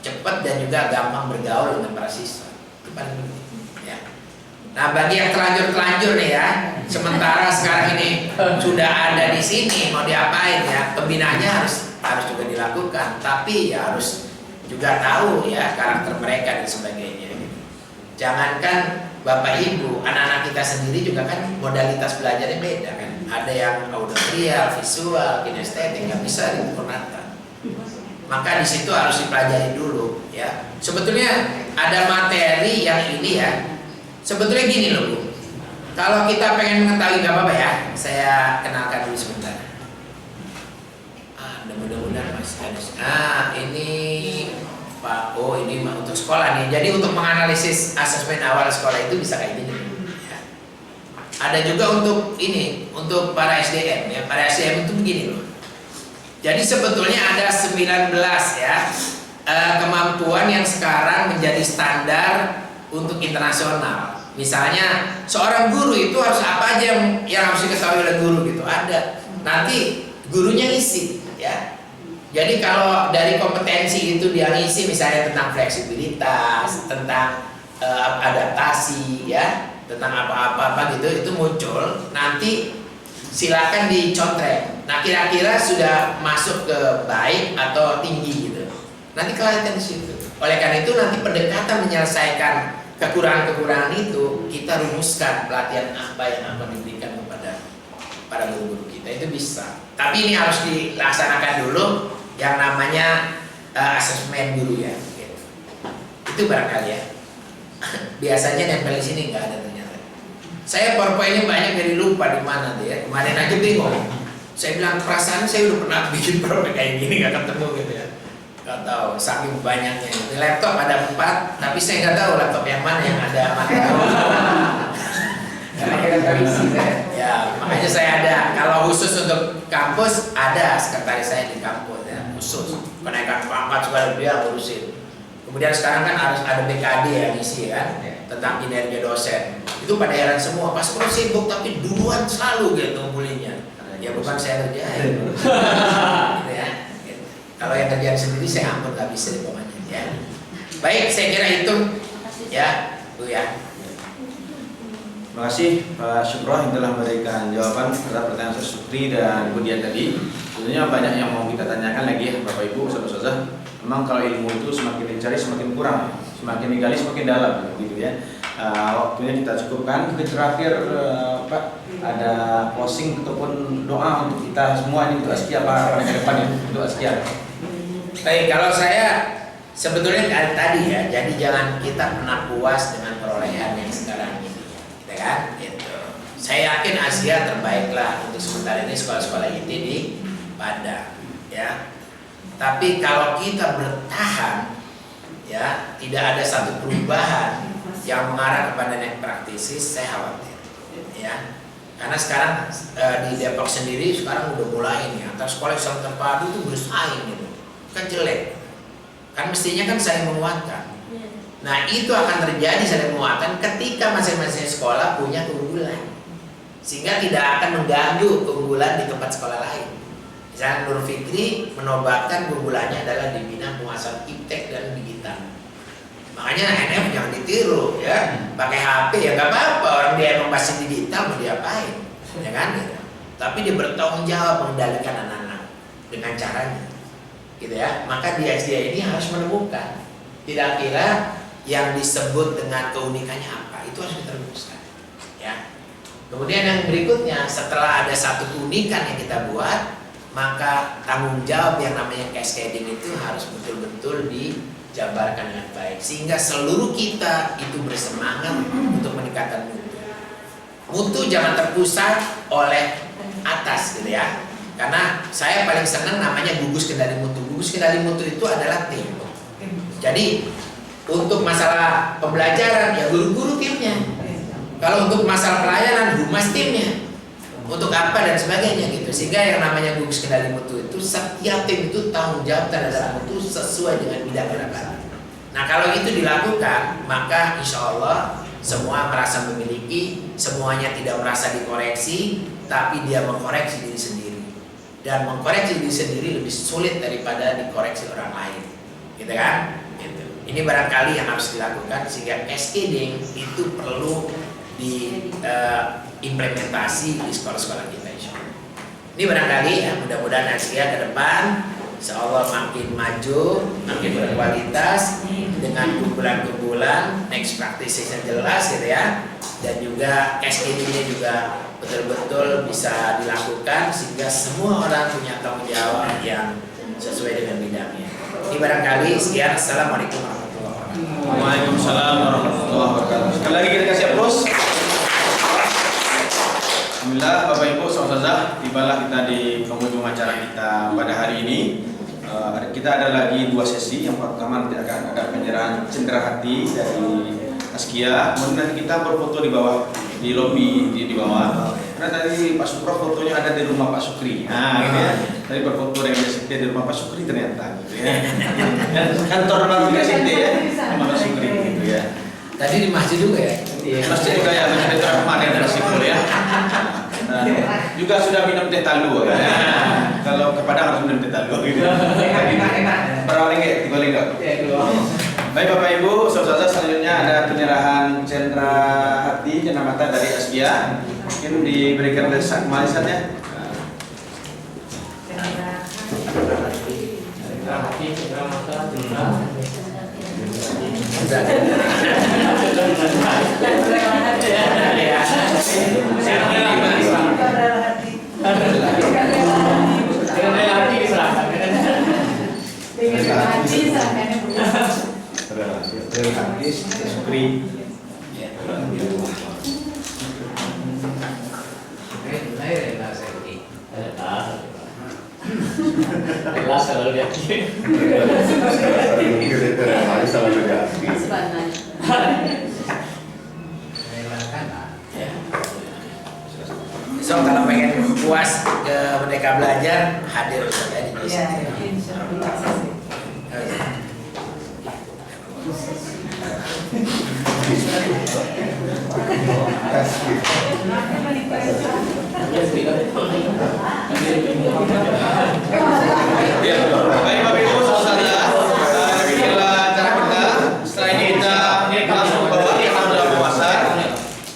Cepat dan juga gampang bergaul dengan para siswa. Itu paling penting ya. Nah, bagi yang terlanjur nih ya, sementara sekarang ini sudah ada di sini, mau diapain ya? Pembinaannya harus juga dilakukan, tapi ya harus juga tahu ya karakter mereka dan sebagainya. Jangankan Bapak Ibu, anak-anak kita sendiri juga kan modalitas belajarnya beda kan. ada yang audiovisual, visual, kinestetik, nggak bisa dipukul-rata. Maka di situ harus dipelajari dulu, ya. Sebetulnya ada materi yang ini ya. Sebetulnya gini loh Bu. Kalau kita pengen mengetahui, nggak apa-apa ya. Saya kenalkan dulu sebentar. Mudah-mudahan Mas Anies. Ini Pak. Oh, ini untuk sekolah nih. Jadi untuk menganalisis asesmen awal sekolah itu bisa kayak gini. Ya. Ada juga untuk ini, untuk para SDM ya. Para SDM itu begini loh. Jadi sebetulnya ada 19 ya kemampuan yang sekarang menjadi standar untuk internasional. Misalnya seorang guru itu harus apa aja yang harus diketahui oleh guru gitu. Ada. Nanti gurunya ngisi ya. Jadi kalau dari kompetensi itu dia ngisi misalnya tentang fleksibilitas, tentang adaptasi ya, tentang apa-apa gitu itu muncul. Nanti silakan dicontrek. Nah kira-kira sudah masuk ke baik atau tinggi gitu. Nanti kelihatan di situ. Oleh karena itu nanti pendekatan menyelesaikan kekurangan-kekurangan itu kita rumuskan pelatihan apa yang akan diberikan kepada para guru-guru kita itu bisa. Tapi ini harus dilaksanakan dulu yang namanya asesmen guru ya. Gitu. Itu barangkali ya. Biasanya nempel di sini nggak ada ternyata. Saya PowerPoint-nya banyak dari lupa di mana deh ya. Kemarin aja bingung. Saya bilang perasaan saya udah pernah bikin PowerPoint kayak gini nggak ketemu gitu ya. Nggak tahu saking banyaknya. Di laptop ada 4, tapi saya nggak tahu laptop yang mana yang ada ya, makanya saya ada. Kalau khusus untuk kampus ada sekretaris saya di kampus ya, khusus kenaikan pangkat segala dia ngurusin. Kemudian sekarang kan harus ada BKD yang isi kan tentang kinerja dosen. Itu pada heran semua, pas perlu sibuk tapi duluan selalu gitu ngumpulinnya. Ya bukan saya kerjain. Gitu ya. Gitu. Kalau yang kerjaan sendiri saya ampun nggak bisa pokoknya ya. Baik, saya kira itu ya, Bu ya. Terima kasih Pak Syukroh yang telah memberikan jawaban terhadap pertanyaan Ustaz Sukri dan Budian tadi. Tentunya banyak yang mau kita tanyakan lagi ya Bapak Ibu, Ustaz-Ustazah. Memang kalau ilmu itu semakin dicari semakin kurang, semakin digali semakin dalam gitu ya. Waktunya kita cukupkan. Mungkin terakhir Pak ada closing ataupun doa untuk kita semua ini untuk Askia Pak ke depan ya, untuk Askia. Baik, kalau saya sebetulnya tadi ya, jadi jangan kita pernah puas dengan perolehan yang sekarang ini. Kan? Gitu. Saya yakin Asia terbaiklah untuk sementara ini sekolah-sekolah IT di Padang, ya. Tapi kalau kita bertahan, ya, tidak ada satu perubahan yang mengarah kepada net praktisis, saya khawatir, ya. Karena sekarang di Depok sendiri sekarang udah mulai nih antar sekolah yang terpadu itu bersaing gitu, kan jelek. Kan mestinya kan saling menguatkan. Nah itu akan terjadi saling penguatan ketika masing-masing sekolah punya keunggulan, sehingga tidak akan mengganggu keunggulan di tempat sekolah lain. Misalnya Nur Fikri menobatkan keunggulannya adalah di bidang penguasaan iptek dan digital. Makanya NF jangan ditiru ya, pakai HP ya nggak apa-apa, orang dia emang pasti digital mau diapain, ya kan? Gitu. Tapi dia bertanggung jawab mengendalikan anak-anak dengan caranya, gitu ya. Maka di SDA ini harus menemukan, tidak kira yang disebut dengan keunikannya apa, itu harus kita rumuskan ya. Kemudian yang berikutnya, setelah ada satu keunikan yang kita buat, maka tanggung jawab yang namanya cascading itu harus betul-betul dijabarkan dengan baik, sehingga seluruh kita itu bersemangat untuk meningkatkan mutu. Mutu jangan terpusat oleh atas gitu ya, karena saya paling senang namanya gugus kendali mutu. Gugus kendali mutu itu adalah tim. Jadi untuk masalah pembelajaran ya guru-guru timnya. Kalau untuk masalah pelayanan humas timnya. Untuk apa dan sebagainya gitu. Sehingga yang namanya gugus kendali mutu itu setiap tim itu tanggung jawab terhadap mutu sesuai dengan bidang gerak. Nah kalau itu dilakukan maka insya Allah semua merasa memiliki, semuanya tidak merasa dikoreksi, tapi dia mengkoreksi diri sendiri. Dan mengkoreksi diri sendiri lebih sulit daripada dikoreksi orang lain, gitu kan? Ini barangkali yang harus dilakukan sehingga cascading itu perlu diimplementasi di sekolah-sekolah kita insya Allah. Ini barangkali ya, mudah-mudahan Asia ke depan insya Allah makin maju, makin berkualitas dengan kumpulan-kumpulan next practices yang jelas gitu ya. dan juga cascadingnya juga betul-betul bisa dilakukan sehingga semua orang punya tanggung jawab yang sesuai dengan bidangnya. Ini barangkali sekian. Assalamualaikum warahmatullahi wabarakatuh. Waalaikumsalam warahmatullahi wabarakatuh. Sekali lagi kita kasih aplaus. Alhamdulillah Bapak Ibu Saudara, tibalah kita di penghujung acara kita pada hari ini. Kita ada lagi 2 sesi. Yang pertama nanti akan ada penyerahan cendera hati dari Askia. Kemudian kita berfoto di bawah, di lobi di bawah. Karena tadi Pak Sukro fotonya ada di rumah Pak Sukri. Nah, gitu ya. Tadi berfoto dengan Askia di rumah Pak Sukri ternyata, gitu ya. Dan kantor baru Askia ya, rumah Pak Sukri, gitu ya. Tadi di masjid juga ya? Masjid juga ya, masjid kemarin dari Sipul ya. Nah, juga sudah minum teh talu ya. Kalau ke Padang harus minum teh talu gitu. Berapa lagi? 3 lagi. Baik Bapak Ibu, saudara selanjutnya ada penyerahan cendera hati, cendera mata dari Askia. Mungkin diberikan oleh Malisannya. So kalau pengen puas ke Merdeka Belajar, hadir saja di sini. Baik Bapak Ibu saudara, inilah acara kita. Setelah ini kita langsung bawa ke dalam puasa.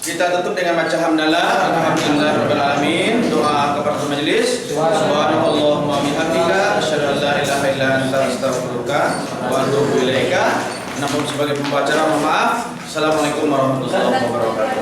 Kita tutup dengan baca hamdalah, alhamdulillah rabbil alamin, doa kepada majelis. Subhanallahumma bihamdika, asyhadu an la ilaha illa anta, astaghfiruka wa atubu ilaika. Namun sebagai pembaca mohon maaf. Assalamualaikum warahmatullahi wabarakatuh.